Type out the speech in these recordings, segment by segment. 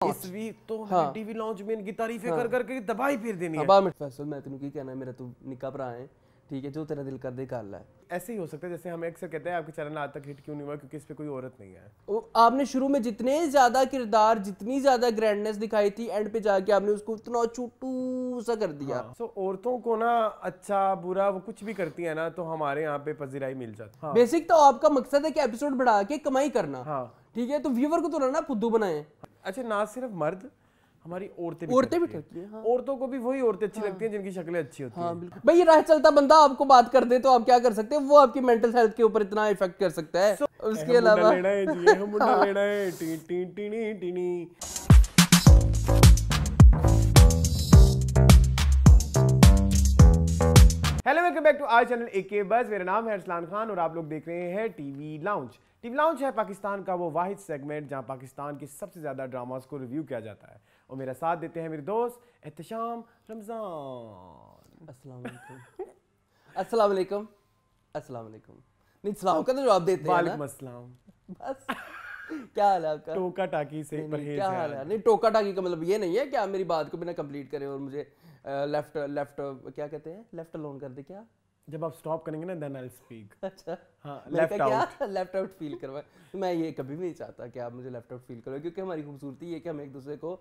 इस वीक तो TV launch में इनकी तारीफें कर करके दबाई फिर देनी है। फैसल मैं तेनू की कहना, मेरा तू निक्का भरा है, ठीक है, जो तेरा दिल कर दे कर ले। ऐसे ही हो सकता है जैसे हम अक्सर कहते हैं आपके चैनल आज तक हिट क्यों नहीं हुआ, क्योंकि इस पे कोई औरत नहीं है। आपने शुरू में जितने ज्यादा किरदार, जितनी ज्यादा ग्रैंडनेस दिखाई थी, एंड पे जाके आपने उसको इतना छोटू सा कर दिया। सो औरतों को ना अच्छा बुरा वो कुछ भी करती है ना तो हमारे यहाँ पे पजीराई मिल जाती है। बेसिक तो आपका मकसद है कि एपिसोड बढ़ा के कमाई करना, हाँ ठीक है, तो व्यूअर को तो ना फुद्दू बनाए। अच्छा ना सिर्फ मर्द, हमारी औरतें भी ठगती हैं। हाँ। औरतों को भी वही औरतें अच्छी लगती हैं जिनकी शक्लें अच्छी होती हैं। बिल्कुल भाई, ये राह चलता बंदा आपको बात कर दे तो आप क्या कर सकते हैं, वो आपकी मेंटल हेल्थ के ऊपर इतना इफेक्ट कर सकता है। उसके अलावा लेना है जी, हम मुंडा लेना है टी टी टी टी टी। Hello welcome back to our channel AK बस। मेरा नाम है अरसलान खान और आप लोग देख रहे हैं टीवी लाउंज। टीवी लाउंज है पाकिस्तान का वो वाहिद सेगमेंट जहां पाकिस्तान के सबसे ज्यादा ड्रामास को रिव्यू किया जाता है। और मेरा साथ देते हैं मेरे दोस्त एहतशाम रमजान। अस्सलाम वालेकुम। अस्सलाम वालेकुम। अस्सलाम वालेकुम। नहीं, सलाम का तो जवाब देते हैं ना। वालेकुम अस्सलाम। बस क्या हाल है आपका? टोका टाकी से परहेज क्या हाल है? नहीं, टोका टाकी का मतलब ये नहीं है कि आप मेरी बात को बिना कंप्लीट करें और मुझे लेफ्ट क्या कहते हैं, लेफ्ट अलोन कर दे। क्या जब आप स्टॉप करेंगे ना देन आई विल स्पीक। अच्छा हाँ, left out. Left out feel करवाए। मैं ये कभी भी नहीं चाहता कि आप मुझे लेफ्ट आउट फील करो, क्योंकि हमारी खूबसूरती ये कि हम एक दूसरे को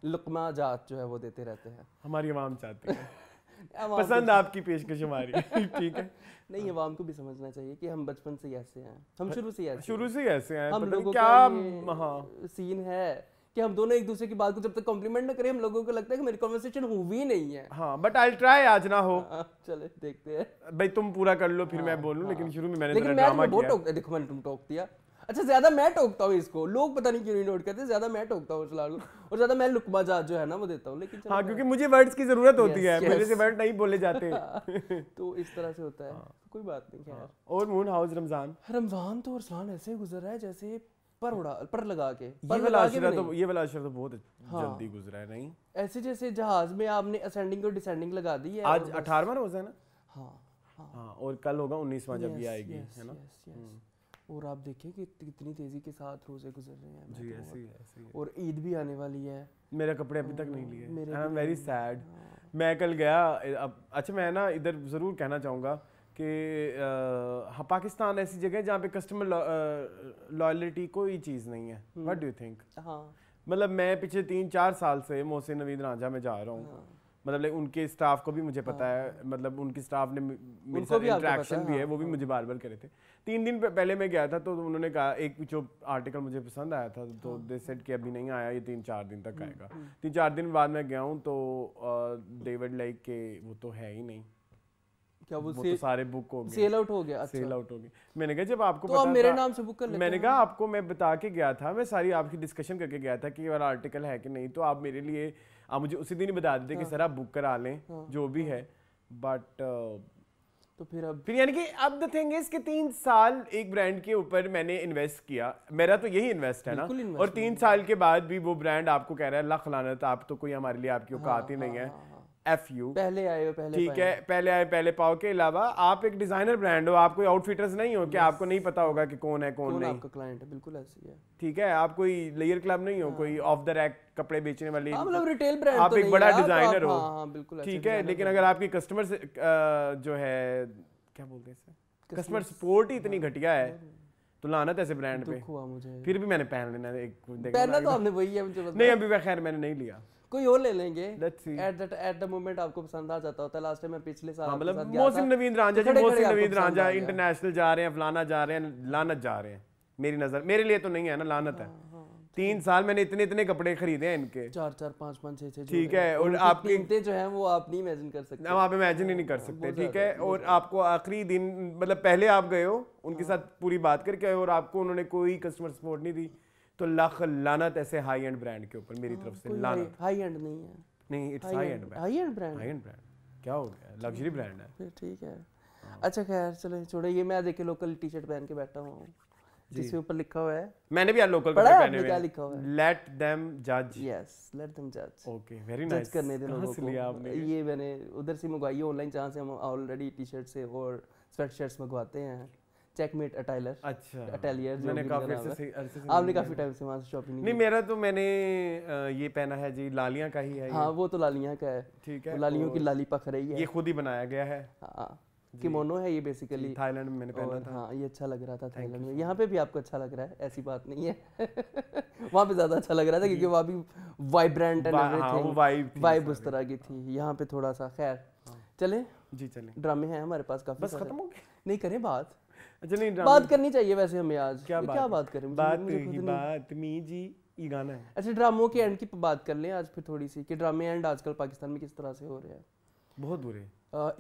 लुकमा जात जो है वो देते रहते हैं। हमारी आवाम चाहती है पसंद आपकी पेशकश हमारी। ठीक है, नहीं, आवाम को भी समझना चाहिए कि हम बचपन से ऐसे हैं, हम शुरू से ऐसे हैं। हम लोगों क्या हाँ सीन है कि हम दोनों एक दूसरे की बात को जब तक कॉम्प्लीमेंट ना करें, हम लोगों को लगता है कि मेरी कन्वर्सेशन हुई नहीं है। हाँ, बट आई ट्राई, आज ना हो। चले देखते हैं भाई तुम पूरा कर लो फिर मैं बोलूं। लेकिन शुरू में मैंने लेकिन ड्रामा बहुत टोकता, देखो मैंने तुम टोक दिया। अच्छा, ज्यादा मैं टोकता हूँ इसको, लोग पता नहीं क्यों नहीं नोट करते, ज्यादा मैं टोकता हूँ सलाल को, और ज्यादा मैं लुकमा जात जो है ना वो देता हूँ। लेकिन हाँ, क्योंकि मुझे वर्ड्स की जरूरत होती है, मेरे से वर्ड नहीं बोले जाते। तो इस तरह से होता है। कोई बात नहीं। खैर, और मून हाउस रमजान तो अरसलान ऐसे गुजर रहा है जैसे पर लगा के। ये वाला अशरा तो बहुत जल्दी गुजरा है। नहीं, ऐसे जैसे जहाज में आपने असेंडिंग और डिसेंडिंग लगा दी है। आज 18वां रोजा है ना। हाँ, और कल होगा 19वां जब ये आएगी, है ना। और आप देखिए कि कितनी तेजी के साथ रोजे गुजर रहे हैं जी। ऐसे ही और ईद भी आने वाली है। मेरे कपड़े अभी तक नहीं लिए। I am very sad. मैं कल गया। अच्छा, मैं ना इधर ज़रूर कहना चाहूँगा कि पाकिस्तान ऐसी जगह है जहाँ पे कस्टमर लॉयल्टी कोई चीज़ नहीं है। What do you think? मतलब मैं पिछले 3-4 साल से मोहसिन नवीद रांझा में जा रहा हूँ। मतलब उनके स्टाफ को भी मुझे पता है, मतलब उनके स्टाफ ने मेरे साथ इंटरेक्शन भी है, वो भी मुझे बार बार करे थे। 3 दिन पहले मैं गया था तो उन्होंने कहा, एक जो आर्टिकल मुझे पसंद आया था तो दे सेड कि अभी नहीं आया, ये 3-4 दिन तक आएगा। 3-4 दिन बाद मैं गया हूँ तो डेविड लाइक के वो तो है ही नहीं। क्या वो तो सारे बुक हो गए, सेल आउट हो गया। अच्छा। सेल आउट हो गई। मैंने कहा जब आपको तो आप मेरे नाम से बुक कर लेते। मैंने कहा आपको मैं बता के गया था, मैं सारी आपकी डिस्कशन करके गया था कि ये वाला आर्टिकल है कि नहीं, तो आप मेरे लिए आप मुझे उसी दिन ही बता देते कि सर आप बुक करा लें जो भी है। बट तो फिर यानी कि अब द थिंग इज कि 3 साल एक ब्रांड के ऊपर मैंने इन्वेस्ट किया, मेरा तो यही इन्वेस्ट है ना। और 3 साल के बाद भी वो ब्रांड आपको कह रहा है लाख लानत, आप तो कोई हमारे लिए आपकी औकात ही नहीं है। FU पहले आए हो पहले, ठीक है, पहले आए पहले पाओ। के अलावा आप एक डिजाइनर ब्रांड हो, आप कोई आउटफिटर्स नहीं हो कि आपको नहीं पता होगा कि कौन है कौन नहीं। आपका क्लाइंट है, बिल्कुल ऐसी है। ठीक है, आप कोई लेयर क्लब नहीं हो, कोई ऑफ द रैक कपड़े बेचने वाली, मतलब रिटेल ब्रांड, आप एक बड़ा डिजाइनर हो। बिल्कुल ठीक है, लेकिन अगर आपकी कस्टमर से जो है क्या बोलते हैं इसे, कस्टमर सपोर्ट ही इतनी घटिया है तो लानत ऐसे ब्रांड पे। हुआ मुझे, फिर भी मैंने पहन लेना, एक पहनना तो आपने वही है मुझे पता नहीं। अभी खैर मैंने नहीं लिया, कोई और ले लेंगे। एट द मोमेंट आपको पसंद आ जाता होता है। लास्ट टाइम मैं पिछले साल मतलब मोहसिन नवीद रांझा जी, मोहसिन नवीद रांझा इंटरनेशनल जा रहे हैं, फलाना जा रहे हैं, लानत जा रहे हैं। मेरी नजर, मेरे लिए तो नहीं है ना, लानत है। 3 साल मैंने इतने कपड़े खरीदे हैं इनके, 4-4, 5-5, 6-6। ठीक है, और आपकी कीमतें जो हैं वो आप नहीं इमेजिन कर सकते, आप इमेजिन ही नहीं कर सकते। ठीक है, और आपको आखिरी दिन मतलब पहले आप गए हो उनके साथ पूरी बात करके आए और आपको उन्होंने कोई कस्टमर सपोर्ट नहीं दी, तो लाख लानत ऐसे हाई एंड ब्रांड के ऊपर मेरी तरफ से लानत। हाई एंड नहीं है, नहीं, it's high and brand. High and brand, high and brand क्या हो गया, लग्जरी ब्रांड है। फिर ठीक है। अच्छा खैर चलो छोड़ो, ये मैं देखे लोकल टी-शर्ट पहन के बैठा हूँ जिसके ऊपर लिखा हुआ है, मैंने भी यार लोकल कपड़े पहने हुए हैं, क्या लिखा हुआ है, लेट देम जज। यस, लेट देम जज। Okay, very nice. जज करने दे लोगों को। ये मैंने उधर से मंगवाई है ऑनलाइन, जहाँ से हम ऑलरेडी टी-शर्ट से और स्वेट शर्ट्स मंगवाते हैं। चेकमेट अटाइलर। अच्छा, अटेलियर मैंने काफी आपने काफी टाइम से वहाँ से शॉपिंग नहीं मेरा तो मैंने ये पहना है जी लालियां का ही है। हाँ वो तो लालियां का है, ठीक है, लालियों की लाली पख रही है। ये खुद ही बनाया गया है। हाँ किमोनो है ये बेसिकली, थाईलैंड में मैंने पहना था। हाँ ये अच्छा लग रहा था थाईलैंड में। यहाँ पे भी आपको अच्छा लग रहा है, ऐसी बात नहीं है वहाँ पे ज्यादा अच्छा लग रहा था क्योंकि वहाँ भी वाइब्रेंट एंड एवरीथिंग, वाइब उस तरह की थी। यहाँ पे थोड़ा सा खैर चले जी, चले। ड्रामे हैं हमारे पास काफी, बस खत्म हो गए? नहीं करें बात? अच्छा नहीं, बात करनी चाहिए वैसे हमें आज। क्या बात करें? बात जी ये गाना है। अच्छा ड्रामों के एंड की बात कर लें आज फिर थोड़ी सी, कि ड्रामे एंड आजकल पाकिस्तान में किस तरह से हो रहे हैं। बहुत बुरे,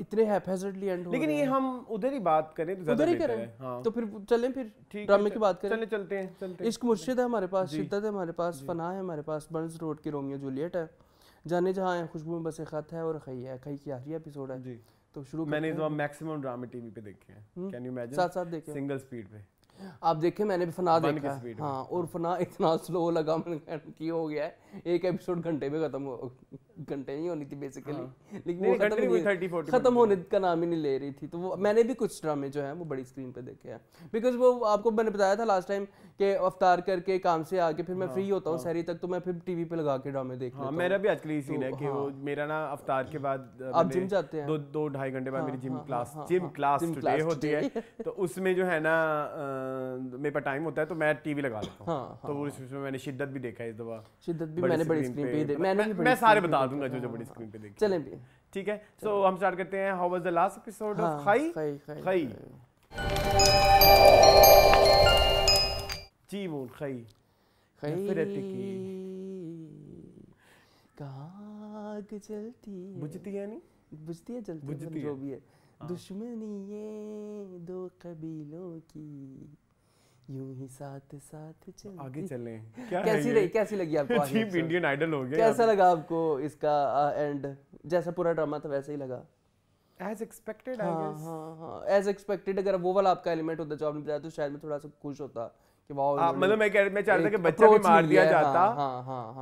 इतने हैपहैज़र्डली एंड हो रहे हैं। लेकिन ये हम उधर ही बात करें तो ज्यादा बेहतर है। हाँ। तो फिर चलें, फिर ड्रामे की बात करें। चलते हैं। इश्क मुर्शिद है हमारे पास, शिद्दत है हमारे पास, फना है हमारे पास, बर्न्स रोड की रोमियो जूलियट है, जाने जहाँ है खुशबू में बस एक खत है, और खई है। खई की आखिरी एपिसोड है जी। तो शुरू मैंने इस बार मैक्सिमम ड्रामे टीवी पे देखे हैं। Can you imagine? साथ देखे सिंगल स्पीड पे आप देखे? मैंने भी फना देखा है। हाँ, और फना इतना स्लो लगा कि हो गया है एक एपिसोड घंटे में खत्म हो, घंटे नहीं होनी थी बेसिकली, लेकिन वो खत्म होने का नाम ही नहीं ले रही थी। तो वो मैंने भी कुछ ड्रामे जो है वो बड़ी स्क्रीन पे देखे हैं, बिकॉज वो आपको मैंने बताया था लास्ट टाइम कि अफ्तार करके काम से आके फिर मैं फ्री होता हूँ सहरी तक, तो मैं फिर टीवी पे लगा के ड्रामे देख लेता हूँ। मेरा भी आजकल यही सीन है कि वो मेरा ना अफ्तार के बाद आप जिम जाते हैं, 2-2.5 घंटे बाद मेरी जिम क्लास टुडे होती है, तो उसमें जो है ना मेरे पास टाइम होता है तो मैं टीवी लगा लेता हूँ। तो उसमें मैंने शिद्दत भी देखा है इस दफा। शिद्दत भी मैंने बड़ी स्क्रीन पे देखा। मैं सारे बता दूंगा जो बड़ी स्क्रीन पे देखे। चलें भी, ठीक है। सो हम स्टार्ट करते हैं। How was the last episode of खई? खई जी वो खई कहाँ आग जलती है, बुझती है नहीं, बुझती है, जलती है, जो भी है। दुश्मनी ये दो कबीलों की यूं ही साथ साथ चलती। आगे चलें। क्या कैसी लगी आपको? चीप इंडियन आइडल हो गया। कैसा लगा आपको इसका एंड? जैसा पूरा ड्रामा था वैसे ही लगा? As expected I guess. हाँ एज एक्सपेक्टेड। अगर वो वाला आपका एलिमेंट होता जो आपने बताया तो शायद मैं थोड़ा सा खुश होता कि वाह, मतलब मैं चाह रहा था कि बच्चा भी मार दिया जाता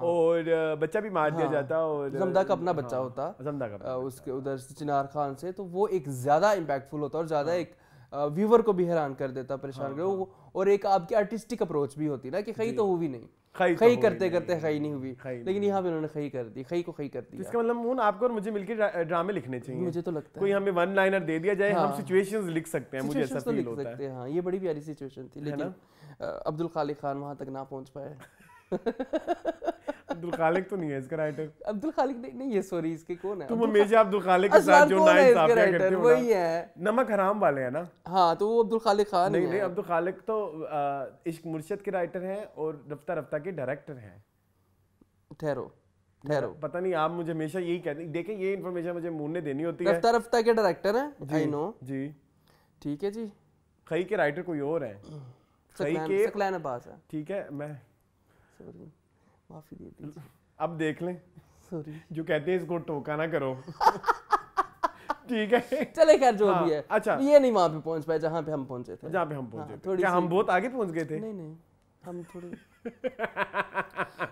और बच्चा भी मार दिया जाता और जमदा का अपना बच्चा होता, जमदा का उसके उधर से चिनार खान से, तो वो एक ज्यादा इम्पैक्टफुल होता और ज्यादा एक व्यूअर को भी हैरान कर देता, परेशान कर। और एक आपकी आर्टिस्टिक अप्रोच भी होती ना कि खई तो हुई नहीं, खई करते करते खई नहीं हुई, लेकिन यहाँ पे उन्होंने खई कर दी, खई को खई कर दिया। इसका मतलब आपको और मुझे मिलकर ड्रामे लिखने चाहिए। मुझे तो लगता है कोई हमें वन लाइनर दे दिया जाए, हम सिचुएशंस लिख सकते हैं। मुझे ऐसा फील होता है। हाँ ये बड़ी प्यारी सिचुएशन थी, लेकिन अब्दुल खालिक खान वहां तक ना पहुंच पाए। अब्दुल खालिक तो नहीं है इसका राइटर। अब्दुल खालिक नहीं है, सॉरी, इसके कौन है? तुम हमेशा अब्दुल खालिक के साथ जो नाइस आप क्या करते हो, वही है नमक हराम वाले है ना। हाँ तो वो अब्दुल खालिक खान नहीं, अब्दुल खालिक तो इश्क मुर्शिद के राइटर हैं और रफ्ता रफ्ता के डायरेक्टर हैं। ठहरो पता नहीं, आप मुझे हमेशा यही कहते हैं। देखिए ये इन्फॉर्मेशन मुझे मुन्ने देनी होती है। रफ्ता रफ्ता के डायरेक्टर हैं, आई नो जी, ठीक है जी। खई के राइटर कोई और है, खई के सकलैन अब्बास है, ठीक है। मैं सॉरी, माफी दे दीजिए। अब देख लें, सॉरी, जो कहते हैं इसको टोका ना करो। ठीक है चले खैर जो भी है। अच्छा ये नहीं वहां पे पहुंच पाए जहां पे हम पहुंचे थे, जहां पे हम पहुंचे थे। क्या हम बहुत आगे पहुंच गए थे? नहीं हम थोड़े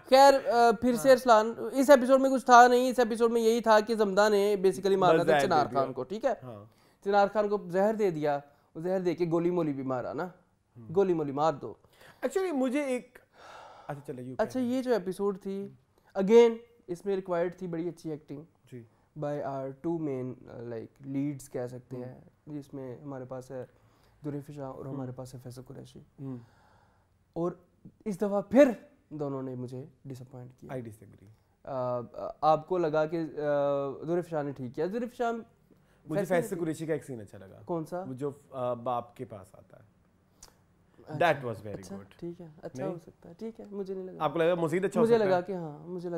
खैर फिर से अरसलान, इस एपिसोड में कुछ था नहीं। इस एपिसोड में यही था कि जमदा ने बेसिकली मारा था चिनार खान को, ठीक है। चिनार खान को जहर दे दिया, जहर दे के गोली मोली भी मारा ना, गोली मोली मार दो। एक्चुअली मुझे एक अच्छा ये जो एपिसोड थी, अगेन इसमें रिक्वायर्ड थी बड़ी अच्छी एक्टिंग जी by our two main like leads कह सकते हैं, जिसमें हमारे पास है दुरेफ शाह और हमारे पास है फैसल कुरैशी। और इस दफ़ा फिर दोनों ने मुझे डिसअपॉइंट किया। I disagree. आपको लगा कि दुरेफ शाह ने ठीक किया? दुरेफ शाह, मुझे फैसल कुरैशी का एक सीन अच्छा लगा। कौन सा? जो बाप के पास आता है, that was very good। ठीक है, अच्छा हो सकता है, ठीक है, मुझे नहीं लगा। आपको लगा मजीद अच्छा? मुझे लगा कि हाँ, मुझे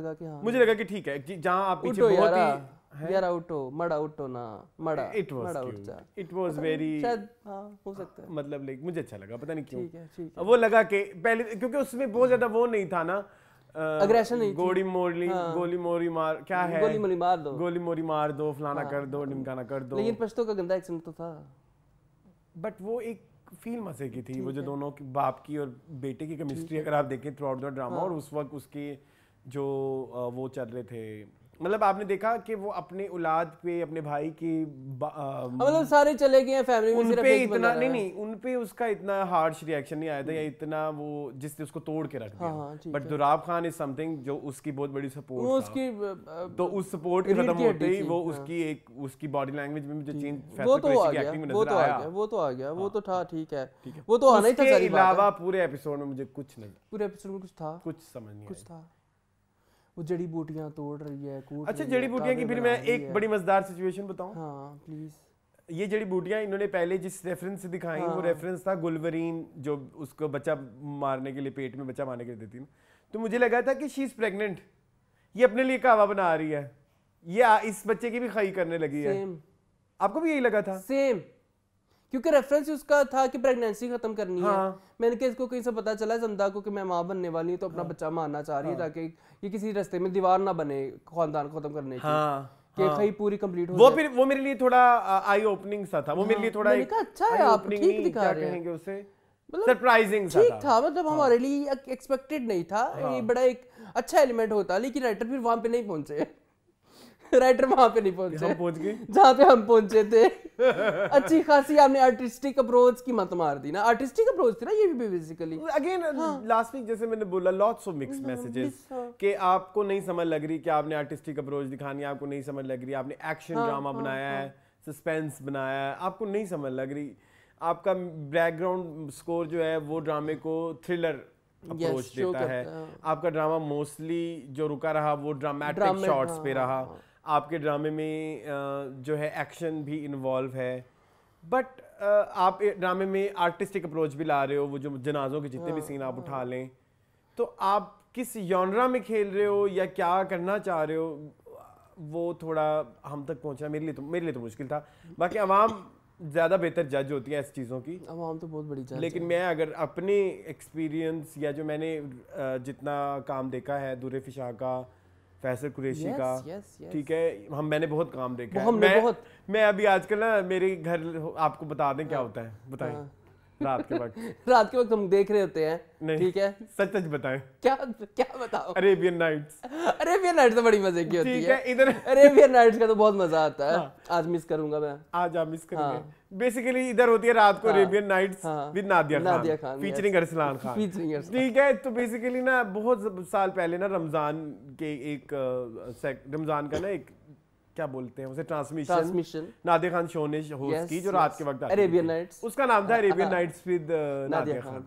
लगा कि ठीक है। जहाँ आप पीछे बहुत ही यार उठो मड़ा उठो ना मड़ा, it was very, शायद हाँ हो सकता है, मतलब लाइक मुझे अच्छा लगा, पता नहीं क्यों। ठीक है। वो लगा कि पहले क्योंकि उसमें बहुत ज्यादा वो नहीं था ना, अग्रेशन नहीं, गोली मोरी मार, क्या है, गोली मोरी मार दो, फलाना कर दो, ढिमकाना कर दो। लेकिन पश्तो का गंदा एक्सेंट तो था, बट वो एक फील मजे की थी। वो जो दोनों की बाप की और बेटे की केमिस्ट्री अगर आप देखें थ्रू आउट द ड्रामा, और उस वक्त उसके जो वो चल रहे थे, मतलब आपने देखा कि वो अपने औलाद पे, अपने भाई की मतलब सारे चले गए हैं फैमिली में, सिर्फ एक इतना नहीं उन पे उसका इतना हार्श रिएक्शन नहीं आया था, या इतना वो जिसने उसको तोड़ के रख दिया। But Dorab Khan is something जो उसकी बहुत बड़ी सपोर्ट था, उसकी तो उस सपोर्ट के खत्म होते ही वो उसकी बॉडी लैंग्वेज में मुझे चेंज, वो तो आ गया, वो तो आ गया, वो तो था, ठीक है, वो तो आना ही था। इसके अलावा पूरे एपिसोड में मुझे कुछ नहीं, पूरे एपिसोड में कुछ था, कुछ समझ नहीं, कुछ था। वो जड़ी बूटियां तोड़ रही है, कूट अच्छा जड़ी बूटियां की फिर मैं एक बड़ी मजेदार सिचुएशन बताऊं। हाँ प्लीज। ये जड़ी बूटियां इन्होंने पहले जिस रेफरेंस से दिखाई, वो रेफरेंस था गुलवरीन, जो उसको बच्चा मारने के लिए, पेट में बच्चा मारने के लिए देती है। तो मुझे लगा था कि शी इज प्रेग्नेंट, ये अपने लिए कहवा बना रही है, ये इस बच्चे की भी खई करने लगी है। आपको भी यही लगा था? सेम, क्योंकि रेफरेंस उसका था कि प्रेगनेंसी खत्म करनी है। मैंने कहा इसको कहीं से पता चला ज़ंदा को कि मैं माँ बनने वाली हूँ, तो अपना बच्चा मारना चाह रही है ताकि ये किसी रास्ते में दीवार ना बने खानदान को खत्म करने की, कि खई पूरी कंप्लीट हो जाए। वो मेरे लिए थोड़ा आई ओपनिंग सा था, वो मेरे लिए थोड़ा अच्छा है, आप ठीक दिखा रहे हैं, उसे सरप्राइजिंग सा ठीक था, मतलब हमारे लिए एक्सपेक्टेड नहीं था, ये बड़ा एक अच्छा एलिमेंट होता, लेकिन राइटर फिर वहां पे नहीं पहुंचे। राइटर वहां पे नहीं पहुंचे, हम पहुंच गए जहां पे हम पहुंचे थे। अच्छी खासी आपने आर्टिस्टिक अप्रोच की मत मार दी ना, आर्टिस्टिक अप्रोच थी ना ये भी बेसिकली। अगेन लास्ट वीक जैसे मैंने बोला, लॉट्स ऑफ मिक्स्ड मैसेजेस कि आपको नहीं समझ लग रही कि आपने आर्टिस्टिक अप्रोच दिखानी है, आपको नहीं समझ लग रही आपने एक्शन ड्रामा बनाया है, सस्पेंस बनाया है, आपको नहीं समझ लग रही, आपका बैकग्राउंड स्कोर जो है वो ड्रामे को थ्रिलर अप्रोच देता है, आपका ड्रामा मोस्टली जो रुका रहा वो ड्रामेटिक शॉट्स पे रहा, आपके ड्रामे में जो है एक्शन भी इन्वॉल्व है, बट आप ड्रामे में आर्टिस्टिक अप्रोच भी ला रहे हो, वो जो जनाजों के जितने भी सीन आप उठा लें, तो आप किस जॉनरा में खेल रहे हो या क्या करना चाह रहे हो, वो थोड़ा हम तक पहुंचना मेरे लिए तो मुश्किल था। बाकी आवाम ज़्यादा बेहतर जज होती है इस चीज़ों की, आवाम तो बहुत बड़ी जज, लेकिन मैं अगर अपने एक्सपीरियंस या जो मैंने जितना काम देखा है दूर फिशा का, फैसल कुरैशी का, ठीक है, मैंने बहुत काम देखा है। मैं अभी आजकल ना मेरे घर, आपको बता दें क्या होता है, बताएं। रात के वक्त हम देख रहे होते हैं, ठीक है, सच बताएं, क्या बताओ? अरेबियन नाइट्स तो बड़ी मजे की होती है इधर। अरेबियन नाइट्स का तो बहुत मजा आता है। आज मिस करूंगा मैं, आज आप मिस करेंगे। बेसिकली इधर होती है रात को Arabian Nights with Nadia Khan featuring Arsalan Khan, ठीक है। तो बेसिकली ना बहुत साल पहले ना रमजान के रमजान का ना एक क्या बोलते हैं उसे, ट्रांसमिशन नादिया खान शो ने होस्ट की, जो रात के वक्त अरेबियन नाइट्स, उसका नाम था Arabian Nights with Nadia Khan.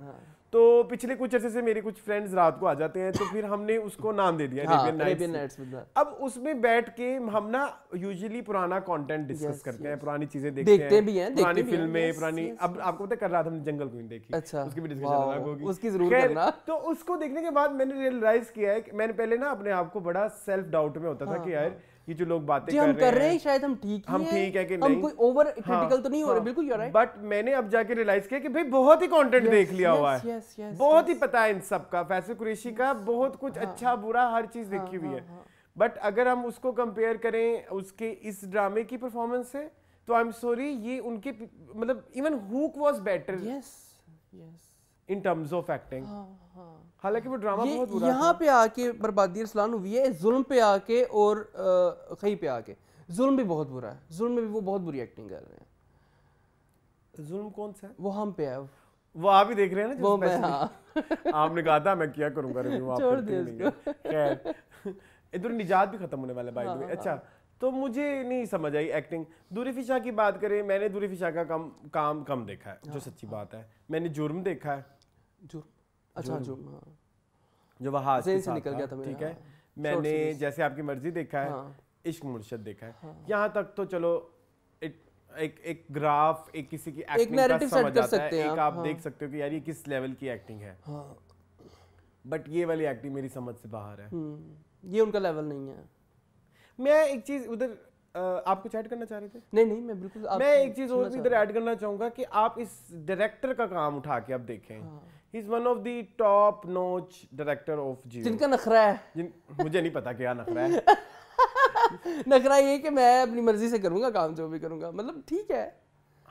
तो पिछले कुछ अरसे से मेरे कुछ फ्रेंड्स रात को आ जाते हैं, तो फिर हमने उसको नाम दे दिया अरेबियन नाइट्स। अब उसमें बैठ के हम ना यूजुअली पुराना कंटेंट डिस्कस करते हैं, पुरानी चीजें देखते भी हैं, पुरानी फिल्में, पुरानी, अब आपको पता, कर रहा था हमने जंगल क्वीन देखी, उसकी भी डिस्कशन अलग होगी, उसकी जरूर करना। तो उसको देखने के बाद मैंने रियलाइज किया है कि मैंने पहले ना अपने आप को बड़ा सेल्फ डाउट में होता था कि यार ये जो लोग बातें कर रहे हैं शायद हम ठीक है कि नहीं, हम कोई ओवर क्रिटिकल तो नहीं हो रहे, बिल्कुल यू आर राइट। बट मैंने अब जाके रियलाइज किया कि भाई बहुत ही कंटेंट देख लिया हुआ है, बहुत ही पता है इन सब का, फैसल कुरैशी का बहुत कुछ अच्छा बुरा हर चीज देखी हुई है। बट अगर हम उसको कंपेयर करें उसके इस ड्रामे की परफॉर्मेंस से, तो आई एम सॉरी, ये उनके मतलब even hook was better in terms of acting. हालांकि वो ड्रामा बहुत बुरा यहाँ पे आके बर्बादी अरसलान हुई है, जुल्म पे आके और खई पे आके, जुल्म भी बहुत बुरा है, जुल्म में भी वो बहुत बुरी एक्टिंग कर रहे हैं। जुल्म कौन सा है? वो हम पे है, वो आप ही देख रहे हैं ना, वो मैं, हाँ। आपने कहा था मैं क्या करूंगा रिव्यू, आप करते नहीं। खैर इधर निजात भी खत्म होने वाला है बाय द वे। अच्छा, तो मुझे नहीं समझ आई एक्टिंग। दूर फिशा की बात करें, मैंने दूर फिशा का काम कम देखा है, जो सच्ची बात है। मैंने जुर्म देखा है, अच्छा जो वहां से निकल गया था, ठीक है। मैंने जैसे आपकी मर्जी देखा है, इश्क मुर्शद देखा है। यहाँ तक तो चलो एक ग्राफ, एक किसी की एक्टिंग का समझ आता है, एक आप देख सकते हो कि यार ये किस लेवल की एक्टिंग है। बट ये वाली एक्टिंग मेरी समझ से बाहर है, ये उनका लेवल नहीं है। मैं एक चीज उधर आप कुछ ऐड करना चाह रहे थे? नहीं, मैं बिल्कुल, मैं एक चीज और भी इधर ऐड करना चाहूंगा कि आप इस डायरेक्टर का काम उठा के अब देखें। He is one of the top notch director of Geo. जिनका नखरा है, मुझे नहीं पता क्या नखरा है। नखरा ये कि मैं अपनी मर्जी से करूंगा काम, जो भी करूंगा, मतलब ठीक है।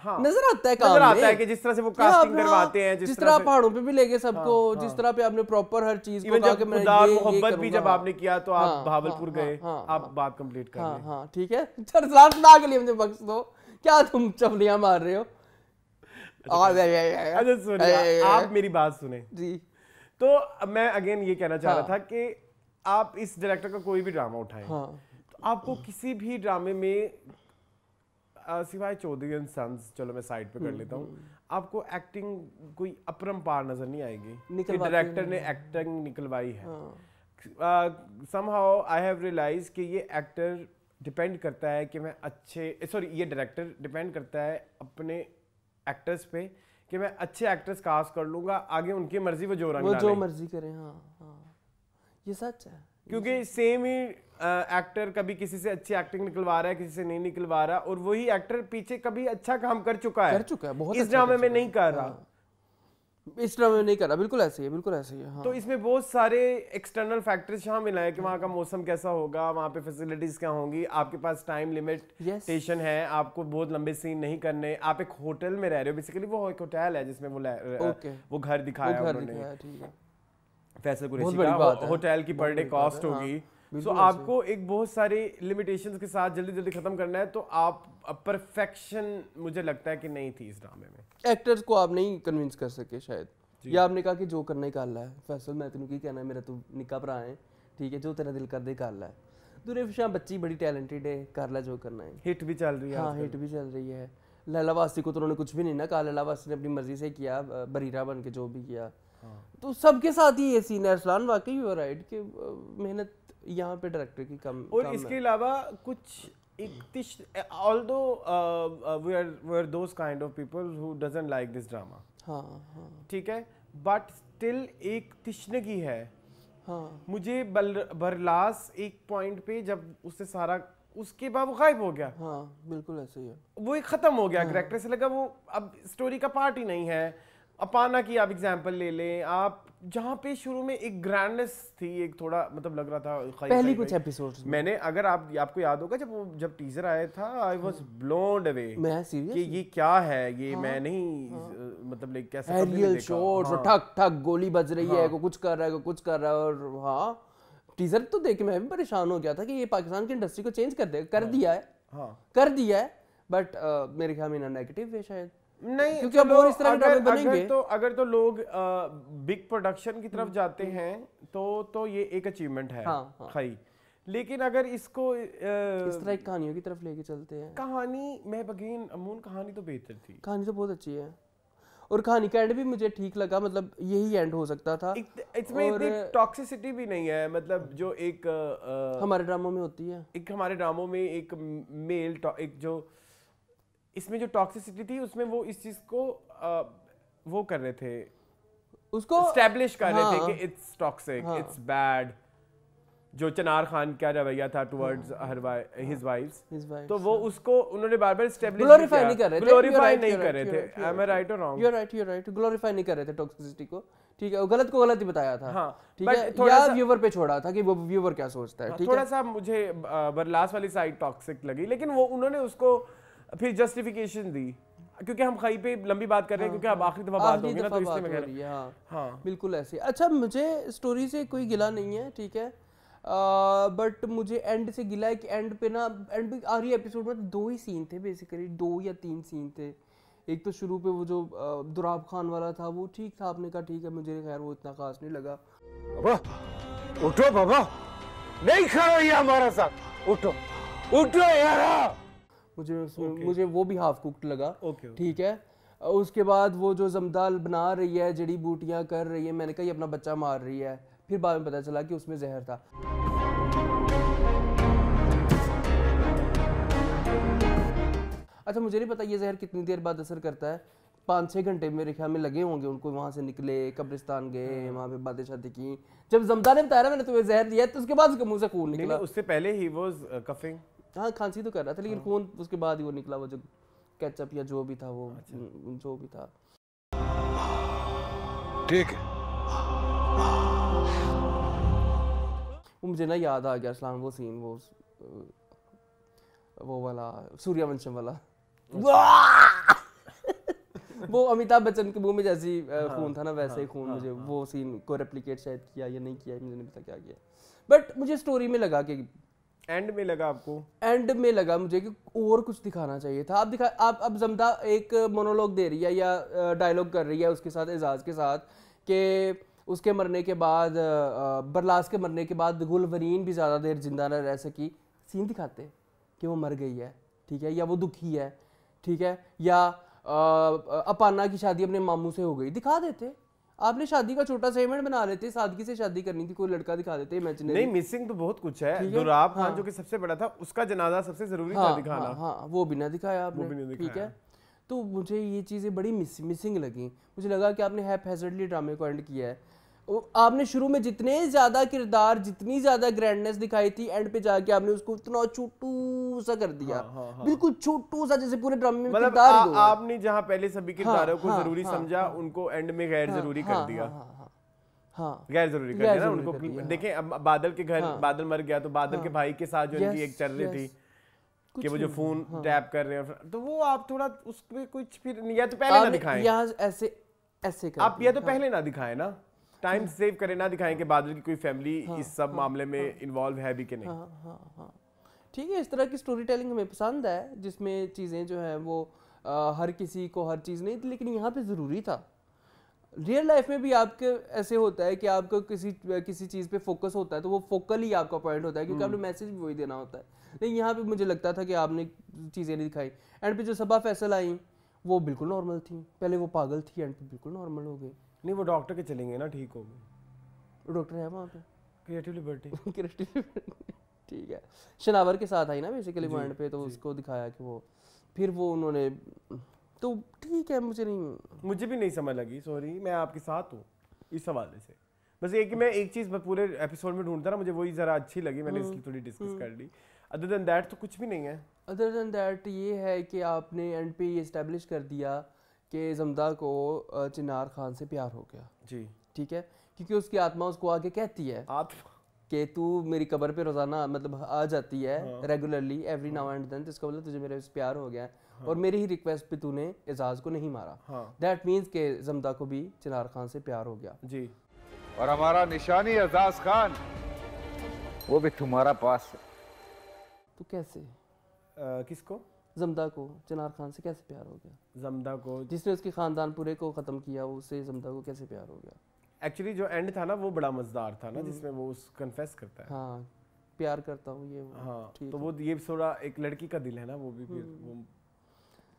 हाँ, नजर आता है काम नजर आता है कि जिस तरह से वो कास्टिंग करवाते हैं, जिस तरह पहाड़ों पे भी लेके सबको, जिस तरह पे आपने प्रॉपर हर चीज को कहा कि मैं ये मोहब्बत भी जब आपने किया तो आप भावलपुर गए, आप बात कंप्लीट कर लें। हाँ ठीक है, ना के लिए मुझे बख्श दो, क्या तुम चपलियां मार रहे हो? अच्छा सुनिए, आप मेरी बात सुने जी। तो मैं अगेन ये कहना चाह रहा था कि आप इस डायरेक्टर का कोई भी ड्रामा उठाएं, तो आपको किसी भी ड्रामे में सिवाय चौधरी एंड सन्स, चलो मैं साइड पे कर लेता हूँ, आपको एक्टिंग कोई अपरंपार नजर नहीं आएगी कि डायरेक्टर ने एक्टिंग निकलवाई है। समहाउ आई हैव रियलाइज कि ये एक्टर डिपेंड करता है कि मैं ये डायरेक्टर डिपेंड करता है अपने एक्टर्स पे कि मैं अच्छे एक्टर्स कास्ट कर लूंगा, आगे उनकी मर्जी वो जो रंग डालें, जो मर्जी करें। ये सच है, क्योंकि सेम ही एक्टर कभी किसी से अच्छी एक्टिंग निकलवा रहा है, किसी से नहीं निकलवा रहा, और वही एक्टर पीछे कभी अच्छा काम कर चुका है बहुत इस ड्रामे में नहीं कर रहा, इस ड्रामे में नहीं कर रहा। बिल्कुल ऐसे ही है, बिल्कुल ऐसे ही है। तो इसमें बहुत सारे एक्सटर्नल फैक्टर्स शामिल हैं कि वहाँ का मौसम कैसा होगा, वहाँ पे फैसिलिटीज क्या होंगी, आपके पास टाइम लिमिटेशन है, आपको बहुत लंबे सीन नहीं करने, आप एक होटल में रह रहे हो, बेसिकली वो एक होटल है जिसमें वो घर दिखाया उन्होंने, फैसल कुरैशी का होटल की पर डे कॉस्ट होगी, सो आपको एक बहुत सारे लिमिटेशंस के साथ जल्दी जल्दी खत्म करना है, तो आप परफेक्शन मुझे लगता है कि नहीं थी इस ड्रामे में। एक्टर्स को आप नहीं कन्विंस कर सके शायद, या आपने कहा कि जो करना ही कर ला है फैसल, मैं तेन की कहना है, मेरा तो निक्का भरा है, ठीक है, जो तेरा दिल कर दे कर ला है। दूरे फिशा बच्ची बड़ी टैलेंटेड है, कर ला जो करना है। हिट भी चल रही है। हाँ हिट भी चल रही है। लैला वासी को तो उन्होंने कुछ भी नहीं ना कहा, लैला वासी ने अपनी मर्जी से किया, बरीरा बन के जो भी किया। तो सबके साथ ही ये सीन है अरसलान, वाकई यू राइट कि मेहनत यहाँ पे डायरेक्टर की कम। और इसके अलावा कुछ एक although we are those kind of people who doesn't like this drama, ठीक है, बट स्टिल एक तिश्नगी है। मुझे बरलास एक पॉइंट पे जब उससे सारा, उसके बाद वो गायब हो गया। बिल्कुल ऐसे ही है, वो एक खत्म हो गया कैरेक्टर से, लगा वो अब स्टोरी का पार्ट ही नहीं है। अपाना की आप एग्जांपल ले लें, आप जहाँ पे शुरू में एक ग्रैंडनेस थी, एक थोड़ा मतलब लग रहा था पहली कुछ एपिसोड्स मैंने, अगर आपको याद होगा जब टीजर आया था, आई वाज ब्लोन अवे, मैं सीरियस कि ये क्या है ये, मैं नहीं मतलब लाइक कैसे एरियल शॉट्स, ठक ठक गोली बज रही है, को कुछ कर रहा है, को कुछ कर रहा है, और टीजर तो देख के मैं भी परेशान हो गया था कि ये पाकिस्तान की इंडस्ट्री को चेंज कर दिया है, बट मेरे ख्याल में नेगेटिव वे शायद नहीं, क्योंकि अब और इस तरह के ड्रामे बनेंगे। अगर तो लोग बिग प्रोडक्शन की तरफ जाते हैं तो ये एक अचीवमेंट है। खाई, लेकिन अगर इसको इस तरह की कहानियों की तरफ लेके चलते हैं, कहानी मैं बगैन अमून कहानी तो बेहतर थी, कहानी तो बहुत अच्छी है, और कहानी का एंड भी मुझे ठीक लगा, मतलब यही एंड हो सकता था। इसमें इतनी टॉक्सिसिटी भी नहीं है, मतलब जो एक हमारे ड्रामों में होती है, एक हमारे ड्रामों में एक मेल एक जो इसमें जो टॉक्सिसिटी थी, उसमें वो इस चीज को वो कर रहे थे, उसको एस्टैब्लिश कर रहे थे कि इट्स टॉक्सिक, इट्स बैड। जो चनार खान का रवैया था टुवर्ड्स हिज वाइफ्स, तो वो उसको उन्होंने बार-बार एस्टैब्लिश ग्लोरीफाई नहीं कर रहे थे, ग्लोरीफाई नहीं कर रहे थे। Am I right or wrong? You are right, glorify नहीं कर रहे थे टॉक्सिसिटी को, ठीक है, गलत को गलत ही बताया था, ठीक है, या व्यूअर पे छोड़ा था कि वो व्यूअर क्या सोचता है, ठीक है। थोड़ा सा मुझे बरलास वाली साइड टॉक्सिक लगी, लेकिन वो उन्होंने उसको फिर जस्टिफिकेशन दी, क्योंकि हम खाई पे लंबी बात कर रहे हैं, क्योंकि अब आखिरी दफा बात होगी ना, तो इसलिए मैं कह रही हूं। हाँ बिल्कुल ऐसे। अच्छा, मुझे स्टोरी से कोई गिला नहीं है, ठीक है, बट मुझे एंड से गिला है कि एंड पे आखिरी एपिसोड में 2 ही सीन थे बेसिकली, 2 या 3 सीन थे। एक तो शुरू पे वो जो दुराब खान वाला था वो ठीक था, आपने कहा ठीक है, मुझे खैर वो इतना खास नहीं लगा। बाबा उठो, बाबा नहीं खड़ो ये हमारा साथ, उठो यार। मुझे वो भी हाफ कुक्ड लगा, ठीक है। उसके बाद वो जो जमदाल बना रही है, जड़ी बूटियां कर रही है, मैंने कहा ये अपना बच्चा मार रही है, फिर बाद में पता चला कि उसमें जहर था। अच्छा, मुझे नहीं पता ये जहर कितनी देर बाद असर करता है, 5-6 घंटे मेरे ख्याल में लगे होंगे उनको, वहां से निकले, कब्रिस्तान गए, वहां पे बातें शादी की। जब जमदार ने बताया मैंने तुम्हें जहर दिया, तो उसके बाद उसके मुंह से खून निकला। उससे पहले ही वाज कफिंग, हाँ खांसी तो कर रहा था, लेकिन खून उसके बाद ही वो निकला, वो जो केचप या जो भी था वो, जो भी था, ठीक है। वो मुझे ना याद आ गया अरसलान, वो सीन, वो वाला सूर्यवंशम वाला, वो अमिताभ बच्चन के मुंह में जैसी खून था ना वैसे ही खून मुझे वो सीन को रेप्लिकेट शायद किया या नहीं किया, मुझे नहीं पता क्या किया, बट मुझे स्टोरी में लगा कि एंड में लगा आपको, एंड में लगा मुझे कि और कुछ दिखाना चाहिए था। आप अब जमदा एक मोनोलॉग दे रही है या डायलॉग कर रही है उसके साथ, एजाज के साथ, कि उसके मरने के बाद बरलास के मरने के बाद गुलवरीन भी ज़्यादा देर जिंदा न रह सकी। सीन दिखाते कि वो मर गई है, ठीक है, या वो दुखी है, ठीक है, या अपाना की शादी अपने मामू से हो गई, दिखा देते। आपने शादी का छोटा सा इवेंट बना लेते, सादगी से शादी करनी थी, कोई लड़का दिखा देते इमेजिनरी। नहीं, मिसिंग तो बहुत कुछ है। दुराब खान जो कि सबसे बड़ा था, उसका जनाजा सबसे जरूरी था दिखाना। हाँ, वो भी ना दिखाया आपने, ठीक है। तो मुझे ये चीज़ें बड़ी मिसिंग लगी। मुझे लगा कि आपने हैप्पीली ड्रामे को एंड किया है। आपने शुरू में जितने ज्यादा किरदार, जितनी ज्यादा ग्रैंडनेस दिखाई थी, एंड पे जाके आपने उसको इतना छोटू सा कर दिया। बिल्कुल छोटू सा, जैसे पूरे ड्रामे में मतलब किरदार ही दो। आपने जहां पहले सभी किरदारों को जरूरी समझा, उनको एंड में गैर जरूरी कर दिया। गैर जरूरी कर दिया ना उनको। देखें, अब बादल के घर, बादल मर गया तो बादल के भाई के साथ जो इनकी एक चल रही थी कि वो जो फोन टैप कर रहे हैं, तो वो आप थोड़ा उसमें कुछ फिर या तो पहले ना दिखाएं, या ऐसे आप या तो पहले ना दिखाएं ना, टाइम सेव करें, ना दिखाएं कि बादल की कोई फैमिली इस सब मामले में इन्वॉल्व है भी कि नहीं। ठीक है, इस तरह की स्टोरी टेलिंग हमें पसंद है जिसमें चीज़ें जो हैं वो हर किसी को हर चीज़ नहीं, लेकिन यहाँ पे ज़रूरी था। रियल लाइफ में भी आपके ऐसे होता है कि आपको किसी चीज़ पे फोकस होता है तो वो फोकल ही आपका पॉइंट होता है, क्योंकि आपने मैसेज भी वही देना होता है। लेकिन यहाँ पे मुझे लगता था कि आपने चीज़ें नहीं दिखाई। एंड पे जो सबा फैसल आई वो बिल्कुल नॉर्मल थी, पहले वो पागल थी, एंड पे बिल्कुल नॉर्मल हो गई। नहीं, वो डॉक्टर के चलेंगे ना, ठीक हो गए। डॉक्टर है वहाँ पे, क्रिएटिव लिबर्टी। ठीक है, शनावर के साथ आई ना बेसिकली पॉइंट पे, तो उसको दिखाया कि वो फिर वो उन्होंने, तो ठीक है। मुझे भी नहीं समझ लगी, सॉरी, मैं आपके साथ हूँ इस हवाले से। बस मैं एक चीज़ पूरे एपिसोड में ढूंढता रहा, मुझे वही ज़रा अच्छी लगी, मैंने इसलिए थोड़ी डिस्कस कर ली। अदर देन दैट तो कुछ भी नहीं है। अदर देन दैट ये है कि आपने एंड पे ये एस्टेब्लिश कर दिया कि जमदा को चिनार खान से प्यार हो गया जी, ठीक है, क्योंकि उसकी आत्मा उसको आगे कहती है कि तू मेरी कब्र पे रोजाना मतलब आ जाती है regularly every now and then, इसका मतलब तुझे मेरे से प्यार हो गया है और मेरी ही रिक्वेस्ट पे तूने एजाज को नहीं मारा। दैट मीन्स के जमदा को भी चिनार खान से प्यार हो गया जी। और हमारा निशानी एजाज खान वो भी तुम्हारा पास है। तो कैसे किसको? जमदा को चिनार खान से कैसे प्यार हो गया? जमदा को, जिसने उसके खानदान पूरे को खत्म किया, उससे जमदा को कैसे प्यार हो गया? एक्चुअली जो एंड था ना वो बड़ा मजेदार था ना, जिसमें वो कन्फेस करता है हाँ प्यार करता हूँ ये हाँ, तो वो ये थोड़ा एक लड़की का दिल है ना, वो भी फिर वो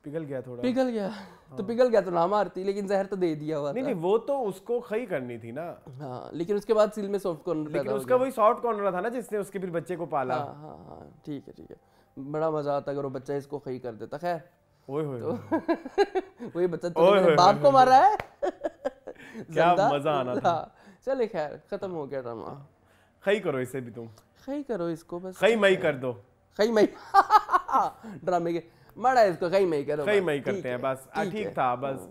पिघल गया थोड़ा। पिघल गया तो पिघल गया तो ना मारती, लेकिन जहर तो दे दिया हुआ था। नहीं वो तो उसको खई करनी थी ना। हाँ, लेकिन उसके बाद सील में सॉफ्ट कॉर्नर लेकिन उसका वही सॉफ्ट कॉर्नर था ना जिसने उसके फिर बच्चे को पाला। हाँ ठीक है, बड़ा मजा आता अगर वो बच्चा इसको खई कर देता। खैर वही बच्चा तो मेरे बाप को मारा है क्या मजा आना था। चले खैर खत्म हो गया ड्रामा। खई करो इसे भी, तुम खई करो इसको, बस खई मई कर दो, खई मई ड्रामे के मड़ा इसको खई मई करो, खई मई करते हैं बस। ठीक था, बस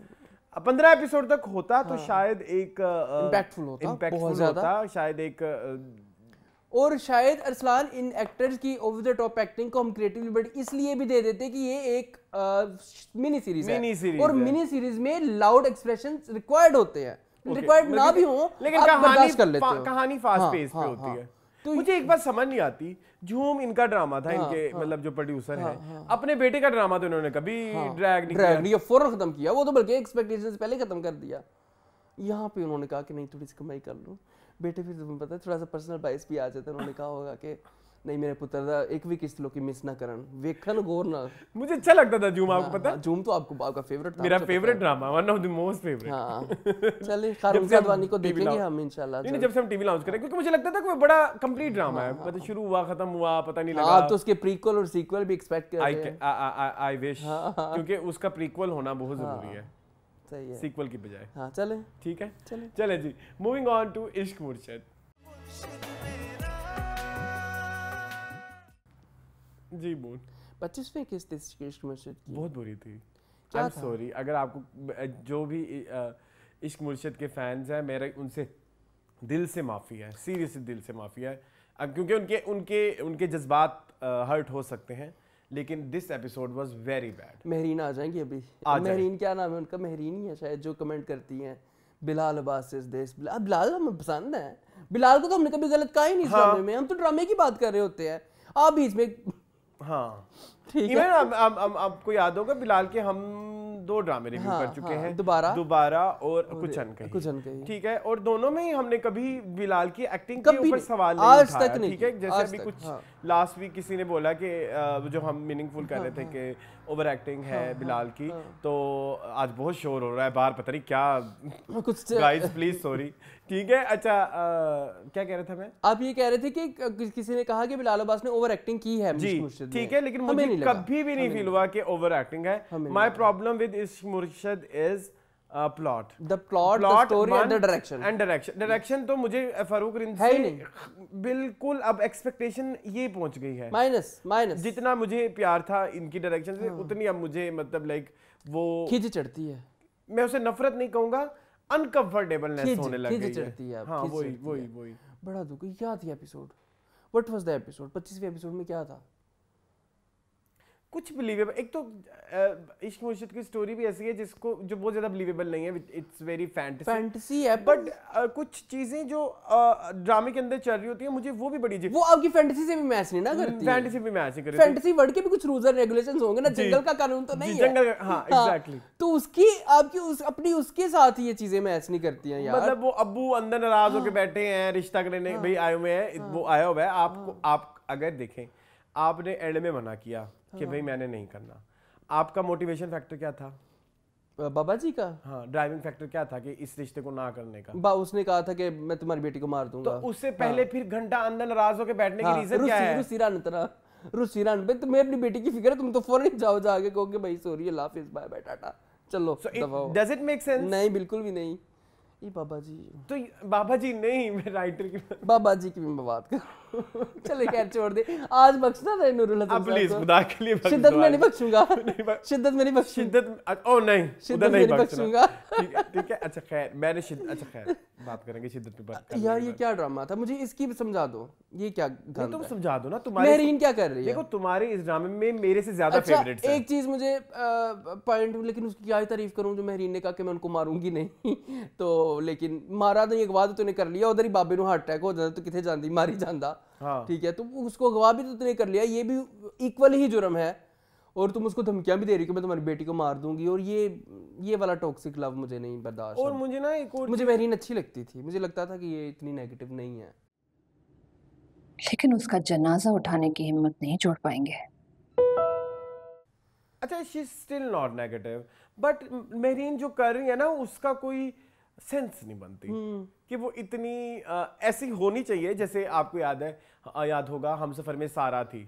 15 एपिसोड तक होता तो शायद एक इम्पैक्टफुल होता शायद एक, और शायद अरसलान इन एक्टर्स की ओवर द टॉप एक्टिंग को हम क्रिएटिव लिबर्टी इसलिए भी दे देते कि ये एक मिनी सीरीज है और मिनी सीरीज में लाउड एक्सप्रेशंस रिक्वायर्ड होते हैं, रिक्वायर्ड ना भी हो लेकिन कहानी फास्ट पेस पे होती है। तो मुझे एक बात समझ नहीं आती, झूम इनका ड्रामा था, इनके मतलब जो प्रोड्यूसर है, अपने बेटे का ड्रामा तो इन्होंने कभी ड्रैग नहीं किया, फौरन खत्म किया वो तो, बल्कि एक्सपेक्टेशंस से पहले खत्म कर दिया। यहाँ पे उन्होंने कहा कि नहीं थोड़ी सी कमाई कर लूं बेटे, फिर तुम्हें पता है थोड़ा सा पर्सनल बाइस भी आ जाता है। उन्होंने कहा होगा कि नहीं मेरे पुत्र दा एक भी किस्त लोग की मिस ना करन, वेखन गौर ना। मुझे अच्छा लगता था झूम, आपको पता है झूम तो आपका फेवरेट था, मेरा favourite drama, one of the most favourite. हां चलिए खारूक सादवानी को देखेंगे हम इंशाल्लाह। नहीं जब से हम टीवी लॉन्च करें, क्योंकि मुझे लगता था कि वो बड़ा कंप्लीट ड्रामा है, मतलब शुरू हुआ खत्म हुआ पता नहीं लगा। आप तो उसके प्रीक्वल और सीक्वल भी एक्सपेक्ट कर रहे हैं। आई विश, क्योंकि उसका प्रीक्वल होना बहुत जरूरी है सही है सीक्वल की बजाय। हां चले ठीक है, चले जी, मूविंग ऑन टू इश्क मुर्शिद। जी बोल। 25वें किस्त इश्क मुर्शिद की बहुत बुरी थी। आई एम सॉरी अगर आपको जो भी इश्क मुर्शिद के फैंस हैं, मेरा उनसे दिल से माफ़ी है, सीरियसली दिल से माफ़ी है, क्योंकि उनके जज्बात हर्ट हो सकते हैं। लेकिन this episode was very bad. Mahreen आ जाएंगी अभी, महरीन क्या नाम है उनका, महरीन ही है शायद, जो कमेंट करती हैं बिलाल अब्बास इस देश। बिलाल हमें पसंद है, बिलाल को तो हमने कभी गलत कहा ही नहीं इस ड्रामे में, हम तो ड्रामे की बात कर रहे होते हैं, आप बीच में। हाँ ठीक है। आपको याद होगा बिलाल के हम 2 ड्रामे रिव्यू कर चुके हैं, दोबारा और कुछ अनकही, ठीक है, और दोनों में ही हमने कभी बिलाल की एक्टिंग के ऊपर सवाल नहीं उठाया, ठीक है। जैसे अभी कुछ लास्ट वीक किसी ने बोला कि जो हम मीनिंगफुल कर रहे थे कि ओवर एक्टिंग है बिलाल की, तो आज बहुत शोर हो रहा है बाहर, पता नहीं क्या कुछ, गाइस प्लीज सॉरी, ठीक है। अच्छा क्या कह रहा था मैं? आप ये कह रहे थे कि किसी ने कहा कि बिलाल अब्बास ने ओवर एक्टिंग की है जी, ठीक है, लेकिन मुझे कभी भी नहीं फील हुआ कि ओवर एक्टिंग है। माय प्रॉब्लम विद इश्क मुर्शिद is plot, the story and the direction तो मुझे फारूक रिंद से बिल्कुल अब एक्सपेक्टेशन ये पहुंच गई है माइनस। जितना मुझे प्यार था इनकी डायरेक्शन से, उतनी अब मुझे मतलब लाइक वो खिंच चढ़ती है, मैं उसे नफरत नहीं कहूंगा, अनकंफर्टेबलनेस होने लग गई है। हाँ वही बड़ा दुख। क्या थी episode, what was the episode, 25वें एपिसोड में क्या था? कुछ बिलीवेबल, एक तो इश्क मुर्शिद की स्टोरी भी ऐसी है जिसको जो बहुत ज्यादा बिलीवेबल नहीं है, इट्स वेरी फैंटेसी है, बट कुछ चीजें जो ड्रामे के अंदर चल रही होती है मुझे वो भी बड़ी वो आपकी फैंटेसी से भी मैच नहीं ना करती, फैंटेसी भी मैच नहीं करती। फैंटेसी वर्ड के भी कुछ रूल्स एंड रेगुलेशंस होंगे ना, जंगल का कानून तो नहीं है, जंगल, हाँ एग्जैक्टली, तो उसकी आपकी अपनी उसके साथ ही ये चीजें मैच नहीं करती हैं यार। मतलब वो अब्बू अंदर नाराज होकर बैठे हैं, रिश्ता करने भाई आए हुए हैं, वो आया हुआ है, आपको आप अगर देखें आपने एंड में मना किया कि भाई मैंने नहीं करना, आपका मोटिवेशन फैक्टर क्या था? बाबा जी का, हाँ, ड्राइविंग फैक्टर क्या था कि इस रिश्ते को ना करने का? उसने कहा था कि मैं तुम्हारी बेटी को मार दूंगा, तो उससे पहले फिर घंटा अंदर नाराज होकर बैठने की रीजन क्या है? रुसीरान भाई तुम्हें अपनी बेटी की फिक्र है, तुम तो फौरन जाओ जाके कहोगे भाई सॉरी अल्लाह हाफिज़ बाय बाय टाटा चलो। Does it make sense? नहीं बिल्कुल भी नहीं। ये बाबा जी, तो बाबा जी नहीं, मैं राइटर की बाबा जी की मैं बात कर चले खैर छोड़ दे, आज बख्शना था नूरुल हसन प्लीज खुदा के लिए, शिद्दत में नहीं बख्शूंगा, शिद्दत में नहीं बख्शूंगा, शिद्दत ओ नहीं, शिद्दत में नहीं बख्शूंगा, ठीक है। अच्छा खैर मैंने अच्छा खैर बात करेंगे शिद्दत पे बात करेंगे। यार ये क्या ड्रामा था, मुझे इसकी भी समझा दो, ये क्या नहीं तुम समझा दो ना, तुम्हारी महरीन क्या कर रही है? देखो तुम्हारे इस ड्रामे में मेरे से ज्यादा फेवरेट्स हैं। एक चीज मुझे पॉइंट, लेकिन उसकी क्या तारीफ करूं जो महरीन ने कहा कि मैं उनको मारूंगी नहीं तो लेकिन मारा तो एक बाद तूने कर लिया, उधर ही बाबे नु हार्ट अटैक हो जाता तो किथे जांदी मारी जांदा, ठीक है, तो उसको गवाह भी तो तूने कर लिया, ये भी इक्वल ही जुर्म है, और तुम उसको धमकियां भी दे रही हो कि मैं तुम्हारी बेटी को मार दूंगी, और ये वाला टॉक्सिक लव मुझे नहीं बर्दाश्त। और मुझे ना एक और मुझे महरीन अच्छी लगती थी, मुझे लगता था कि ये इतनी नेगेटिव नहीं है, लेकिन उसका जनाजा उठाने की हिम्मत नहीं जोड़ पाएंगे। अच्छा she is still not negative, but Mehreen जो कर रही है ना उसका कोई सेंस नहीं बनती कि वो इतनी ऐसी होनी चाहिए। जैसे आपको याद होगा हमसफर में सारा थी,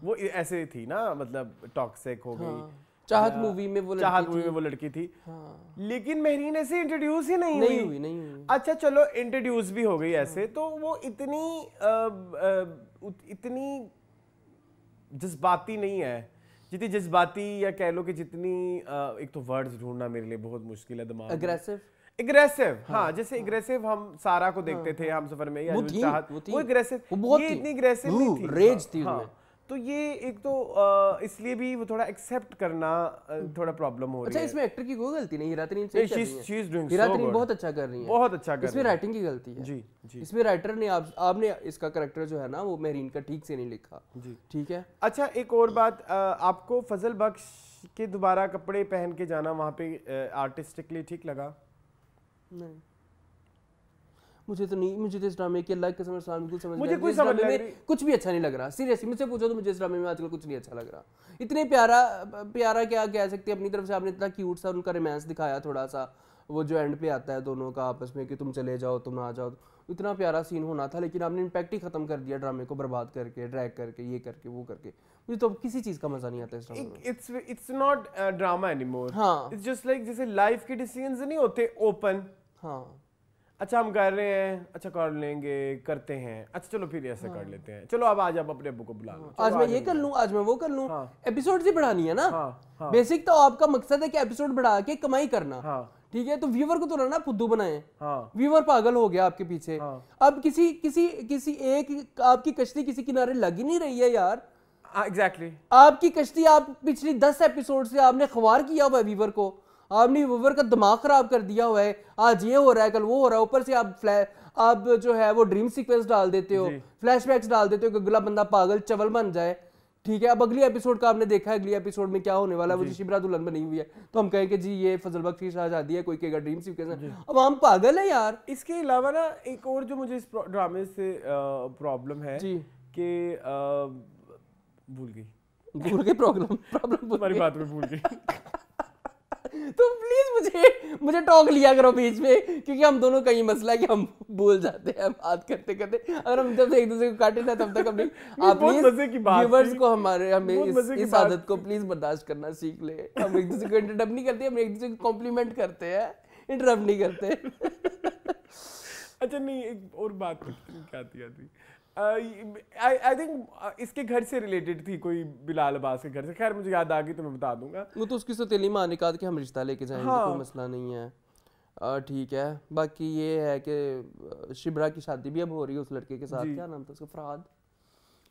वो ऐसे थी ना, मतलब टॉक्सिक हो गई, चाहत मूवी में वो लड़की थी, लेकिन महरीन ऐसे इंट्रोड्यूस ही नहीं हुई। अच्छा चलो इंट्रोड्यूस भी हो गई ऐसे, तो वो इतनी जज्बाती नहीं है, जितनी जज्बाती या कह लो कि जितनी एक तो वर्ड्स ढूंढना मेरे लिए बहुत मुश्किल है दिमाग में। एग्रेसिव, हाँ जैसे एग्रेसिव हम सारा को देखते थे हम सफर में, या वो एग्रेसिव, ये इतनी एग्रेसिव नहीं थी, रेज थी हाँ, तो ये एक तो इसलिए भी वो थोड़ा एक्सेप्ट करना थोड़ा प्रॉब्लम हो रही है। अच्छा इसमें एक्टर की कोई गलती नहीं, हीरा तरीन सही कर रही है, शी इज डूइंग हीरा तरीन बहुत अच्छा कर रही है, बहुत अच्छा कर रही है, इसमें राइटिंग की गलती है जी जी, इसमें राइटर ने आपने इसका कैरेक्टर जो है ना वो महरीन का ठीक से नहीं लिखा जी, ठीक है। अच्छा एक और बात, आपको फजल बख्श के दोबारा कपड़े पहन के जाना वहाँ पे आर्टिस्टिकली ठीक लगा? नहीं मुझे तो नहीं, मुझे तो इस ड्रामे की अल्लाह की कसम बिल्कुल समझ मुझे कोई समझ नहीं, कुछ भी अच्छा नहीं लग रहा, सीरियसली मुझसे पूछो तो मुझे इस ड्रामे में आजकल कुछ नहीं अच्छा लग रहा। इतने प्यारा क्या कह सकते हैं, अपनी तरफ से आपने इतना क्यूट सा उनका रोमांस दिखाया, थोड़ा सा वो जो एंड पे आता है दोनों का आपस में कि तुम चले जाओ तुम आ जाओ, इतना प्यारा सीन होना था, लेकिन आपने इम्पैक्ट ही खत्म कर दिया ड्रामे को, बर्बाद करके ड्रैग करके ये करके वो करके, मुझे तो किसी चीज का मजा नहीं आता इस ड्रामे में। इट्स नॉट ड्रामा एनीमोर, हाँ इट्स जस्ट लाइक जैसे लाइफ के डिसीजंस नहीं होते ओपन, हाँ अच्छा हम कर रहे हैं, अच्छा कर लेंगे, करते हैं, अच्छा चलो फिर ऐसे कर लेते हैं, चलो अब आज आप अपने अब्बू को बुला लो, आज मैं ये कर लूं, आज मैं वो कर लूं, एपिसोड ही बढ़ानी है ना, बेसिक तो आपका मकसद है कि एपिसोड बढ़ा के कमाई करना, ठीक है, तो व्यूअर को तो ना फुद्दू बनाए, व्यूअर पागल हो गया आपके पीछे, अब किसी एक आपकी कश्ती किसी किनारे लग ही नहीं रही है यार, एग्जैक्टली। आपकी कश्ती, आप पिछली 10 एपिसोड से आपने ख्वार किया हुआ है व्यूवर को, आपने व्यूवर का दिमाग खराब कर दिया हुआ है, आज ये हो रहा है कल वो हो रहा है, ऊपर से आप जो है वो ड्रीम सीक्वेंस डाल देते हो, फ्लैशबैक्स डाल देते हो कि अगला बंदा पागल चवल बन जाए, ठीक है। अब अगली एपिसोड का आपने देखा है, अगली एपिसोड में क्या होने वाला है, वो जी शिबरा दुल्हन बनी हुई है, तो हम कहें कि जी ये फजल बख्श की शादी है, कोई कहेगा ड्रीम सीक्वेंस है। अब हम पागल है यार। इसके अलावा ना एक और जो मुझे इस ड्रामे से प्रॉब्लम है कि भूल गई प्रॉब्लम हमारी बात में भूल गई। तो प्लीज मुझे टॉक लिया करो बीच में, क्योंकि हम दोनों का ये मसला है कि हम भूल जाते हैं बात करते करते। अगर हम जब एक दूसरे को काटे ना तब तक अपनी आप व्यूअर्स को हमें इस आदत को प्लीज बर्दाश्त करना सीख ले। हम एक दूसरे को इंटरप्ट नहीं करते, हम एक दूसरे को कॉम्प्लीमेंट करते हैं, इंटरप्ट नहीं करते। अच्छा नहीं, एक और बात क्या थी, आई थिंक इसके घर से रिलेटेड थी, कोई बिलाल अब्बास के घर से। खैर मुझे याद आ गई तो मैं बता दूंगा। वो तो उसकी सौतेली माँ ने कहा कि हम रिश्ता लेके जाएंगे, कोई मसला नहीं है, ठीक है। बाकी ये है कि शिबरा की शादी भी अब हो रही है उस लड़के के साथ, क्या नाम था उसका, फरहाद।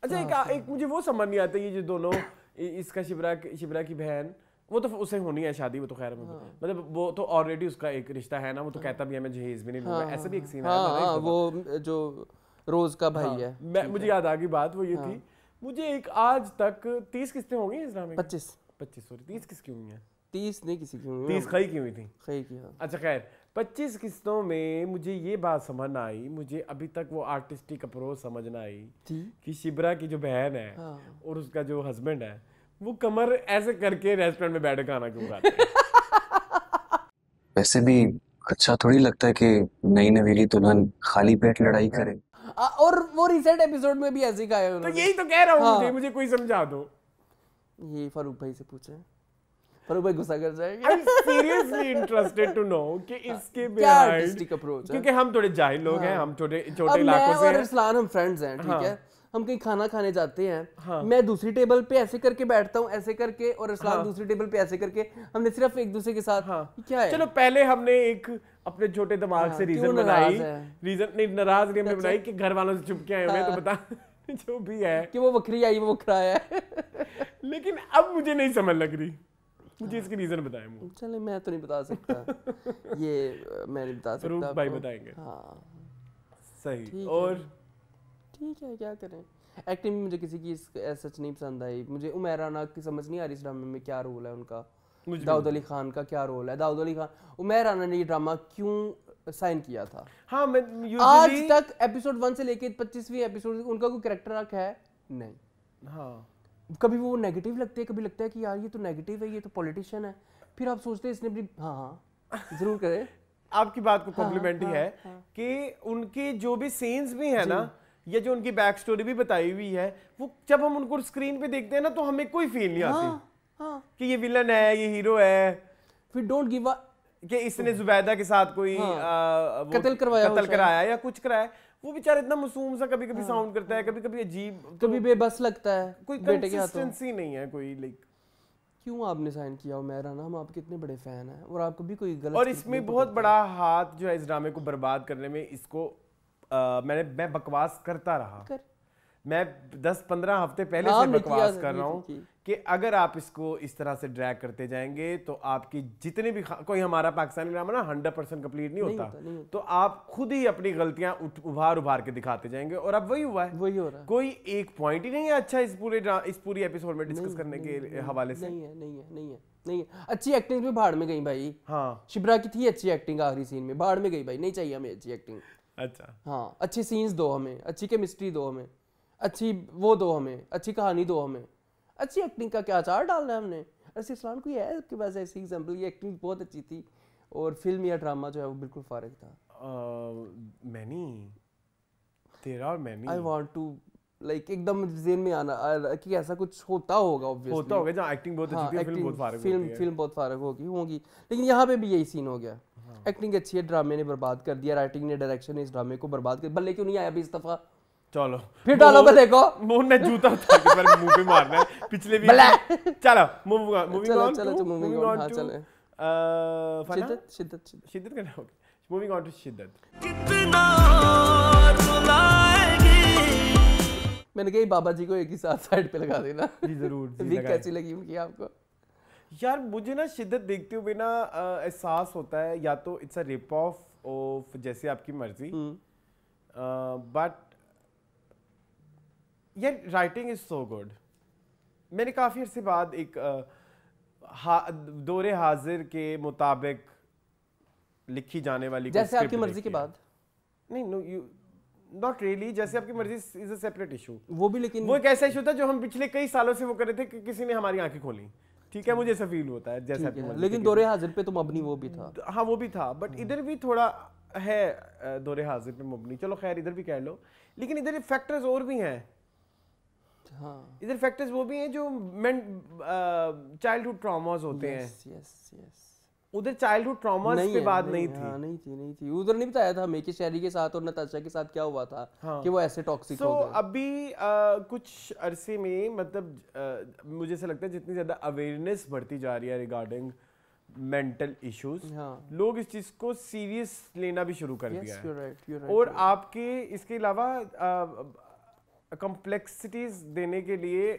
अच्छा एक मुझे वो समझ नहीं आता, ये जो दोनों इसका शिबरा की बहन, वो तो उसे होनी है शादी, वो तो खैर मतलब वो तो ऑलरेडी उसका एक रिश्ता है ना, वो तो कहता भी है मैं जहेज भी नहीं लूंगा, ऐसा भी एक सीन है। वो जो रोज का भाई है। मुझे याद आ गई बात, वो ये थी, मुझे एक आज तक 30 किस्तें होंगी इस ड्रामे की, 25 सॉरी 30 किसकी हुई हैं, 30 नहीं किसी की हुई, 30 खई की हुई थी, खई की। अच्छा खैर 25 किस्तों में मुझे ये बात समझ ना आई, मुझे अभी तक वो आर्टिस्टिक अप्रोच समझ ना आई कि शिबरा की जो बहन है और उसका जो हस्बैंड है, वो कमर ऐसे करके रेस्टोरेंट में बैठ खाना क्यों खाते हैं। वैसे भी अच्छा थोड़ी लगता है कि नई नवेली दुल्हन खाली पेट लड़ाई करे। और वो रिसेंट एपिसोड में भी ऐसे ही कहा है उन्होंने। तो यही तो कह रहा हूँ, मुझे कोई समझा दो। ये फारूक भाई से पूछे, फारूक भाई गुस्सा कर जाएंगे। I'm seriously interested to know कि इसके क्या आर्टिस्टिक अप्रोच है, क्योंकि हम थोड़े जाहिल लोग हैं, हम छोटे इलाकों से हैं। और इस्लान हम फ्रेंड्स हैं, ठीक है। हम कहीं खाना खाने जाते हैं, मैं दूसरी टेबल पे ऐसे करके बैठता हूँ, ऐसे करके, और इस्लाम दूसरी टेबल पे ऐसे करके, हमने सिर्फ एक दूसरे के साथ क्या है। चलो पहले हमने एक अपने छोटे दिमाग से रीजन बनाई, रीजन नहीं, नाराज नहीं हमने बनाई कि घर वालों से चुप के आए हुए, तो बता जो भी है कि वो बकरी आई वो बकरा है। लेकिन अब मुझे नहीं समझ लग रही, मुझे इसकी रीजन बताएं। चले मैं तो नहीं बता सकता, ये मैं नहीं बता सकता, रूप भाई बताएंगे। सही, और ठीक है क्या करें। एक्टिंग मुझे किसी की सच नहीं पसंद आई। मुझे उमैर राना की समझ नहीं आ रही इस ड्रामे में क्या रोल है उनका, दाऊद अली खान का क्या रोल है। दाऊद अली खान, उमैर राना ने ये ड्रामा क्यों साइन किया था? हाँ, मैं आज तक एपिसोड 1 से लेके 25वीं एपिसोड उनका कोई कैरेक्टर आर्क है नहीं। हाँ, कभी वो नेगेटिव लगते हैं, कभी लगता है कि यार ये तो नेगेटिव है, ये तो पॉलिटिशियन है, फिर आप सोचते हैं इसने भी जरूर करे। आपकी बात को कॉम्प्लीमेंट ही है कि उनके जो भी सीन्स भी है ना, या जो उनकी बैक स्टोरी भी बताई हुई है, वो जब हम उनको स्क्रीन पे देखते हैं ना, तो हमें कोई फील नहीं आती कि ये विलन है, ये हीरो है। फिर डोंट गिव अ कि इसने जुबैदा के साथ कोई कत्ल कराया या कुछ कराया। वो बेचारा इतना मासूम सा कभी कभी साउंड करता है, कभी कभी अजीब, कभी बेबस लगता है, कोई कंसिस्टेंसी नहीं है कोई। लाइक क्यों आपने साइन किया हो मेरा ना, हम आपके इतने बड़े फैन हैं और आप कभी कोई गलत। और इसमें बहुत बड़ा हाथ जो है इस ड्रामे को बर्बाद करने में, इसको मैं बकवास करता रहा। मैं 10-15 हफ्ते पहले से बकवास कर रहा हूँ कि अगर आप इसको इस तरह से ड्रैग करते जाएंगे तो आपकी जितने भी कोई हमारा पाकिस्तानी ड्रामा ना 100% कंप्लीट नहीं होता, तो आप खुद ही अपनी गलतियां उभार के दिखाते जाएंगे। और अब वही हुआ है, वही हो रहा है। कोई एक पॉइंट ही नहीं है अच्छा इस पूरी एपिसोड में डिस्कस करने के हवाले से। नहीं है। अच्छी एक्टिंग भी भाड़ में गई भाई। हाँ, शिब्रा की थी अच्छी एक्टिंग, आखिरी सीन में भाड़ में गई भाई। नहीं चाहिए हमें अच्छी एक्टिंग। अच्छा, हाँ, अच्छे सीन्स दो हमें, अच्छी केमिस्ट्री दो हमें, अच्छी वो दो हमें, अच्छी कहानी दो हमें। अच्छी एक्टिंग का क्या अचार डालना है हमने? ऐसे इस्लाम कोई है आपके पास ऐसी एग्जांपल? ये एक्टिंग बहुत अच्छी थी और फिल्म या ड्रामा जो है वो बिल्कुल फारिग था। तेरा और many I want to like एकदम ज़हन में आना कि ऐसा कुछ होता होगा, ऑब्वियसली होता होगा जहाँ एक्टिंग बहुत अच्छी थी, फिल्म बहुत फारिग होती है। फिल्म बहुत फारिग होगी, लेकिन यहाँ पे भी यही सीन हो गया। एक्टिंग अच्छी है, ड्रामे ने बर्बाद कर दिया, राइटिंग ने, डायरेक्शन ने इस ड्रामे को बर्बाद कर। बल्ले क्यों नहीं आया अभी इस दफा? चलो फिर डालो पे देखो, मोहन ने जूता उठा के पर मुंह पे मारना है पिछले भी। चलो मूविंग ऑन चले शिद्दत करना होगा। मूविंग ऑन टू शिद्दत। मैंने कहा बाबा जी को एक ही साथ साइड पे लगा देना। जी जरूर। विग कैसी लगी उनकी आपको? यार मुझे ना शिद्दत देखते हुए ना एहसास होता है या तो इट्स अ रिप ऑफ जैसे आपकी मर्जी, बट यार राइटिंग इज सो गुड। मैंने काफ़ी अरसे बाद एक दौरे हाजिर के मुताबिक लिखी जाने वाली जैसे आपकी मर्जी के बाद नहीं, नो यू नॉट रियली, जैसे आपकी मर्जी इज अ सेपरेट इशू। वो भी लेकिन वो एक ऐसा इशू था जो हम पिछले कई सालों से वो कर रहे थे कि किसी ने हमारी आंखें खोली, ठीक है, मुझे ऐसा फील होता है जैसे आपकी मर्जी। लेकिन दौरे हाजिर पे तो मबनी वो भी था। हाँ वो भी था, बट इधर भी थोड़ा है दौरे हाजिर पे मबनी, चलो खैर इधर भी कह लो, लेकिन इधर फैक्टर्स और भी हैं। हाँ। इधर फैक्टर्स वो भी हैं जो चाइल्डहुड ट्रॉमास होते हैं। यस। उधर चाइल्डहुड ट्रॉमास पे बात नहीं थी। हाँ, नहीं थी। उधर नहीं बताया था हमें कि शहरी के साथ और नताशा के साथ क्या हुआ था, कि वो ऐसे टॉक्सिक हो गए। अभी कुछ अरसे में मतलब मुझे ऐसा लगता है जितनी ज्यादा अवेयरनेस बढ़ती जा रही है रिगार्डिंग मेंटल इश्यूज, लोग इस चीज को सीरियस लेना भी शुरू कर दिया है। you're right, और आपके इसके अलावा कॉम्प्लेक्सिटीज देने के लिए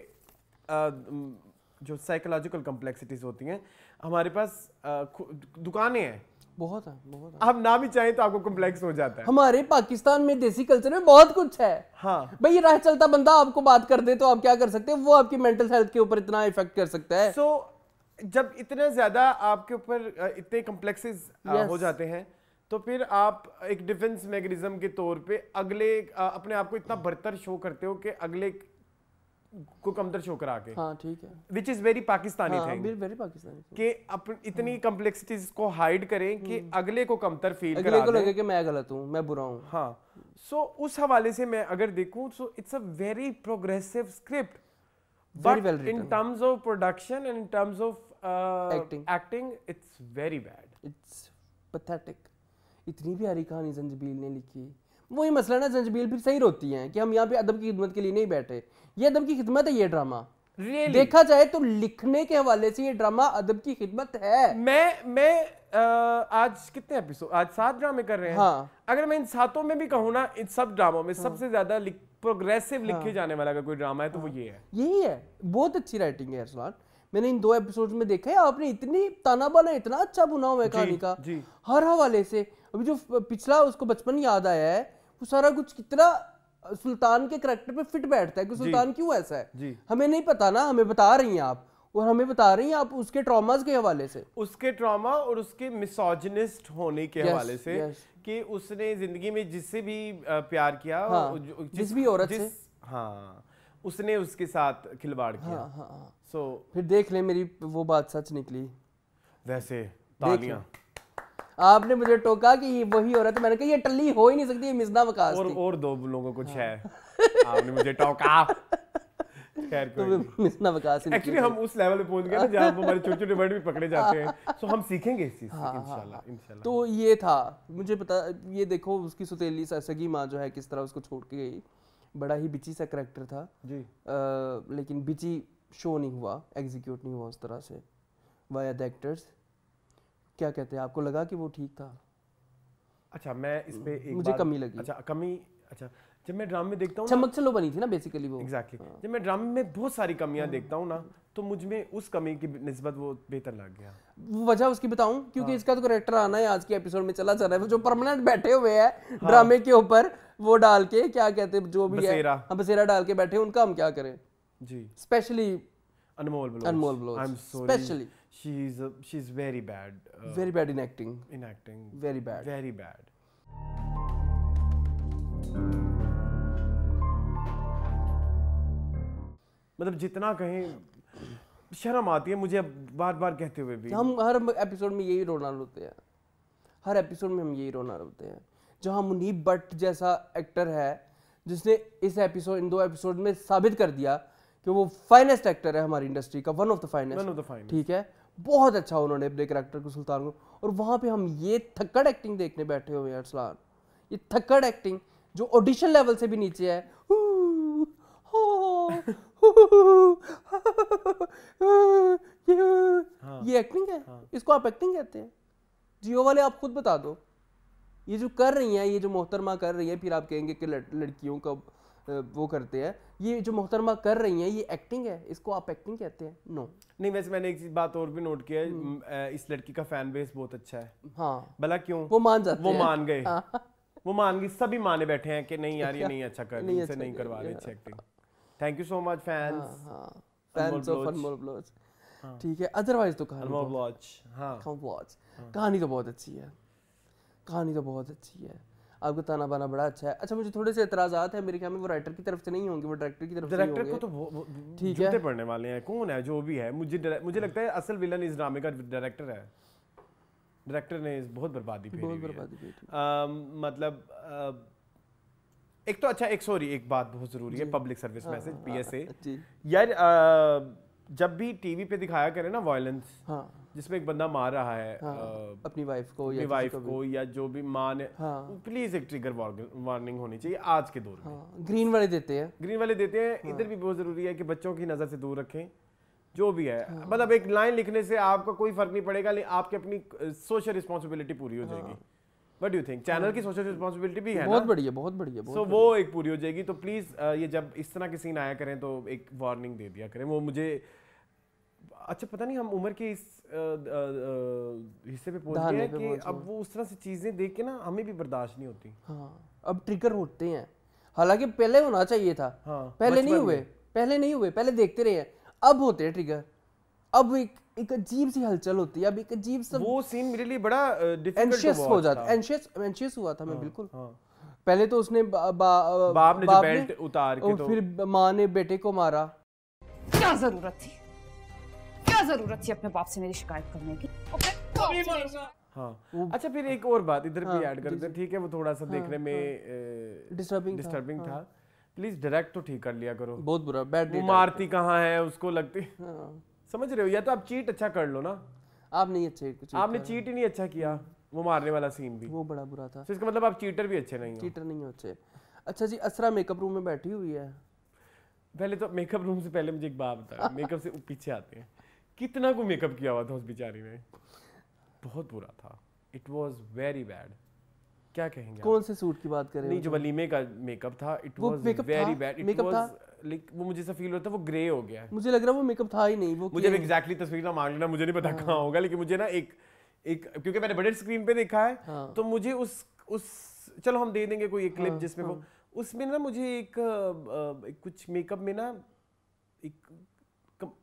जो साइकोलॉजिकल कॉम्प्लेक्सिटीज होती हैं हमारे पास दुकानें हैं, बहुत है। आप ना भी चाहें तो आपको कॉम्प्लेक्स हो जाता है। हमारे पाकिस्तान में देसी कल्चर में बहुत कुछ है। हाँ भाई, राह चलता बंदा आपको बात कर दे तो आप क्या कर सकते हैं? वो आपकी मेंटल हेल्थ के ऊपर इतना इफेक्ट कर सकता है। जब इतना ज्यादा आपके ऊपर इतने कॉम्प्लेक्सेस हो जाते हैं तो फिर आप एक डिफेंस मैकेनिज्म के तौर पे अगले अपने आप को इतना बरतर शो करते हो कि अगले को कमतर शो करा के। हाँ, ठीक है। Which is very Pakistani thing, very Pakistani कि इतनी कॉम्प्लेक्सिटीज को हाइड करें कि अगले को कमतर फील करा अगले को लगे कि मैं गलत हूँ, मैं बुरा हूँ। हाँ, उस हवाले से मैं अगर देखूं so it's a very progressive script, but in terms of production and in terms of acting it's very bad, it's pathetic. इतनी प्यारी कहानी जंजीबील ने लिखी। वही मसला ना, जंजीबील फिर सही रोती हैं कि हम यहाँ पे अदब की खिदमत के लिए नहीं बैठे। ये अदब की खिदमत है, ये ड्रामा। really? देखा जाए तो लिखने के हवाले से ये ड्रामा अदब की खिदमत है। मैं आज कितने एपिसोड, आज 7 ड्रामे कर रहे हैं। हाँ। अगर मैं इन 7 में भी कहूँ ना, इन सब ड्रामों में सबसे ज्यादा प्रोग्रेसिव लिखे जाने वाला कोई ड्रामा है तो वो ये है। यही है। बहुत अच्छी राइटिंग है अरसलान। मैंने इन 2 एपिसोड्स में देखा है, आपने इतनी ताना बाना इतना अच्छा बुना हुआ है कहानी का हर हवाले से। अभी जो पिछला उसको बचपन याद आया है, वो सारा कुछ कितना सुल्तान के करैक्टर पे फिट बैठता है कि सुल्तान क्यों ऐसा है। हमें नहीं पता ना, हमें बता रही हैं आप, और हमें बता रही हैं आप उसके ट्रॉमास के हवाले से, उसके ट्रॉमा और उसके मिसोजिनिस्ट होने के हवाले से कि उसने जिंदगी में जिससे भी प्यार किया, जिस भी औरत से, हाँ, उसने उसके साथ खिलवाड़ किया। फिर देख ले मेरी वो बात सच निकली। वैसे तालियां। आपने मुझे टोका कि ये वही औरत, मैंने कहा ये टल्ली हो ही नहीं सकती, ये मिसना वकास थी। और 2 लोगों को कुछ है। आपने मुझे टोका। खैर कोई मिसना वकास। एक्चुअली हम उस लेवल पे पहुंच गए ना जहां हमारे छोटे-छोटे वर्ड भी पकड़े जाते हैं, सो हम सीखेंगे इस चीज से इंशाल्लाह। तो ये था, मुझे पता, ये देखो उसकी सुतेली सगी माँ जो है किस तरह उसको छोड़ के गई। बड़ा ही बिची सा करैक्टर था जी, लेकिन बिची शो नहीं हुआ, एग्जीक्यूट नहीं हुआ उस तरह से वाया द एक्टर्स। क्या कहते हैं, आपको लगा कि वो ठीक था? अच्छा, मैं इस पे एक मुझे कमी लगी। अच्छा, कमी। अच्छा, जब मैं ड्रामे में देखता हूँ, चमक चलो बनी थी ना बेसिकली वो। एग्जैक्टली। जब मैं ड्रामे में बहुत सारी कमियां देखता हूँ ना, तो मुझ में उस कमी की निस्बत वो बेहतर लग गया। वो वजह उसकी बताऊं, क्योंकि इसका तो कैरेक्टर आना है आज के एपिसोड में, चला जा रहा है। वो जो परमानेंट बैठे हुए हैं ड्रामे के ऊपर, वो डाल के क्या कहते हैं, जो भी है बसेरा डाल के बैठे, उनका हम क्या करें जी। Specially Anmol Baloch, I am sorry, specially she is very bad in acting, very bad। मतलब जितना कहें शर्म आती है मुझे बार बार कहते हुए भी। हम हर एपिसोड में यही रोना रोते हैं, हर एपिसोड में हम यही रोना रोते हैं। जहाँ मुनीब भट्ट जैसा एक्टर है जिसने इस एपिसोड, इन 2 एपिसोड में साबित कर दिया कि वो फाइनेस्ट एक्टर है हमारी इंडस्ट्री का, वन ऑफ द फाइनेस्ट, ठीक है। बहुत अच्छा उन्होंने अपने कैरेक्टर को, सुल्तान को, और वहाँ पे हम ये थक्कड़ एक्टिंग देखने बैठे हुए हैं अरसलान। ये थक्कड़ एक्टिंग जो ऑडिशन लेवल से भी नीचे है। ये एक्टिंग है, इसको आप एक्टिंग कहते हैं? जियो वाले आप खुद बता दो। ये जो कर रही हैं, ये जो मोहतरमा कर रही है, फिर आप कहेंगे कि लड़कियों का वो करते हैं। ये जो मोहतरमा कर रही हैं ये एक्टिंग है, इसको आप एक्टिंग कहते हैं? नो नहीं, वैसे मैंने एक बात और भी नोट किया है, इस लड़की का फैन बेस बहुत अच्छा है। हाँ, भला क्यों? वो मान जाते हैं, वो मान गए, वो मान गई, सभी माने बैठे हैं कि नहीं यार ये नहीं अच्छा कर रही, इसे नहीं करवा रहे acting. Thank you so much fans, fans of Anmol blotch. ठीक है, अदरवाइज तो कहानी तो बहुत अच्छी है, कहानी तो बहुत अच्छी है, आपका ताना बाना बड़ा अच्छा है। अच्छा, मुझे थोड़े से एतराज़ात है, मेरे ख्याल में वो राइटर की तरफ से नहीं होंगे, वो डायरेक्टर की तरफ से होंगे। डायरेक्टर को तो ठीक है, जूते पड़ने वाले हैं, कौन है जो भी है। मुझे लगता है असल विलन इस ड्रामे का डायरेक्टर है। डायरेक्टर ने बहुत बर्बादी फेरी, मतलब एक तो अच्छा, एक बात बहुत जरूरी है, पब्लिक सर्विस मैसेज, पीएसए यार, जब भी टीवी पे दिखाया करे ना वायलेंस, जिसमें एक बंदा मार रहा है अपनी वाइफ को या जो भी मां ने, प्लीज एक ट्रिगर वार्निंग होनी चाहिए आज के दौर में। ग्रीन वाले देते हैं, इधर भी बहुत जरूरी है कि बच्चों की नजर से दूर रखें जो भी है। मतलब एक लाइन लिखने से आपका कोई फर्क नहीं पड़ेगा, लेकिन आपकी अपनी सोशल रिस्पॉन्सिबिलिटी पूरी हो जाएगी। What do you think? Channel की सोशल रिस्पॉन्सिबिलिटी भी है, बहुत बढ़िया। सो वो एक पूरी हो जाएगी। तो प्लीज ये जब इस तरह के सीन आया करें तो एक वार्निंग दे दिया करें। वो मुझे अच्छा पता नहीं, हम उम्र के इस हिस्से पे पहुंच गए हैं कि अब वो उस तरह से चीजें देख के ना हमें भी बर्दाश्त नहीं होती। अब ट्रिगर होते हैं, हालांकि पहले होना चाहिए था, पहले नहीं हुए, पहले देखते रहे हैं, अब होते हैं ट्रिगर। अब एक अजीब सी हलचल होती है, अब एक अजीब सा वो सीन मेरे लिए बड़ा एंशियस हो जाता, एंशियस हुआ था मैं बिल्कुल। पहले तो उसने बाप ने जो बेल्ट उतार के, तो फिर माँ ने बेटे को मारा। क्या जरूरत थी अपने बाप से मेरी शिकायत करने की? हाँ, अच्छा फिर एक और बात इधर भी ऐड करते हैं, ठीक है, वो थोड़ा सा देखने में डिस्टर्बिंग था। प्लीज डायरेक्ट तो ठीक कर लिया करो, बहुत बुरा, बैड। वो मारती कहाँ है उसको, लगती समझ रहे हो, या तो आप चीट अच्छा कर लो ना। आपने चीट ही नहीं अच्छा किया, वो मारने वाला सीन भी वो बड़ा बुरा था। तो इसका मतलब आप चीटर भी अच्छे नहीं हो अच्छे। अच्छा जी, असरा मेकअप रूम में बैठी हुई है। पहले तो मेकअप रूम से पहले मुझे एक बात बता, मेकअप से पीछे आते हैं, कितना को मेकअप किया हुआ था उस बेचारी ने, बहुत बुरा था, इट वाज वेरी बैड। क्या कहेंगे? कौन से सूट की बात कर रहे हैं? नहीं, जो वलीमे का मेकअप था, it was very bad. It was like, वो मुझे ऐसा फील होता है वो ग्रे हो गया है। मुझे लग रहा है वो मेकअप था ही नहीं। वो मुझे एग्जैक्टली तस्वीर ना मांग लेना, मुझे नहीं पता कहाँ होगा, लेकिन मुझे ना एक क्योंकि मैंने बड़े स्क्रीन पे देखा है, तो मुझे उस चलो हम दे देंगे कोई एक क्लिप जिसमें वो, उसमें ना मुझे एक कुछ मेकअप में ना एक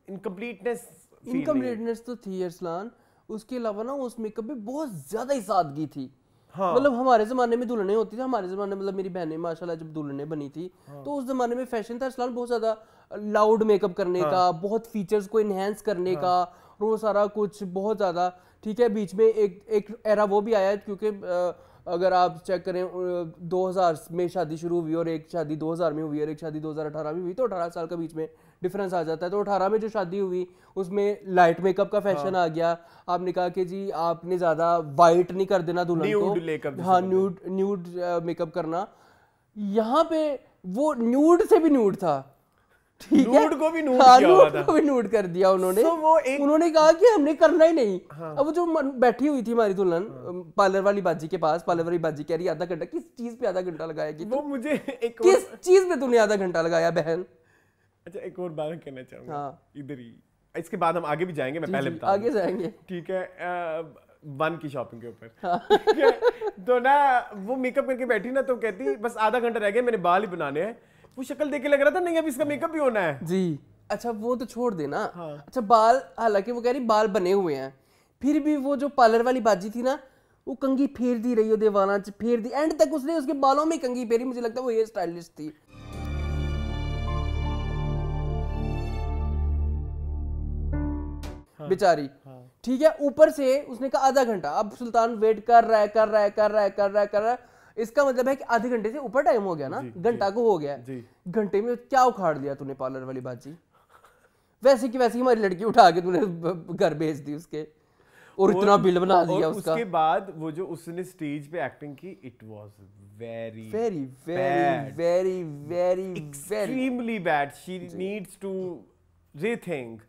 इनकम्प्लीटनेस तो थी अरसलान। उसके अलावा ना उस मेकअप में बहुत ज्यादा ही सादगी थी। मतलब हमारे जमाने में दुल्हनें होती थी, हमारे जमाने मतलब मेरी बहनें माशाल्लाह जब दुल्हनें बनी थी, तो उस जमाने में फैशन था अरसलान बहुत ज्यादा लाउड मेकअप करने का, बहुत फीचर्स को इनहेंस करने का, और वो सारा कुछ बहुत ज्यादा। ठीक है, बीच में एक एरा वो भी आया, क्योंकि अगर आप चेक करें 2000 में शादी शुरू हुई और एक शादी 2000 में हुई और एक शादी 2018 में हुई, तो 18 साल का बीच में डिफरेंस आ जाता है। तो 18 में जो शादी हुई उसमें लाइट मेकअप का फैशन आ गया। आपने कहा कि जी आपने ज्यादा वाइट नहीं कर देना दुल्हन को, हाँ न्यूड मेकअप करना। यहाँ पे वो न्यूड से भी न्यूड था, ठीक है, न्यूड को भी न्यूड किया हुआ था, को भी न्यूड कर दिया उन्होंने। उन्होंने कहा कि हमने करना ही नहीं। अब जो बैठी हुई थी हमारी दुल्हन पार्लर वाली बाजी के पास, पार्लर वाली बाजी कह रही आधा घंटा, किस चीज पे आधा घंटा लगाएगी? वो मुझे किस चीज पे तूने आधा घंटा लगाया बहन? अच्छा, एक और बात कहना चाहूंगा इधर ही, इसके बाद हम आगे भी जाएंगे, मैं पहले बता आगे जाएंगे, ठीक है, वन की शॉपिंग के ऊपर। तो ना वो मेकअप करके बैठी ना, तो कहती बस आधा घंटा रह गया, मैंने बाल ही बनाने हैं। वो शक्ल देख के लग रहा था नहीं अब इसका मेकअप भी होना है जी। अच्छा वो तो छोड़ देना। अच्छा बाल, हालांकि वो कह रही बाल बने हुए हैं, फिर भी वो जो पार्लर वाली बाजी थी ना, वो कंघी फेरती रही, दीवाना फेर दी, एंड तक उसने उसके बालों में कंघी फेरी। मुझे लगता है वो हेयर स्टाइलिस्ट थी। बेचारी, ठीक है, ऊपर से उसने कहा आधा घंटा। अब सुल्तान वेट कर रहा है। इसका मतलब है कि आधे घंटे से ऊपर टाइम हो गया ना, घंटा को हो गया। घंटे में क्या उखाड़ दिया तूने पार्लर वाली बाजी? वैसे की वैसी हमारी लड़की उठा के तूने घर भेज दी उसके, और इतना बिल बना दिया उसका। उसके बाद वो जो उसने स्टेज पे एक्टिंग की, it was very extremely bad. She needs to rethink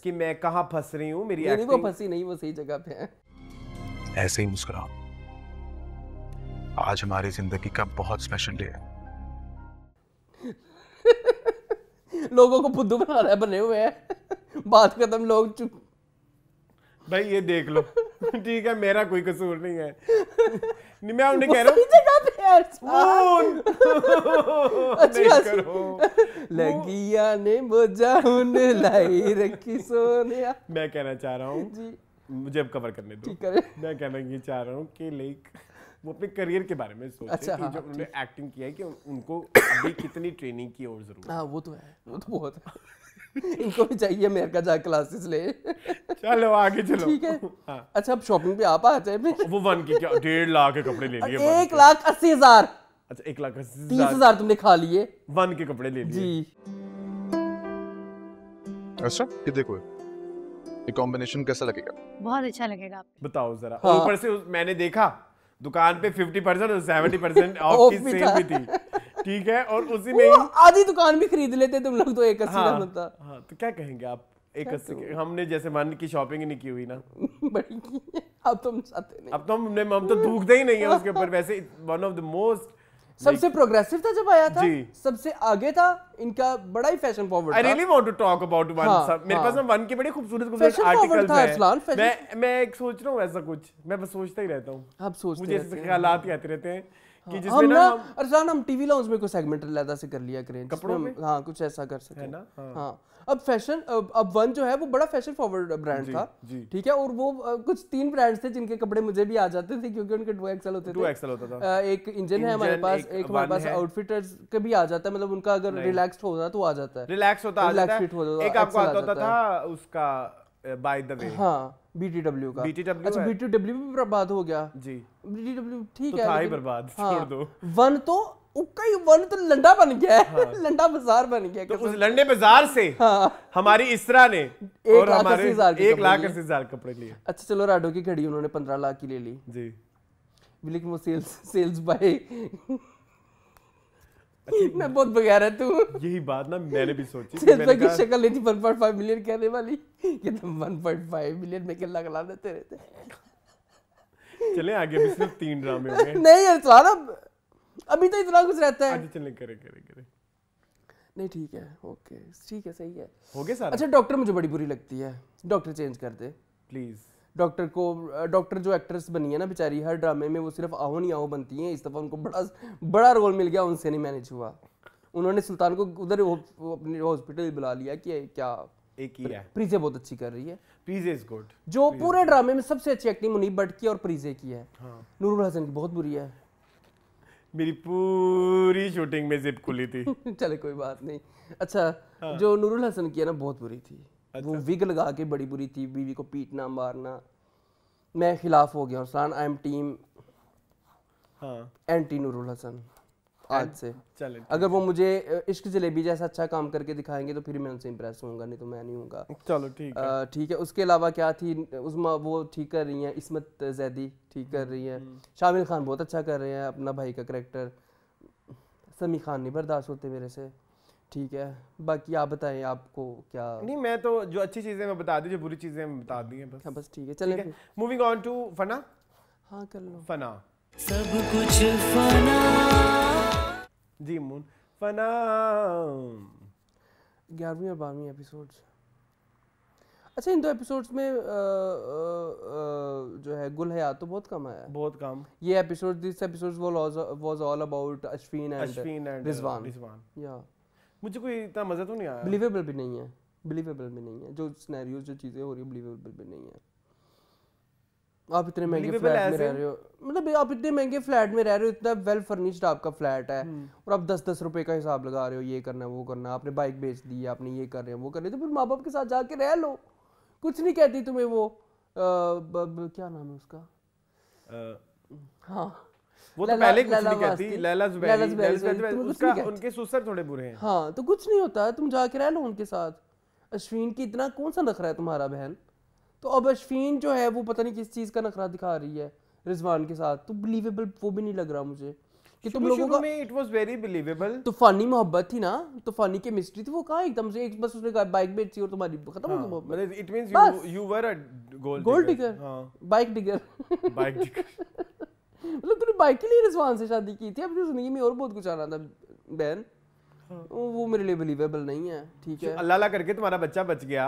कि मैं कहाँ फंस रही हूँ, मेरी एक्टिंग। वो फंसी नहीं, वो सही जगह पे है। ऐसे ही मुस्कुराओ, आज हमारी जिंदगी का बहुत स्पेशल डे है। लोगों को बुद्धू बना रहा है, बने हुए हैं। बात खत्म, लोग चुप। भाई ये देख लो। ठीक है, मेरा कोई कसूर नहीं है। नहीं, मैं उन्हें कह रहा हूँ लगिया ने बोझाउन लाई रखी सोनिया। मैं कहना चाह रहा हूँ जी, मुझे अब कवर करने दो। ठीक है। मैं कहना ये चाह रहा हूँ कि लाइक वो अपने करियर के बारे में सोचे। अच्छा, कि हाँ, जो उन्होंने एक्टिंग किया है कि उनको अभी कितनी ट्रेनिंग की और जरूरत है। हाँ वो तो है, वो तो बहुत है। इनको भी चाहिए अमेरिका जा क्लासेस ले। चलो आगे चलो। ठीक है। हाँ। अच्छा, अब शॉपिंग पे आप आ जाए फिर। वो 1 की क्या 1.5 लाख के कपड़े ले लिए। 1,80,000। अच्छा 1,80,000। 30,000 तुमने खा लिए। 1 के कपड़े ले लिए जी। अच्छा ये देखो, ये कॉम्बिनेशन कैसा लगेगा? बहुत अच्छा लगेगा आपको। बताओ जरा। हाँ। ऊपर से मैंने देखा दुकान पे 50% और 70% ऑफ की सेल भी थी। ठीक है, और उसी में आधी दुकान भी खरीद लेते तुम लोग तो 1,80,000 हाँ, होता। हाँ, तो क्या कहेंगे आप? 1,80 के हमने जैसे 1 की शॉपिंग ही नहीं की हुई ना। बड़ी की है। अब तुम चाहते नहीं। अब तो हम तो धूखते ही नहीं है उसके ऊपर। वैसे वन ऑफ द मोस्ट सबसे प्रोग्रेसिव था जब आया था। जी। सबसे आगे था, इनका बड़ा ही फैशन फॉरवर्ड था। I really want to talk about one। हाँ, मेरे पास ना 1 के बड़े खूबसूरत आर्टिकल्स हैं। मैं एक सोच रहा हूँ ऐसा कुछ, मैं बस सोचता ही रहता हूँ। आप सोचते मुझे ऐसे ख्यालात ही आते रहते हैं कि जिसमें हम ना ना अरसान हम टीवी लाउंज में कोई सेगमेंट अलग से कर लिया करें, कपड़ों में? हाँ कुछ ऐसा कर सके है ना? हाँ। हाँ। अब फैशन, अब 1 जो है वो बड़ा फैशन फॉरवर्ड ब्रांड था। जी। ठीक है, और वो कुछ 3 ब्रांड्स थे जिनके कपड़े मुझे भी आ जाते थे क्योंकि उनके 2XL होते थे। 2XL होता था। एक इंजन है हमारे पास, एक हमारे पास आउटफिटर्स के भी आ जाता है, मतलब उनका अगर रिलैक्स्ड होता तो आ जाता है। रिलैक्स होता आ जाता है। एक आपको XL आता था उसका बाय द वे। हाँ, BTW का। BTW अच्छा, BTW भी बर्बाद हो गया। जी। BTW ठीक तो है, था ही लेकिन- बर्बाद, हाँ, छोड़ दो। 1 तो उक्का ही 1 तो लंडा बन गया है। लंडा बाजार बन गया। तो उस लंडे बाजार से हमारी इसरा ने और हमारे 1,80,000 कपड़े लिए। अच्छा चलो, राडो की घड़ी उन्होंने 15 लाख की ले ली जी। लेकिन वो सेल्स बाय मैं बहुत बगैर है तू। यही बात ना मैंने भी सोची। सेल्स बाय की शक्ल नहीं थी 1.5 मिलियन कहने वाली कि तुम 1.5 मिलियन में क्या लगला देते रहते। चले आगे, भी सिर्फ 3 ड्रामे हो गए। नहीं यार सारा अभी तो इतना कुछ रहता है। आगे चले, करे नहीं ठीक है, ओके ठीक है, सही है, हो गया सारा। अच्छा डॉक्टर मुझे बड़ी बुरी लगती है, डॉक्टर चेंज कर दे प्लीज। डॉक्टर जो एक्ट्रेस बनी है ना बेचारी, हर ड्रामे में वो सिर्फ आओ नहीं आओ बनती हैं। इस दफा उनको बड़ा रोल मिल गया, उनसे नहीं मैनेज हुआ। उन्होंने सुल्तान को उधर अपने हॉस्पिटल बुला लिया कि क्या एक ही है। प्रीजे बहुत अच्छी कर रही है। प्रीजे इज गुड। जो पूरे ड्रामे में सबसे अच्छी एक्टिंग मुनीब भट्ट की और प्रीजे की है। हाँ। नूरुल हसन की बहुत बुरी है। मेरी पूरी शूटिंग में जिप खुली थी। चले कोई बात नहीं। अच्छा हाँ। जो नूरुल हसन की है ना बहुत बुरी थी। अच्छा। वो विग लगा के बड़ी बुरी थी, बीवी को पीटना मारना। मैं खिलाफ हो गया हूँ, I am team anti Nurul Hasan आज से। चले अगर वो मुझे इश्क जलेबी जैसा अच्छा काम करके दिखाएंगे तो फिर मैं उनसे इंप्रेस होऊंगा, नहीं तो मैं नहीं होऊंगा। चलो ठीक है। ठीक है, उसके अलावा क्या थी उसमें, वो ठीक कर रही हैं, इस्मत जैदी ठीक कर रही हैं, शामिल खान बहुत अच्छा कर रहे हैं अपना भाई का करैक्टर, समी खान नहीं बर्दाश्त होते मेरे से। ठीक है, बाकी आप बताएं आपको क्या। नहीं मैं तो जो अच्छी चीजें मैं बता दी, जो बुरी चीजें मैं बता दी हैं बस। हाँ बस ठीक है, चलें। मूविंग ऑन टू फना। हाँ कर लो। फना सब कुछ फना। जी मून फना 11वीं और 12वीं एपिसोड्स। अच्छा इन 2 एपिसोड्स में जो है गुल हयात तो बहुत कम आया, बहुत कम। ये episode this episode was all about Ashwin and Rizwan. या मुझे कोई इतना मजा तो नहीं आया। बिलीवेबल भी नहीं है, बिलीवेबल भी नहीं है, जो सिनेरियोस जो चीजें हो रही है बिलीवेबल भी नहीं है। आप इतने महंगे फ्लैट में रह रहे हो, मतलब आप इतने महंगे फ्लैट में रह रहे हो, इतना वेल फर्निश्ड आपका फ्लैट है और आप 10-10 रुपए का हिसाब लगा रहे हो, ये करना है वो करना है, आपने बाइक बेच दी है, आपने ये कर रहे हैं वो कर रहे हैं, तो फिर माँ बाप के साथ जाके रह लो, कुछ नहीं कहती तुम्हें वो क्या नाम है उसका, हाँ वो तो पहले कुछ नहीं कहती, लैला ज़ुबैरी, उसका उनके ससुर थोड़े बुरे हैं। हाँ तो कुछ नहीं होता, तुम जाके रह लो उनके साथ। अश्विन की इतना कौन सा नखरा है तुम्हारा बहन, तो अब अश्विन जो है वो पता नहीं किस चीज का नखरा दिखा रही है रिजवान के साथ, तो बिलीवेबल वो भी नहीं लग रहा मुझे कि तुम लोगों का। It was very believable. तूफानी मोहब्बत थी ना, तूफानी केमिस्ट्री थी, वो कहाँ एकदम से एक बस उसने बाइक बेची और तुम्हारी खत्म हो गई मोहब्बत। मतलब it means you were a gold digger. हां बाइक डिगर। बाइक डिगर मतलब तूने बाइक के लिए रिजवान से शादी की थी, अपनी जिंदगी में और बहुत कुछ आना था बहन। वो मेरे लिए बिलीवेबल नहीं है। ठीक है, अल्लाह करके तुम्हारा बच्चा बच गया,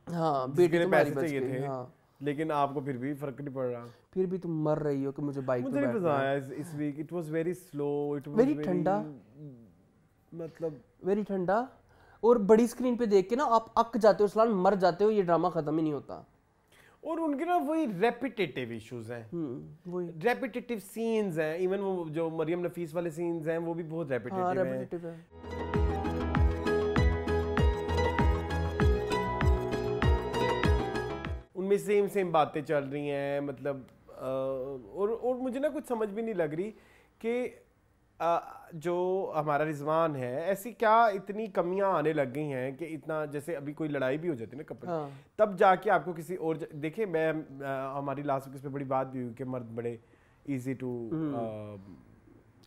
हाँ बेटे पैसे चाहिए थे, हाँ। लेकिन आपको फिर भी फर्क नहीं पड़ रहा, फिर भी तुम मर रही हो कि मुझे बाइक पे बैठना है। मुझे आया इस week, it was very slow, it was very ठंडा, मतलब वेरी ठंडा, और बड़ी स्क्रीन पे देख के ना आप अक जाते हो, सलान मर जाते हो, ये ड्रामा खत्म ही नहीं होता। और उनके ना वही रेपिटेटिव इश्यूज हैं, वही रेपिटेटिव सीन्स हैं, इवन वो जो मरियम नफीस वाले सीन्स हैं वो भी बहुत रेपिटेटिव हैं। उनमें सेम बातें चल रही हैं, मतलब और मुझे ना कुछ समझ भी नहीं लग रही कि जो हमारा रिजवान है, ऐसी क्या इतनी कमियां आने लग गई हैं कि इतना, जैसे अभी कोई लड़ाई भी हो जाती है ना कपल, हाँ। तब जाके आपको किसी और देखिए, मैं हमारी लास्ट वीक पे बड़ी बात भी हुई कि मर्द बड़े इजी टू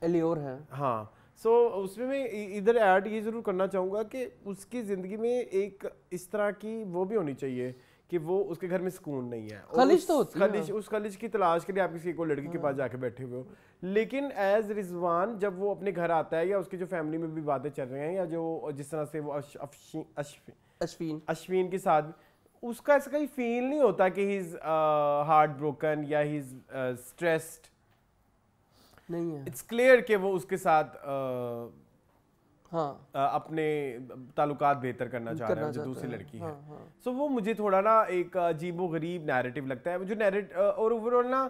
एलियोर है, हाँ। सो उसमें मैं इधर ऐड ये ज़रूर करना चाहूँगा कि उसकी ज़िंदगी में एक इस तरह की वो भी होनी चाहिए कि वो उसके घर में सुकून नहीं है, खलिश तो होती है, उस खलिश की तलाश के लिए आप किसी को लड़की के पास जाके बैठे हुए हो। लेकिन एज रिजवान जब वो अपने घर आता है, या उसकी जो फैमिली में भी बातें चल रही हैं, या जो जिस तरह से वो अश्विन के साथ, उसका ऐसा कहीं फील नहीं होता कि ही इज हार्ट ब्रोकन या ही इज स्ट्रेस्ड, नहीं है। इट्स क्लियर कि वो उसके साथ अपने ताल्लुकात बेहतर करना चाह रहा है जो दूसरी लड़की है। सो वो मुझे थोड़ा ना एक अजीबो गरीब नैरेटिव लगता है, जो और ओवरऑल ना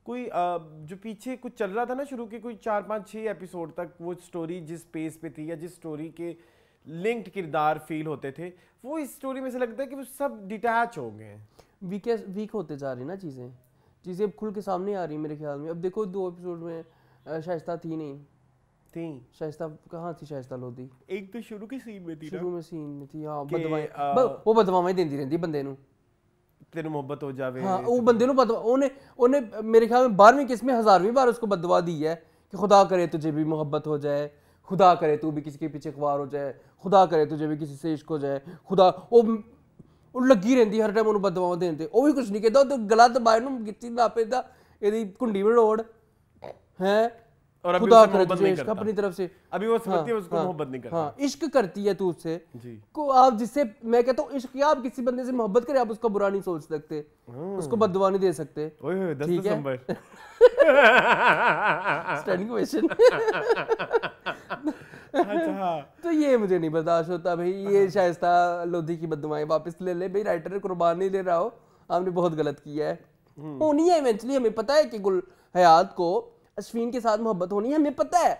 कोई जो पीछे कुछ चल रहा था ना शुरू के कोई 4-5-6 एपिसोड तक, वो स्टोरी जिस पेस पे थी या जिस स्टोरी के लिंक्ड किरदार फील होते थे, वो इस स्टोरी में से लगता है कि वो सब डिटैच हो गए हैं, वीक होते जा रही ना चीज़ें अब खुल के सामने आ रही मेरे ख्याल में। अब देखो 2 एपिसोड में शाइस्ता थी नहीं थी, शाइस्ता कहाँ थी, शाइस्ता लोधी एक तो शुरू के सीन में थी, शुरू में सीन में थी, हाँ, वो बदवावां देंदी रहंदी बंदे नूं, तेरे मोहब्बत हो जावे, हाँ, वो बंदे नूं बदवा, ओने मेरे ख्याल में 12वीं किस्त में 1000वीं बार उसको बदवा दी है कि खुदा करे तुझे भी मोहब्बत हो जाए, खुदा करे तू भी किसी के पीछे ख्वार हो जाए, खुदा करे तुझे भी किसी से इश्क हो जाए, खुदा ਉਹ ਲੱਗੀ ਰਹਿੰਦੀ ਹਰ ਟਾਈਮ ਉਹਨੂੰ ਬਦਵਾਵਾਂ ਦੇਣ ਤੇ, ਉਹ ਵੀ ਕੁਝ ਨਹੀਂ ਕਹਿੰਦਾ, ਉਹ ਗਲਾ ਦਬਾਏ ਨੂੰ ਗਿੱਤੀ ਨਾ ਪੈਂਦਾ, ਇਹਦੀ कुंडी में रोड है, और अभी खुदा करे तुझे इश्क अपनी तरफ से, अभी वो समझती है उसको मोहब्बत नहीं करता, हाँ, इश्क करती है तू उससे को, आप जिससे मैं कहता हूँ इश्क, आप किसी बंदे से मोहब्बत करें, आप उसका बुरा नहीं सोच सकते, उसको बददुआ नहीं दे सकते, ठीक है, स्टैंडिंग ओवेशन। तो ये मुझे नहीं बर्दाश्त होता भाई, ये शाइस्ता लोधी की बददुआएं वापस ले ले भाई, राइटर ने कुर्बान नहीं ले रहा हो, आपने बहुत गलत किया है, होनी है इवेंचुअली, हमें पता है कि गुल हयात को अश्विन के साथ मोहब्बत होनी है, हमें पता है,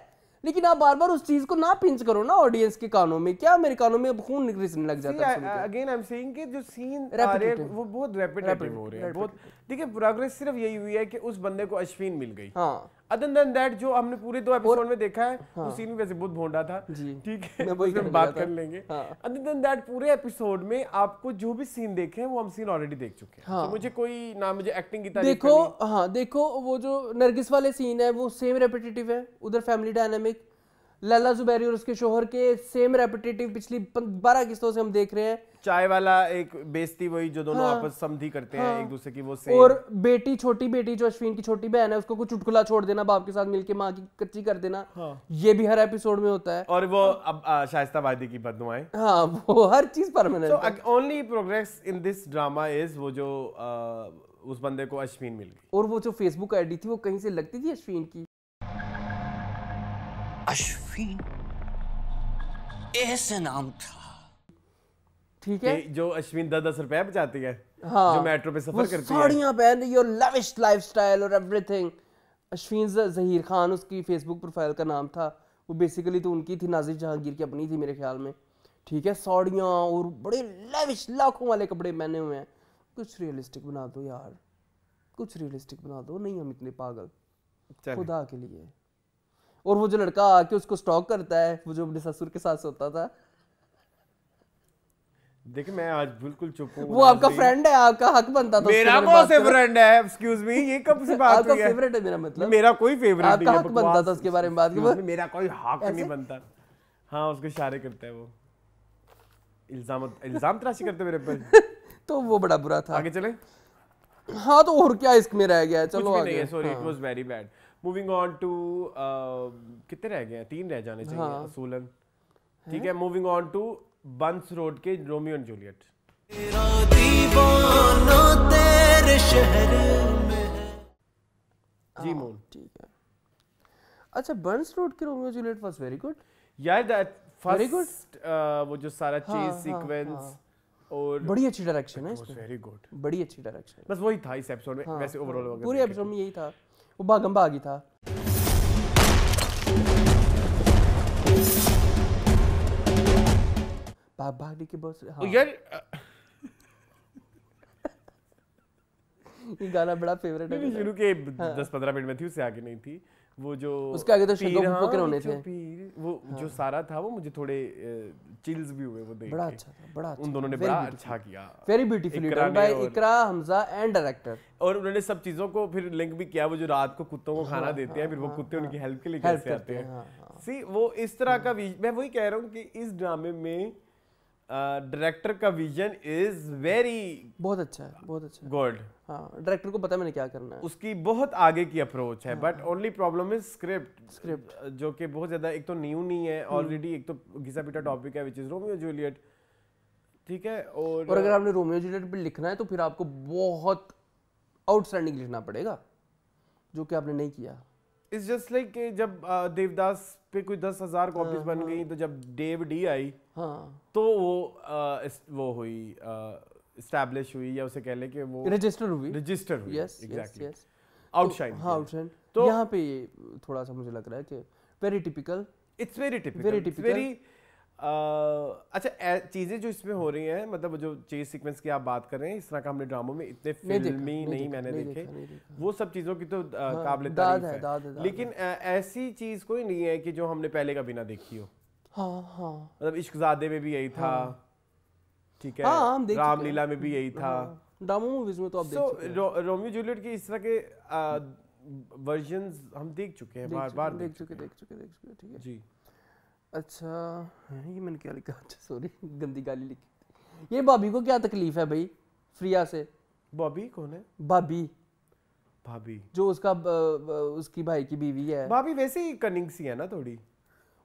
लेकिन आप बार बार उस चीज को ना पिंच करो ना ऑडियंस के कानों में, क्या मेरे कानों में अब खून निकलने लग जाता है। अगेन आई एम सेइंग कि जो सीन आ रहे हैं वो बहुत रेपिटेटिव हो रहे हैं, बहुत। देखिए प्रोग्रेस सिर्फ यही हुई है कि उस बंदे को अश्विन मिल गई, हाँ, अदर देन दैट जो हमने पूरे 2 एपिसोड में देखा है, वो सीन वैसे बहुत भोंडा था, ठीक है, मैं बात कर लेंगे। अदर देन दैट पूरे एपिसोड में आपको जो भी सीन देखे हैं वो हम सीन ऑलरेडी देख चुके हैं, तो मुझे कोई ना मुझे एक्टिंग की तारीफ देखो, हाँ देखो वो जो नरगिस वाले सीन है वो सेम रेपिटेटिव है, उधर फैमिली डायनामिक, लैला जुबैरी और उसके शोहर के सेम रेपिटेटिव पिछली 12 किस्तों से हम देख रहे हैं, चाय वाला एक बेइज्जती वही जो दोनों आपस समझी करते हैं एक दूसरे की, वो सेम, और बेटी, छोटी बेटी जो अश्विन की छोटी बहन है, उसको कुछ चुटकुला छोड़ देना, बाप के साथ मिलके माँ की कच्ची कर देना, ये भी हर एपिसोड में होता है, और वो अब शाइस्ता वादी की बददुआएं, हाँ, वो हर चीज permanent. So only progress in this drama is वो जो उस बंदे को अश्विन मिल गई, और वो जो फेसबुक आईडी थी वो कहीं से लगती थी अश्विन की, अश्विन ऐसे नाम था, ठीक है, जो अश्विन 10-10 रुपए बचाती है, हाँ, जो मेट्रो पे सफर करती है, साड़ियां पहन रही है और लविश लाइफस्टाइल और एवरीथिंग। अश्विन जहीर खान उसकी फेसबुक प्रोफाइल का नाम था, वो बेसिकली तो उनकी थी, नाजिर जहांगीर की अपनी थी मेरे ख्याल में, ठीक है, साड़ियां और बड़े लविश लाखों वाले कपड़े पहने हुए हैं। कुछ रियलिस्टिक बना दो यार, कुछ रियलिस्टिक बना दो, नहीं हम इतने पागल खुदा के लिए। और वो जो लड़का आके उसको स्टॉक करता है, वो जो अपने ससुर के साथ सोता था, देखिए मैं आज बिल्कुल चुप हूं, वो आपका फ्रेंड है, आपका हक बनता था, मेरा कौन से फ्रेंड है, एक्सक्यूज मी, ये कब से बात हुई है, आपका फेवरेट है, मेरा मतलब मेरा कोई फेवरेट नहीं है, आपका हक बनता था उसके बारे में बात करना, मेरा कोई हक नहीं बनता, हाँ, उसको इशारे करता है, वो इल्जाम तराशी करते मेरे पर, तो वो बड़ा बुरा था। आगे चले, हाँ, तो और क्या इसमें रह गया है, चलो आगे, sorry, it was very bad. Moving on to कितने रह गए हैं, 3 रह जाने चाहिए, असूलन ठीक है, moving on to Burns road के रोमियो एंड जूलियट। जी मून, ठीक है। अच्छा, बंस रोड के Romeo Juliet was very good यार, दैट फर्स्ट वो जो सारा चेज सीक्वेंस और बड़ी अच्छी डायरेक्शन है इसमें, वेरी गुड, बड़ी अच्छी डायरेक्शन। बस वही था इस एपिसोड में। वैसे ओवरऑल पूरे एपिसोड में यही था, वो भागम भागी था। भागने के बहुत यार ये गाना बड़ा फेवरेट है। शुरू के 10-15 मिनट में थी, उससे आगे नहीं थी। वो जो उसके आगे तो शगो पुप्पो के रोने थे। वो जो सारा था वो मुझे थोड़े चिल्स भी हुए वो देख के। बड़ा अच्छा था, बड़ा अच्छा। उन दोनों ने बड़ा अच्छा किया, very beautifully done by Iqra, Hamza and director. और उन्होंने सब चीजों को फिर लिंक भी किया। वो जो रात को कुत्तों को खाना देते हैं, फिर वो कुत्ते उनकी हेल्प के लिए कैसे आते हैं। सी वो इस तरह का मैं वही कह रहा हूँ कि इस ड्रामे में डायरेक्टर का विजन इज वेरी बहुत अच्छा है, बहुत अच्छा गुड। हाँ, डायरेक्टर को पता है मैंने क्या करना है। उसकी बहुत आगे की अप्रोच है, but only problem is script जो कि बहुत ज्यादा, एक तो न्यू नहीं है ऑलरेडी, एक तो घिसा पिटा टॉपिक है विच इज रोमियो जूलियट। ठीक है, और अगर आपने रोमियो जूलियट पे लिखना है तो फिर आपको बहुत आउटस्टैंडिंग लिखना पड़ेगा, जो कि आपने नहीं किया। इट्स जस्ट लाइक कि जब देवदास पे कोई 10,000 कॉपीज बन गई, तो जब डेव डी आई तो वो हुई एस्टैब्लिश हुई, या उसे कह ले कि वो रजिस्टर हुई। Yes, exactly, outshine. हाँ, आउटशाइन। तो यहाँ पे थोड़ा सा मुझे लग रहा है कि very typical, it's very typical, very अच्छा चीजें जो इसमें हो रही हैं, मतलब जो चेज सीक्वेंस की आप बात कर रहे हैं, इस तरह का हमने ड्रामों में इतने फिल्मी नहीं मैंने देखे। वो सब चीजों की तो काबिल तारीफ है, लेकिन ऐसी चीज कोई नहीं है कि जो हमने पहले कभी ना देखी हो। मतलब इश्कजादे में भी यही था, ठीक है, रामलीला में भी यही था, ड्रामा मूवीज में तो आप देख चुके हैं। रोमियो जूलियट की इस तरह के वर्जन्स हम देख चुके हैं, बार-बार देख चुके, ठीक है जी। अच्छा, ये मैंने क्या लिखा? अच्छा सॉरी, गंदी गाली लिखी। ये भाभी को क्या तकलीफ है भाई फ्रिया से? भाभी कौन है? भाभी जो उसकी भाई की बीवी है। भाभी वैसे ही कनिंग सी है ना थोड़ी,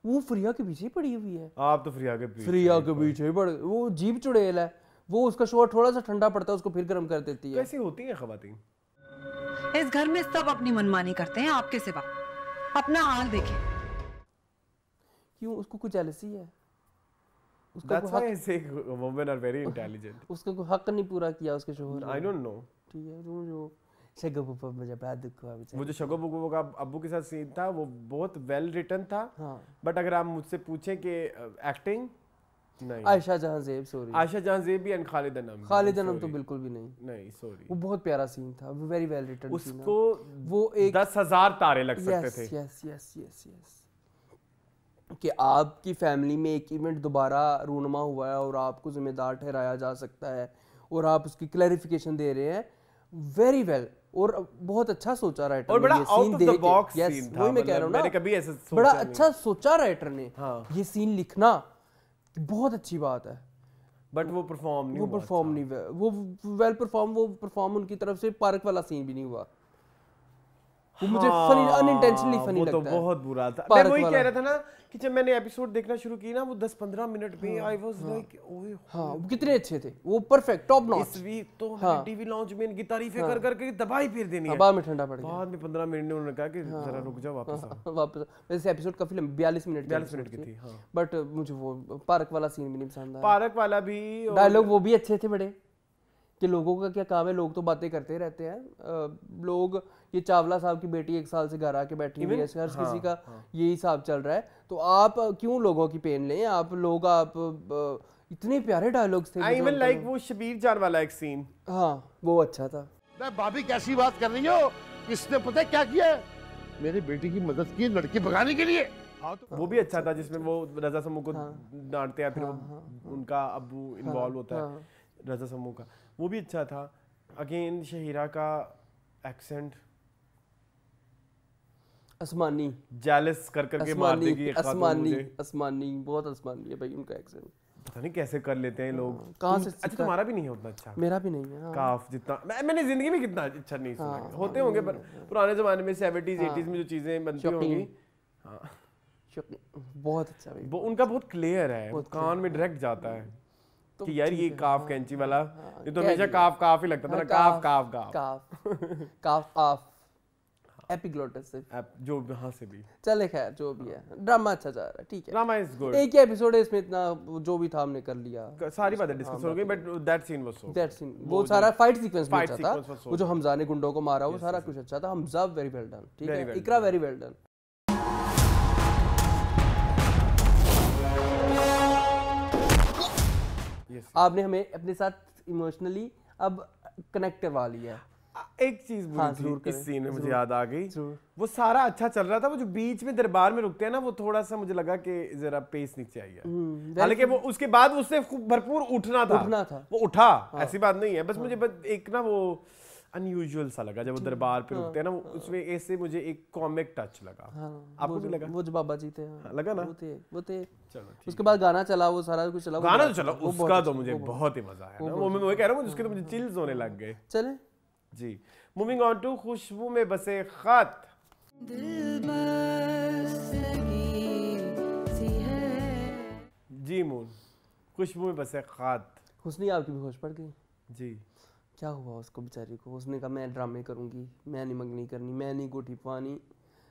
वो फ्रिया के पीछे पड़ी हुई है। आप तो फ्रिया के पीछे वो जीभ चुड़ैल है, वो उसका शोर थोड़ा सा ठंडा पड़ता है उसको फिर गर्म कर देती है। कैसी होती है खवातीन? इस घर में सब अपनी मनमानी करते हैं, आपके सिवा। अपना हाल देखें। क्यों, उसको कुछ जेलसी है? That's why I say women are very intelligent. उसका कोई हक नहीं पूरा किया उसके शोहर ने। I don't know. ठीक है, जो शगो पुप्पो मुझे बड़ा दुख हुआ बेचारा। वो जो शगो पुप्पो का अब्बू के साथ सीन था वो बहुत वेल रिटन था। बट अगर आप मुझसे पूछें कि एक्टिंग, नहीं। आयशा जहां ज़ेब, सॉरी, आयशा जहां ज़ेब भी एंड खालिद अनम तो बिल्कुल भी नहीं, सॉरी। वो बहुत प्यारा सीन था, वो वेरी वेल रिटन सीन। उसको वो 10,000 तारे लग सकते थे। यस कि आपकी फैमिली में एक इवेंट दोबारा रूनमा हुआ है और आपको जिम्मेदार ठहराया जा सकता है और आप उसकी क्लैरिफिकेशन दे रहे हैं, वेरी वेल। और बहुत अच्छा सोचा राइटर ने, और बड़ा out of the box scene था। वही मैं कह रहा हूं ना, मैंने कभी ऐसा सोचा बड़ा नहीं। अच्छा सोचा राइटर ने। ये सीन लिखना बहुत अच्छी बात है, बट वो परफॉर्म नहीं वो वेल परफॉर्म उनकी तरफ से पार्क वाला सीन भी नहीं हुआ। वो मुझे फनी, अनइंटेंशनली फनी लगता है। वो तो बहुत बुरा था। मैं वही कह रहा था ना कि जब मैंने एपिसोड देखना शुरू किया ना, वो 10-15 मिनट में आई वाज लाइक ओए वो कितने अच्छे थे, वो परफेक्ट टॉप नॉच। इस वीक तो टीवी लॉन्च में इनकी तारीफें कर करके दबाई फिर देनी है। बाद में ठंडा पड़ गया। बाद में 15 मिनट में उन्होंने कहा कि जरा रुक जाओ, वापस। वैसे एपिसोड काफी लंबा, 42 मिनट की थी। बट मुझे वो पार्क वाला सीन भी नहीं पसंद आया। पार्क वाला भी, डायलॉग वो भी अच्छे थे बड़े, कि लोगों का क्या काम है, लोग तो बातें करते रहते हैं। लोग, ये चावला साहब की बेटी 1 साल से घर आके बैठी हुई है, हर किसी का यही हिसाब चल रहा है, तो आप क्यों लोगों की पेन लें? आप इतने प्यारे डायलॉग्स थे। आई इवन लाइक वो शबीर जान वाला एक सीन, वो अच्छा था। भाभी कैसी बात कर रही हो? इसने पता है क्या किया है? मेरी बेटी की मदद की लड़की भगाने के लिए। वो भी अच्छा था, जिसमें वो रजा समूह को डांटते हैं, फिर उनका अब्बू इन्वॉल्व होता है रजा समूह का, वो भी अच्छा था। अगेन शहीरा का एक्सेंट आसमानी, जेलस कर करके मार देगी। आसमानी बहुत आसमानी है भाई उनका एक्सेंट। पता नहीं कैसे कर लेते हैं लोग। कहाँ से? अच्छा, तुम्हारा भी नहीं है उतना अच्छा? मेरा भी नहीं है। काफ जितना मैंने जिंदगी में कितना अच्छा नहीं सुना। होते होंगे, पर पुराने जमाने में 70s 80s में जो चीजें बनती होंगी। बहुत अच्छा भाई, वो उनका बहुत क्लियर है, वो कान में डायरेक्ट जाता है तो कि यार ये काफ कैंची वाला, ये तो हमेशा काफ ही लगता था ना, काफ ऑफ एपिग्लोटिस से जो वहां से भी चले। खैर जो भी है, ड्रामा अच्छा जा रहा है, ठीक है, ड्रामा इज गुड। एक ही एपिसोड है इसमें, इतना जो भी था हमने कर लिया, सारी बातें डिस्कस हो गई, but that scene was so, that scene वो सारा फाइट सीक्वेंस भी अच्छा था, वो जो हमजा ने गुंडों को मारा वो सारा कुछ अच्छा था। हमजा वेरी वेल डन, ठीक है, इकरा वेरी वेल डन। आपने हमें अपने साथ इमोशनली अब कनेक्ट करवा लिया। एक चीज थी इस सीन में मुझे याद आ गई, वो सारा अच्छा चल रहा था, वो जो बीच में दरबार में रुकते हैं ना, वो थोड़ा सा मुझे लगा कि जरा पेस नीचे आई है, हालांकि वो उसके बाद उससे भरपूर उठना था, वो उठा, ऐसी बात नहीं है, बस मुझे एक ना वो अनयूजुअल सा लगा जब वो दरबार पे रुकते हैं ना, उसमें ऐसे मुझे एक कॉमिक टच लगा। आपको भी लगा? वो जो बाबा जी थे लगा ना, वो थे। चलो उसके बाद गाना चला, वो सारा कुछ चला, गाना तो चला, उसका तो मुझे बहुत ही मजा आया, वो मैं वही कह रहा हूँ, उसके तो मुझे चिल्स होने लग गए। चले जी, मूविंग ऑन टू खुशबू में बसे खत। जी मून, खुशबू में बसे खत। हुस्नी आपकी भी होश पड़ गई जी, क्या हुआ उसको बेचारी को? उसने कहा मैं ड्रामे करूंगी, मैं नहीं मंगनी करनी, मैं नहीं गोटी पानी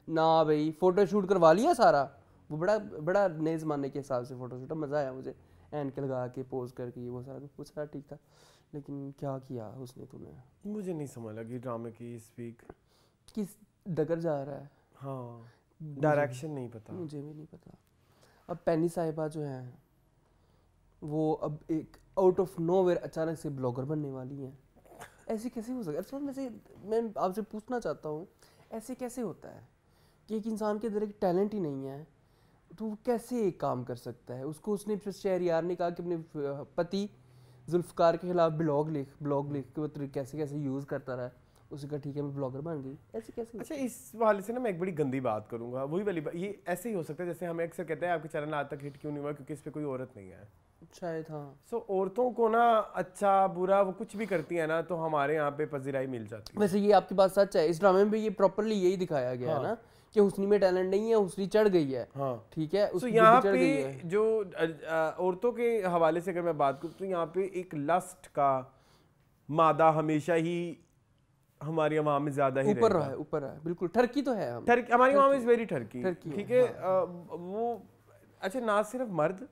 ना भाई। फोटो शूट करवा लिया सारा, वो बड़ा नए ज़माने के हिसाब से फोटो शूट, मज़ा आया मुझे, एंड के लगा के पोज करके वो सारा कुछ सारा ठीक था, लेकिन क्या किया उसने तूने? मुझे नहीं समझ लगी ड्रामे की इस वीक, किस डगर जा रहा है। हाँ, डायरेक्शन नहीं पता, मुझे भी नहीं पता। अब पैनी साहिबा जो है वो अब एक आउट ऑफ नोवेयर अचानक से ब्लॉगर बनने वाली हैं। ऐसे कैसे हो सकता है? मैं आपसे पूछना चाहता हूँ, ऐसे कैसे होता है कि एक इंसान के अंदर एक टैलेंट ही नहीं है तो वो कैसे एक काम कर सकता है? उसको उसने शहरयार ने कहा कि अपने पति जुल्फकार के खिलाफ ब्लॉग लिख के वो कैसे कैसे यूज़ करता रहा, उसे कहा ठीक है मैं ब्लॉगर बन गई। ऐसे कैसे? अच्छा, इस वाले से ना मैं एक बड़ी गंदी बात करूंगा, वही वाली बात, ये ऐसे ही हो सकता है जैसे हमें अक्सर कहते हैं आपके चैनल आज तक हिट क्यों नहीं हुआ, क्योंकि इस पे कोई औरत नहीं है शायद। हाँ, सो औरतों को ना अच्छा बुरा वो कुछ भी करती है ना, तो हमारे यहाँ पे पजीराई मिल जाती है। वैसे ये आपकी बात सच है, इस ड्रामे में भी ये प्रॉपर्ली यही दिखाया गया है ना कि हुस्नी में टैलेंट नहीं है, हुस्नी चढ़ गई है। हाँ, ठीक है। तो यहाँ पे जो औरतों के हवाले से अगर मैं बात करूँ तो यहाँ पे एक लस्ट का मादा हमेशा ही हमारी अवाम में ज्यादा ही ऊपर रहा है, बिल्कुल ठरकी तो है। हमारी अवाम इज वेरी ठरकी, ठीक है। वो अच्छा, ना सिर्फ मर्द,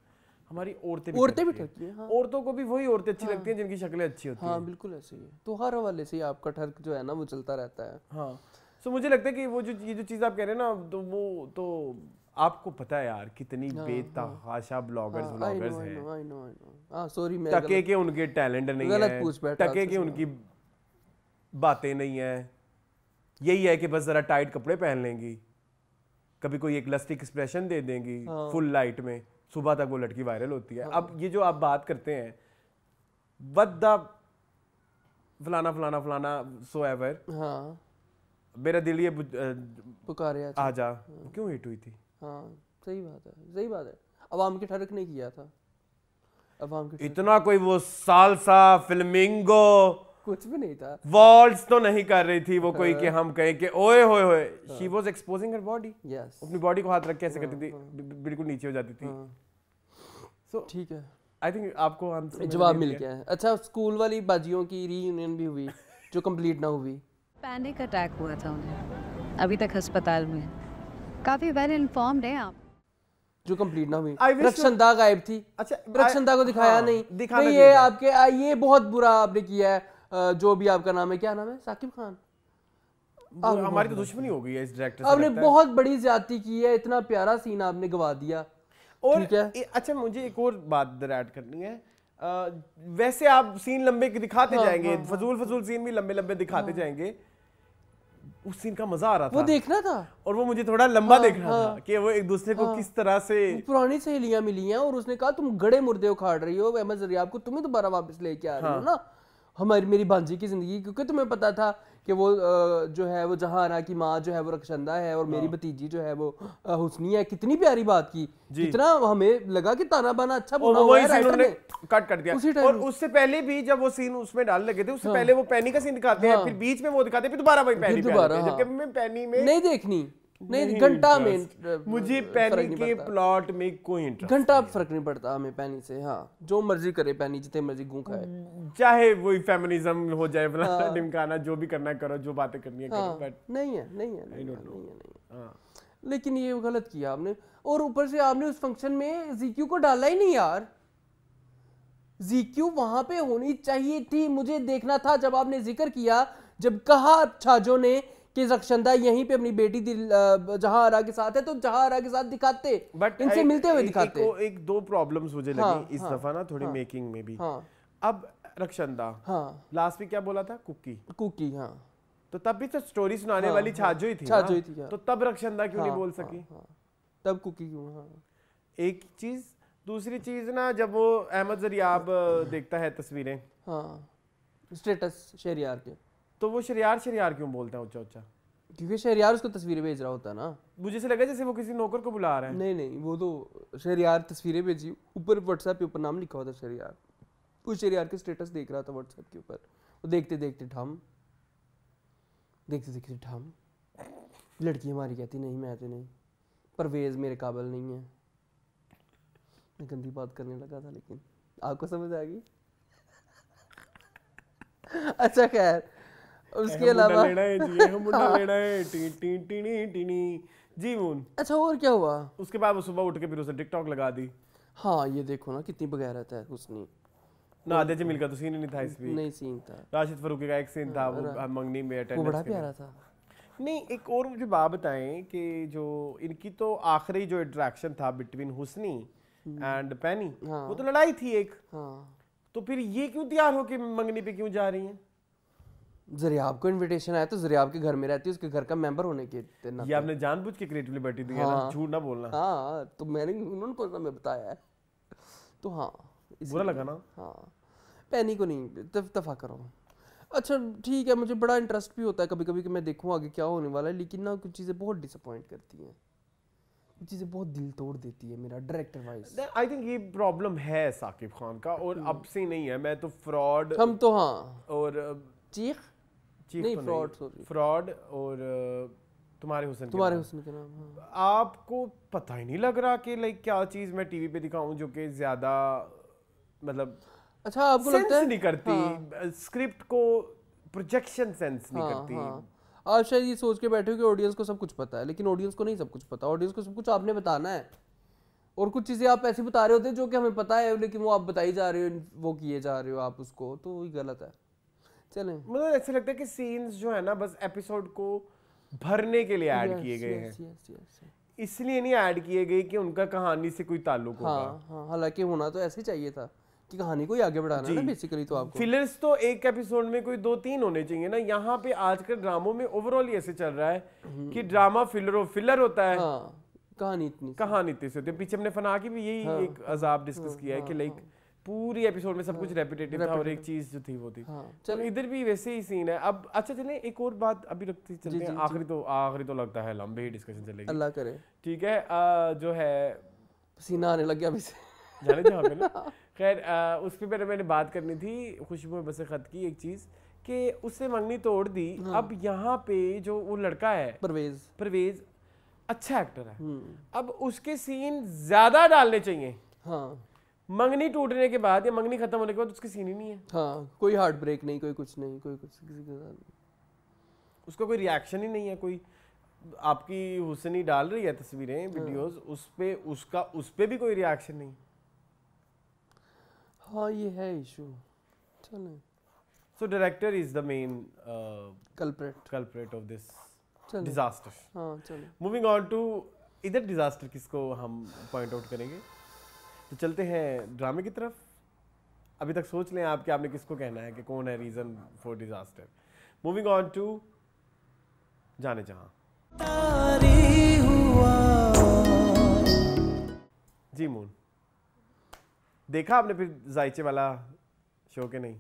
हमारी औरतें भी ठरकी है। औरतों को भी वही औरतें अच्छी लगती हैं जिनकी शक्लें अच्छी होती हैं। हाँ बिल्कुल ऐसे ही है, तो हर हवाले से आपका ठर्क जो है ना वो चलता रहता है। हाँ, सो मुझे लगता है कि वो ये जो चीज़ आप कह रहे हैं ना, तो वो तो आपको पता है यार कितनी बेतहाशा ब्लॉगर्स हैं। सॉरी, मैं टके के उनके टैलेंट नहीं है, टके के उनकी बातें नहीं है, यही है कि बस जरा टाइट कपड़े पहन लेंगी, कभी कोई एक लस्टिक एक्सप्रेशन दे देंगी फुल लाइट में, सुबह तक वो लड़की वायरल होती है। अब ये जो आप बात करते हैं वद्दा फलाना फलाना फलाना सो एवर, हाँ मेरा दिल ये पुकारे आजा क्यों हिट हुई थी। हाँ सही बात है, अवाम के ठरक नहीं किया था, अवाम के इतना कोई वो सालसा फ्लेमिंगो कुछ भी नहीं था, वॉल्स तो नहीं कर रही थी वो कोई कि हम कहें कि ओए होए होए, she was exposing her body. Yes, अपनी बॉडी को हाथ रख के ऐसे करती थी, बिल्कुल नीचे हो जाती थी। सो ठीक है, आई थिंक आपको आंसर जवाब मिल गया है। अच्छा, स्कूल वाली बाजियों की रीयूनियन भी हुई जो कंप्लीट ना हुई। पैनिक अटैक हुआ था उन्हें, अभी तक अस्पताल में, काफी वेल इन्फॉर्म्ड हैं आप। जो कंप्लीट ना हुई, रक्षंदा गायब थी। अच्छा, रक्षंदा को दिखाया नहीं, ये आपके ये बहुत बुरा आपने किया है। जो भी आपका नाम है, क्या नाम है? साकिब खान। हमारी तो दुश्मनी हो गई है इस डायरेक्टर से। आपने बहुत बड़ी ज्यादती की है, इतना प्यारा सीन आपने गवा दिया। और अच्छा, मुझे एक और बात ऐड करनी है, वैसे आप सीन लंबे दिखाते जाएंगे, फजूल सीन भी लंबे लंबे दिखाते जाएंगे, उस सीन का मजा आ रहा था, वो देखना था, और वो मुझे थोड़ा लंबा देखना था कि वो एक दूसरे को किस तरह से। पुरानी सहेलियां मिली हैं और उसने कहा तुम गड़े मुर्दे उखाड़ रही हो अहमद ज़रिया, आपको तुम्हें दोबारा वापस लेके आ रही हो ना मेरी भांजी की जिंदगी, क्योंकि तुम्हें पता था कि वो जो है वो जहाना की माँ जो है वो रक्षंदा है और मेरी भतीजी जो है वो हुस्नी है। कितनी प्यारी बात की, कितना हमें लगा कि ताना बाना अच्छा बुना हुआ है, राइटर ने कट कर दिया। और उससे पहले भी जब वो सीन उसमें डाल लगे थे, उससे पहले वो पैनी का सीन दिखाते हैं, फिर बीच में वो दिखाते हैं, फिर दोबारा वही पैनी, दोबारा जबकि मैं पैनी में नहीं देखनी, नहीं घंटा में मुझे पैनी के प्लॉट में कोई इंटरेस्ट घंटा फर्क नहीं पड़ता हमें पैनी से। हाँ जो मर्जी करे पैनी, जितने मर्जी गूं खाए, चाहे वही फेमिनिज्म हो जाए फलाना ढिमकाना, जो भी करना करो, जो बातें करनी है करो, बट नहीं है। लेकिन ये गलत किया आपने, और ऊपर से आपने उस फंक्शन में जीक्यू को डाला ही नहीं यार। जीक्यू वहां पे होनी चाहिए थी, मुझे देखना था जब आपने जिक्र किया, जब कहा छाजो ने कि रक्षंदा यहीं पे अपनी बेटी जहां आरा के साथ है, तो जहां आरा के साथ दिखाते, बट इनसे मिलते हुए दिखाते। एक दो प्रॉब्लम्स मुझे लगी इस दफा ना थोड़ी मेकिंग में भी। अब रक्षंदा लास्ट में क्या बोला था, कुकी। हाँ तो तब भी तो स्टोरी सुनाने वाली छाजो ही थी, तो तब रक्षंदा क्यों नहीं बोल सकी, तब कुकी क्यों। एक चीज, दूसरी चीज ना जब वो अहमद ज़रियाब देखता है तस्वीरें स्टेटस शहरियार के, तो वो शहरियार क्यों बोलता है ऊंचा, क्योंकि शहरियार उसको तस्वीरें भेज रहा होता है ना। मुझे से लगा जैसे वो किसी नौकर को बुला रहा है। नहीं वो तो शहरियार तस्वीरें भेजी, ऊपर व्हाट्सएप पे ऊपर नाम लिखा होता शहरियार, वो शहरियार के स्टेटस देख रहा था व्हाट्सएप के ऊपर। वो देखते देखते ठम लड़की हमारी कहती नहीं मैं तो नहीं, परवेज मेरे काबिल नहीं है। मैं गंदी बात करने लगा था, लेकिन आपको समझ आ गई। अच्छा खैर, उसके अलावा जी मून। अच्छा और क्या हुआ उसके बाद? वो सुबह उठ के फिर उसे टिकटॉक लगा दी। हाँ ये देखो ना कितनी बगैरत है उसने। नादिया जमील का तो सीन ही नहीं था इसमें। नहीं सीन था। राशिद फरूकी का एक सीन था, वो मंगनी में अटेंडेंस, वो बड़ा प्यारा था। नहीं एक और मुझे बात बताएं कि जो इनकी तो आखिरी जो इंटरेक्शन था बिटवीन हुस्नी एंड पैनी, वो तो लड़ाई थी एक। तो फिर ये क्यों तैयार होके मंगनी पे क्यों जा रही हैं? ज़रियाब को इनविटेशन आया तो ज़रियाब के घर में रहती है, उसके घर का मेंबर होने के नाते। ये आपने जानबूझ के क्रिएटिव लिबर्टी दी है ना, झूठ ना बोलना। हाँ तो मैंने उन्होंने को मैं बताया है, तो हाँ बुरा लगा ना। हाँ पैनी को नहीं, दफा करो। अच्छा ठीक है, मुझे बड़ा इंटरेस्ट भी होता है कभी कभी कि मैं देखूँ आगे क्या होने वाला है, लेकिन ना कुछ चीज़ें बहुत डिसअपॉइंट करती हैं, कुछ चीज़ें बहुत दिल तोड़ देती है मेरा डायरेक्टर वाइज। आई थिंक ये प्रॉब्लम है साकिब खान का, और अब से नहीं है। मैं तो फ्रॉड, हम तो हाँ, और चीख नहीं फ्रॉड और तुम्हारे हुस्न के नाम। हाँ। आपको पता ही नहीं लग रहा कि लाइक क्या चीज़ मैं टीवी पे दिखाऊं जो कि ज़्यादा मतलब अच्छा आपको लगता है नहीं करती, स्क्रिप्ट को प्रोजेक्शन सेंस नहीं करती। आप शायद ये सोच के बैठे हो कि ऑडियंस को सब कुछ पता है, लेकिन ऑडियंस को नहीं सब कुछ पता। ऑडियंस को सब कुछ आपने बताना है, और कुछ चीज़ें आप ऐसी बता रहे होते हैं जो कि हमें पता है, लेकिन वो आप बताई जा रहे हो, वो किए जा रहे हो आप उसको, तो वही गलत है। चलें, मुझे ऐसा लगता है कि सीन्स जो है ना बस एपिसोड को भरने के लिए ऐड किए गए हैं, इसलिए नहीं ऐड किए गए कि उनका कहानी से कोई ताल्लुक होगा। हाँ, हालांकि होना तो ऐसे चाहिए था कि कहानी को ही आगे बढ़ाना है ना बेसिकली। तो आपको फिलर्स तो एक एपिसोड में कोई 2-3 होने चाहिए ना। यहाँ पे आजकल ड्रामों में ओवरऑल ऐसे चल रहा है कि ड्रामा फिलर होता है, कहानी इतनी सी होती है। पीछे हमने फना की भी यही एक अजाब डिस्कस किया है कि लाइक पूरी एपिसोड में सब कुछ रेपिटेटिव था और एक चीज जो थी वो थी। चलो इधर भी वैसे ही सीन है। अब अच्छा चलें एक और बात अभी रखते चलते हैं, आखिरी तो लगता है लंबी ही डिस्कशन चलेगी, अल्लाह करे। ठीक है, जो है पसीना आने लग गया अभी से जाने जहाँ पे ना। खैर उस पर मैंने बात करनी थी खुशबू बस खत की एक चीज कि उससे मंगनी तोड़ दी। अब यहाँ पे जो वो लड़का है परवेज अच्छा एक्टर है, अब उसके सीन ज्यादा डालने चाहिए। मंगनी टूटने के बाद या मंगनी खत्म होने के बाद उसकी सीन ही नहीं है। कोई हार्ट ब्रेक नहीं, कोई कुछ नहीं, कोई कुछ किसी के साथ उसका कोई रिएक्शन ही नहीं है। कोई आपकी हुसैनी डाल रही है तस्वीरें वीडियोस, उस पे भी कोई रिएक्शन नहीं। हाँ ये है इशू। चलें, so director is the main culprit of this disaster. हाँ चलें, मूविंग ऑन टू इधर डिजास्टर किसको हम पॉइंट आउट करेंगे, तो चलते हैं ड्रामे की तरफ। अभी तक सोच लें आप कि आपने किसको कहना है कि कौन है reason for disaster. Moving on to Jaane Jahan. Ji moon, देखा आपने फिर जायचे वाला शो के नहीं?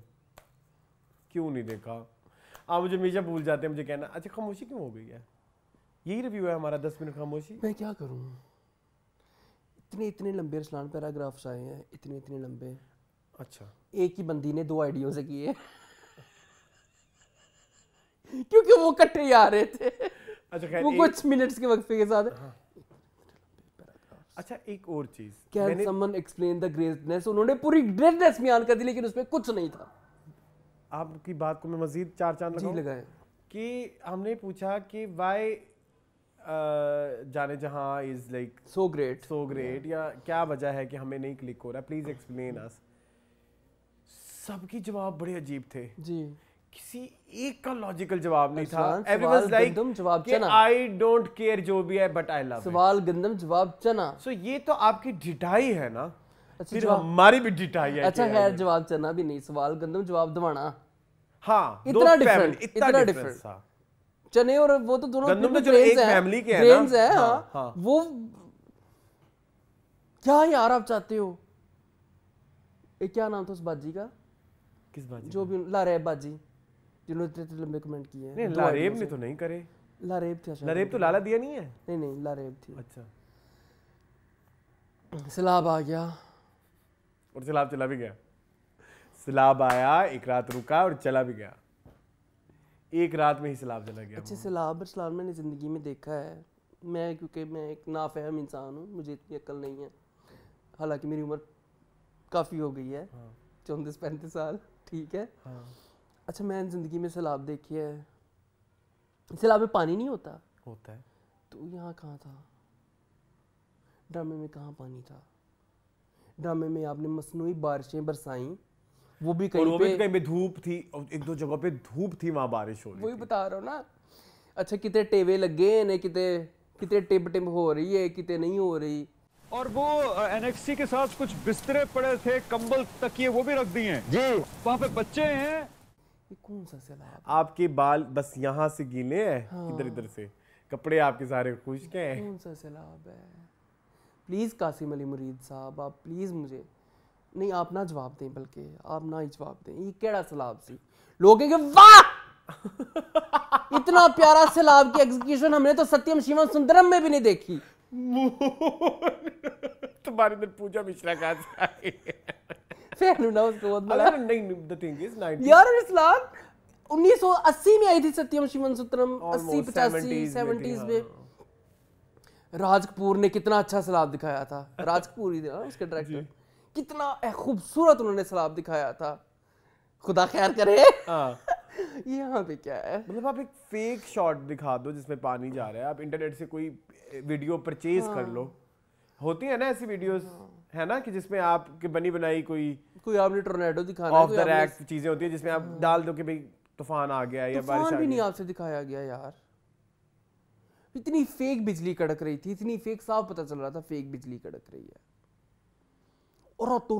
क्यों नहीं देखा? आप मुझे हमेशा भूल जाते हैं मुझे कहना। अच्छा खामोशी क्यों हो गई है? यही रिव्यू है हमारा, 10 मिनट खामोशी। मैं क्या करूं, इतने लंबे रसलान पैराग्राफ्स आए हैं, इतने लंबे। अच्छा, एक ही बंदी ने 2 आइडियो से किए क्योंकि वो इकट्ठे ही आ रहे थे। अच्छा वो कुछ मिनट्स के वक्फे के साथ। अच्छा एक और चीज, can someone explain the greatness? उन्होंने पूरी ग्रेटनेस बयान कर दी लेकिन उसमें कुछ नहीं था। आपकी बात को मैं मजीद चार चांद लगाऊं कि हमने पूछा कि व्हाई जाने Jahan is like so great या क्या वजह है कि हमें नहीं क्लिक हो रहा, प्लीज एक्सप्लेन अस। सबके जवाब बड़े अजीब थे जी, किसी एक का लॉजिकल जवाब नहीं था। एवरीवन लाइक जवाब चना, आई डोंट केयर जो भी है बट आई लव। सवाल गंदम जवाब चना। सो ये तो आपकी ढिठाई है ना। अच्छा, फिर हमारी भी ढिठाई है। अच्छा खैर जवाब चना भी नहीं, सवाल गंदम जवाब दवाना। हाँ, इतना डिफरेंस था। चने और वो तो दोनों गंदम तो एक फैमिली के हैं ना। हाँ, वो क्या यार आप चाहते हो? क्या नाम था उस बाजी का? किस बाजी? जो भी लारेब बाजी जिन्होंने इतने लंबे कमेंट किए हैं। नहीं, लारेब ने तो नहीं करे। लारेब था शायद। लारेब तो लाला दिया नहीं है। नहीं लारेब थी। अच्छा, सैलाब आ गया और सैलाब चला भी गया। सैलाब आया, एक रात रुका और चला भी गया। एक रात में ही सैलाब चला गया। अच्छे सैलाब सलाम मैंने ज़िंदगी में देखा है मैं, क्योंकि मैं एक नाफहम इंसान हूँ, मुझे इतनी अक्ल नहीं है। हालांकि मेरी उम्र काफ़ी हो गई है, 34-35 साल, ठीक है। अच्छा, मैंने ज़िंदगी में सैलाब देखी है। सैलाब में पानी नहीं होता है तो यहाँ कहाँ था? ड्रामे में कहाँ पानी था? ड्रामे में आपने मसनूई बारिशें बरसाई, वो भी कहीं पे धूप थी, एक दो जगह पे धूप थी, वहां बारिश हो रही थी। वही बता रहा हूँ ना। अच्छा, कितने टेवे लगे ने, कितने टिप हो रही है, कितने नहीं हो रही। और वो एनएक्सी के साथ कुछ बिस्तरे पड़े थे, कंबल तकिए वो भी रख दिए हैं जी। वहाँ पे बच्चे हैं। ये कौन सा सैलाब? आपके बाल बस यहाँ से गीले हैं, इधर इधर से कपड़े आपके सारे खुश्क हैं। कौन सा सैलाब है? प्लीज कासिम अली मुरीद साहब, आप प्लीज मुझे नहीं, आप ना जवाब दें, बल्कि आप ना ही जवाब दें। ये केड़ा सैलाब सी? लोग कहेंगे वाह इतना प्यारा सैलाब की एग्जीक्यूशन हमने तो सत्यम शिवम सुंदरम में भी नहीं देखी। तुम्हारे अंदर पूजा मिश्रा का यार इस्लाम 1980 में आई थी सत्यम शिवम सुंदरम, 80-85-70s में। राज कपूर ने कितना अच्छा सैलाब दिखाया था। राज कपूर ही थे ना उसके डायरेक्टर। कितना खूबसूरत उन्होंने सैलाब दिखाया था, खुदा खैर करे। यहाँ पे क्या है? मतलब आप एक फेक शॉट दिखा दो जिसमें पानी जा रहा है, आप इंटरनेट से कोई वीडियो परचेज कर लो। होती है ना ऐसी वीडियोस, है ना, कि जिसमें आपके बनी बनाई कोई आपने टोर्नेडो दिखाना है, ऑफ द रैक चीजें होती है जिसमें आप डाल दो कि भाई तूफान आ गया या बारिश आ गई। भी नहीं आपसे दिखाया गया यार। इतनी फेक बिजली कड़क रही थी, इतनी फेक, साफ पता चल रहा था फेक बिजली कड़क रही है। और रातों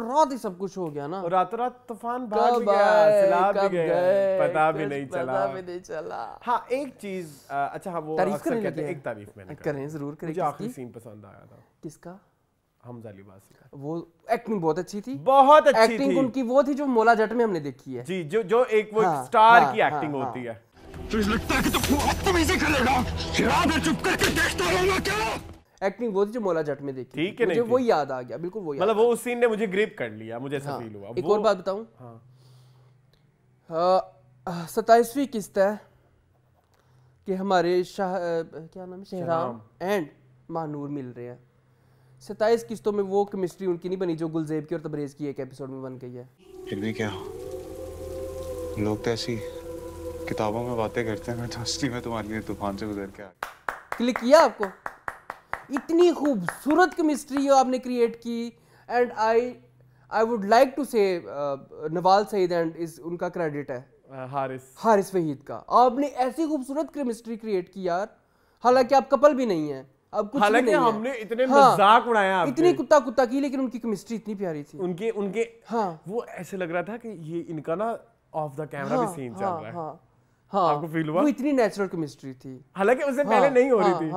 रात ही सब कुछ हो गया ना। रातों रात तूफान भाग भी गया, सैलाब भी गया, पता भी नहीं चला। हाँ एक चीज, अच्छा हाँ वो अक्सर कहते हैं, एक तारीफ मैंने करें जरूर करें। मुझे आखिरी सीन पसंद आया था। किसका? हमजा अली बासी का। वो एक्टिंग बहुत अच्छी थी, बहुत अच्छी थी। एक्टिंग उनकी वो थी जो मौला जट में हमने देखी है जी, जो एक वो स्टार की एक्टिंग होती है। तुझे लगता है कि तू अब इसे करेगा? शराब चुप करके देखता रहूंगा क्या? एक्टिंग वो थी जो मौला जट में देखी। ठीक है, मुझे वो याद आ गया, बिल्कुल वो याद। मतलब वो उस सीन ने मुझे ग्रिप कर लिया, मुझे ऐसा फील हुआ। एक और बात बताऊं, 27वीं किस्त है कि हमारे क्या नाम है, शहराम एंड महानूर मिल रहे हैं। 27 किस्तों में वो केमिस्ट्री उनकी नहीं बनी जो गुलजेब की और तबरेज की एक एपिसोड में बन गई है। फिर भी क्या, लोग तो ऐसी किताबों में बातें करते हैं, मैं तो असली में तुम्हारे लिए तूफान से गुजर के आ गया। क्लिक किया आपको? इतनी खूबसूरत केमिस्ट्री आपने क्रिएट की। And I would like to say Nawal Saeed and इस उनका क्रेडिट है हारिस वहीद का। आपने ऐसी खूबसूरत केमिस्ट्री क्रिएट की यार, हालांकि आप कपल भी नहीं है, अब कुछ भी नहीं है। हमने इतने मजाक उड़ाया आपसे, इतनी कुत्ता की, लेकिन उनकी केमिस्ट्री इतनी प्यारी थी। उनके वो ऐसे लग रहा था कि ये इनका ना ऑफ द कैमरा भी सीन चल रहा है। आपको फील हुआ? वो इतनी नेचुरल केमिस्ट्री थी, हालांकि उससे पहले नहीं हो रही थी।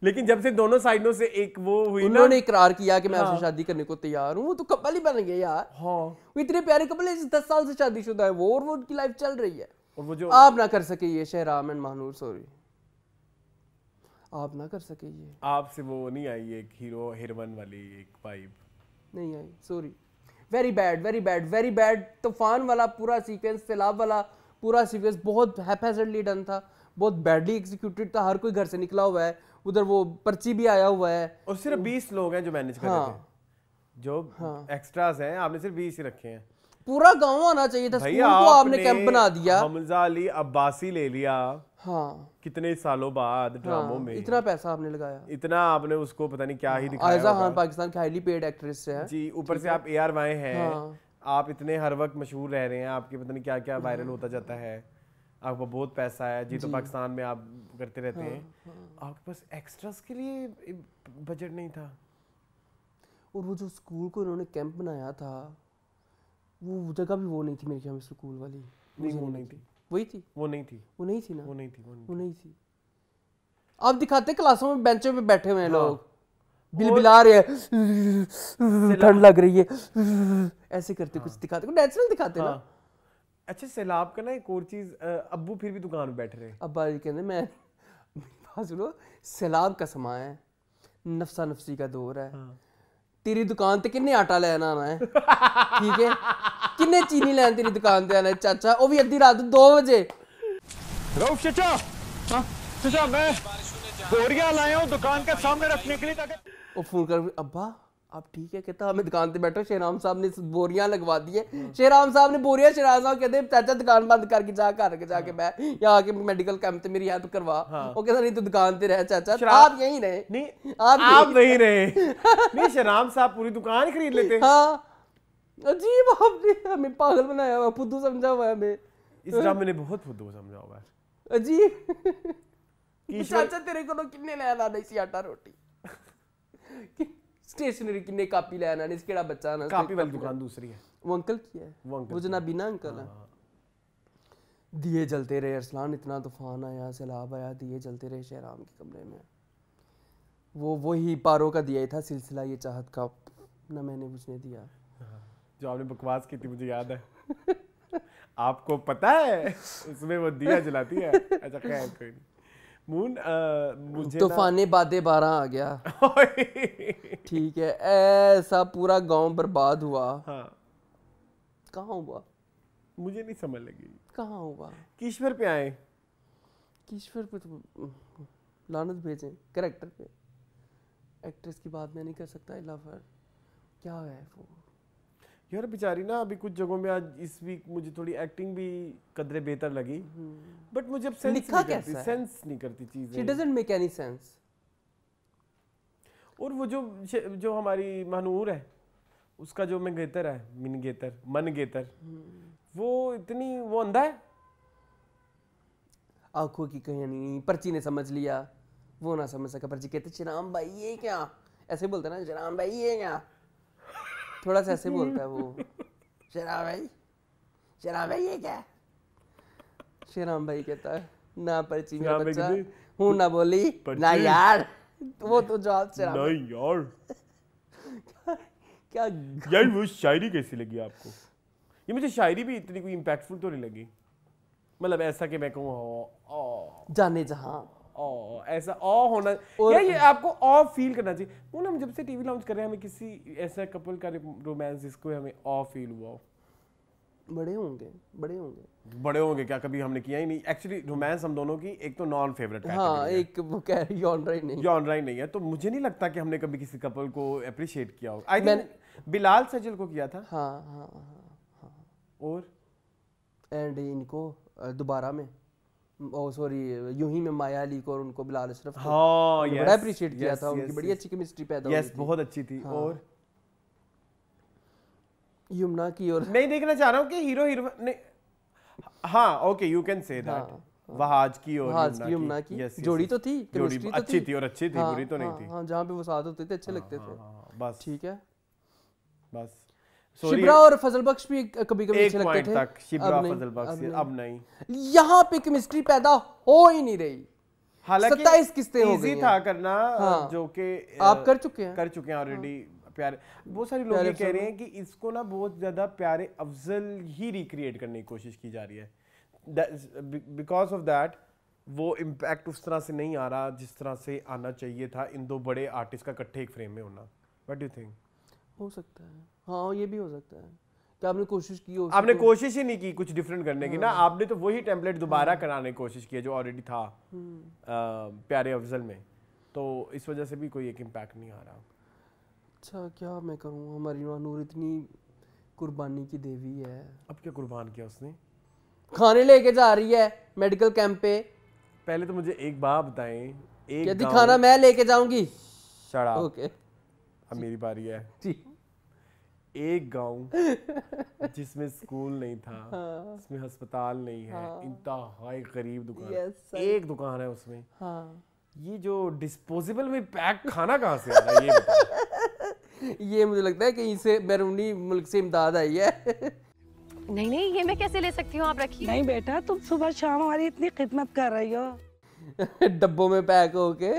लेकिन जब से दोनों साइडों से एक वो हुई, उन्होंने इकरार किया कि मैं आपसे शादी करने को तैयार हूँ, वो तो कपल ही बन गए यार। वो इतने प्यारे कपल है, 10 साल से शादीशुदा है वो, और वो उनकी लाइफ चल रही है। और वो जो आप ना कर सके ये शहराम एंड महानूर, सॉरी आप ना कर सके ये। आपसे वो नहीं आई एक हीरो हीरोइन वाली एक वाइब नहीं आई, sorry. Very bad very bad very bad. तूफान वाला पूरा सीक्वेंस, सैलाब वाला पूरा सीक्वेंस बहुत हैपेजर्डली डन था, बहुत बैडली एग्जीक्यूटेड था, हर कोई घर से निकला हुआ है, उधर वो पर्ची भी आया हुआ है और सिर्फ 20 लोग हैं जो मैनेज कर रहे थे, जो एक्स्ट्रास हैं आपने सिर्फ 20 ही रखे हैं। पूरा गांव आना चाहिए था, स्कूल को आपने कैंप बना दिया। हमजा अली अब्बासी ले लिया, हाँ कितने सालों बाद ड्रामों में, इतना पैसा आपने लगाया, इतना आपने उसको पता नहीं क्या ही दिखाया। आयजा खान पाकिस्तान की हाईली पेड एक्ट्रेस है जी, ऊपर से आप ARY हैं, आप इतने हर वक्त मशहूर रह रहे हैं, आपके पता नहीं क्या क्या वायरल होता जाता है, आपको बहुत पैसा है जी, तो पाकिस्तान में आप करते रहते हैं, आपके पास एक्स्ट्रास के लिए बजट नहीं था। और वो जो स्कूल को उन्होंने कैंप बनाया था, वो जगह भी वो नहीं थी मेरे ख्याल में, स्कूल वाली नहीं, वो नहीं थी, वही थी, वो नहीं थी, वो नहीं थी ना, वो नहीं थी, वो नहीं थी। आप दिखाते क्लासों में बेंचों पे बैठे हुए हैं लोग, बिलबिला रहे हैं, ठंड लग रही है, ऐसे करते कुछ दिखाते, कुछ नेचुरल दिखाते ना। अच्छा, सैलाब का ना एक और चीज, अब्बू फिर भी दुकान में बैठ रहे हैं। अब्बा जी कहते मैं बात सुनो, सैलाब का समा है, नफसा नफसी का दौर है, तेरी दुकान ते किन्ने आटा लेना आना है, ठीक है, किन्ने चीनी लेना तेरी दुकान ते आना है चाचा, वो भी अद्धी रात 2 बजे। रऊफ चाचा, चाचा मैं बोरियां लाया हूं दुकान के सामने रखने के लिए, ताकि वो फोन कर, अब्बा आप ठीक है, कहता हमें दुकान पे बैठो, शेराम साहब ने बोरियां लगवा दी है, शेराम साहब ने बोरियां, शेराम साहब कहते चाचा दुकान बंद करके जा, घर के जाके मैं यहाँ आके मेडिकल कैंप ते मेरी हेल्प करवा। वो कहता नहीं तो दुकान पे रह चाचा, आप यहीं रहे। नहीं आप नहीं रहे, नहीं शेराम साहब पूरी दुकान खरीद लेते। हाँ अजीब, आपने हमें पागल बनाया हुआ, फुद्दू समझा हुआ है हमें, इस ड्रामे ने बहुत फुद्दू समझा हुआ है। अजीब चाचा तेरे को किन्ने लेना नहीं सी आटा रोटी, स्टेशनरी किन्ने कापी लेना नहीं, केड़ा बच्चा ना, कापी वाली दुकान दूसरी है, वो अंकल की है, वो जनाबीना अंकल है। दिए जलते रहे अरसलान, इतना तूफान आया, सैलाब आया, दिए जलते रहे शहराम के कमरे में, वो वही पारो का दिया था सिलसिला ये चाहत का, ना मैंने बुझने दिया। जो आपने बकवास की थी मुझे याद है, आपको पता है उसमें वो दिया जलाती है। अच्छा खैर कोई नहीं। मून मुझे तूफाने बादे 12 आ गया, ठीक है, ऐसा पूरा गांव बर्बाद हुआ। हाँ। कहाँ हुआ मुझे नहीं समझ लगी, कहाँ हुआ? किश्वर पे आए, किश्वर पे तो लानत भेजें कैरेक्टर पे, एक्ट्रेस की बात मैं नहीं कर सकता, लवर क्या है वो यार बेचारी ना, अभी कुछ जगहों में आज इस वीक मुझे थोड़ी एक्टिंग भी कदरे बेहतर लगी, बट मुझे अब सेंस नहीं करती चीजें, she doesn't make any sense. और वो जो हमारी महानूर है, उसका जो मंगेतर है, मनगेतर, वो इतनी वो अंधा है, आंखों की कहानी, पर्ची ने समझ लिया, वो ना समझ सका, पर्ची कहते शराम भाई ये क्या, ऐसे बोलता ना, शराम भाई ये क्या, थोड़ा सा ऐसे बोलता है वो, शराम भाई ये क्या, शराम भाई कहता है ना पर्ची में बच्चा हूँ ना बोली ना यार, वो तो जवाब शराम नहीं यार क्या यार। वो शायरी कैसी लगी आपको? ये मुझे शायरी भी इतनी कोई इम्पैक्टफुल तो नहीं लगी, मतलब ऐसा कि मैं कहूँ जाने जहाँ ऐसा होना या ये आपको फील करना चाहिए। वो ना जब से टीवी लॉन्च कर रहे हैं, हमें किसी ऐसा कपल का रोमांस जिसको हमें फील हुआ। बड़े होंगे क्या कभी हमने किया ही नहीं एक्चुअली रोमांस हम दोनों की, एक तो नॉन फेवरेट हाँ, एक वो कह रही जॉनरा ही नहीं है, तो मुझे नहीं लगता कि हमने कभी किसी कपल को अप्रिशिएट किया होगा। आई थिंक बिलाल सजल को किया था। हाँ। और एंड इनको दोबारा में सॉरी यूं ही में माया अली को और उनको बिलाल अशरफ को बड़ा अप्रिशिएट किया था, उनकी बड़ी अच्छी केमिस्ट्री पैदा हुई थी, बहुत अच्छी थी। और यमुना की और मैं देखना चाह रहा हूँ कि हीरो नहीं, हाँ okay you can say that, Wahaj की और यमुना की जोड़ी तो थी, जोड़ी अच्छी थी और अच्छी थी, बुरी तो नहीं थी। हाँ, जहाँ पे वो साथ होते थे अच्छे लगते थे, बस ठीक है, बस। शिब्रा और फजल बख्श भी कभी-कभी अच्छे लगते थे, शिब्रा फजल बख्श अब नहीं, यहाँ पे केमिस्ट्री पैदा हो ही नहीं रही। हालांकि 27 किस्तें हो गई था करना, जो कि आप कर चुके हैं ऑलरेडी। प्यारे बहुत सारे लोग ये कह रहे हैं कि इसको ना बहुत ज्यादा प्यारे अफजल ही रिक्रिएट करने की कोशिश की जा रही है, बिकॉज ऑफ दैट वो इम्पैक्ट उस तरह से नहीं आ रहा जिस तरह से आना चाहिए था, इन दो बड़े आर्टिस्ट का इकट्ठे एक फ्रेम में होना। What do you think? हो सकता है, हाँ ये भी हो सकता है, क्या आपने कोशिश की हो? आपने कोशिश ही नहीं की कुछ डिफरेंट करने की ना, आपने तो वही टेम्पलेट दोबारा कराने की कोशिश की जो ऑलरेडी था प्यारे अफजल में, तो इस वजह से भी कोई एक इम्पैक्ट नहीं आ रहा। अच्छा क्या मैं करूँ, हमारी नूर इतनी कुर्बानी की देवी है। अब क्या कुर्बान किया उसने? खाने लेके जा रही है मेडिकल कैंप पे। पहले तो मुझे एक बात बताएं, यदि खाना मैं लेके जाऊंगी। Shut up. ओके अब मेरी बारी है जी। एक गांव जिसमें स्कूल नहीं था, जिसमें अस्पताल नहीं है, इंतहाई गरीब दुकान, एक दुकान है उसमें, ये जो डिस्पोजेबल में पैक खाना कहाँ से आ रहा है ये बताओ। ये मुझे लगता है कहीं से बैरूनी मुल्क से इमदाद आई है। नहीं नहीं, ये मैं कैसे ले सकती हूँ, आप रखिए। नहीं बेटा, तुम सुबह शाम हमारी इतनी खिदमत कर रही हो। डब्बों में पैक होके।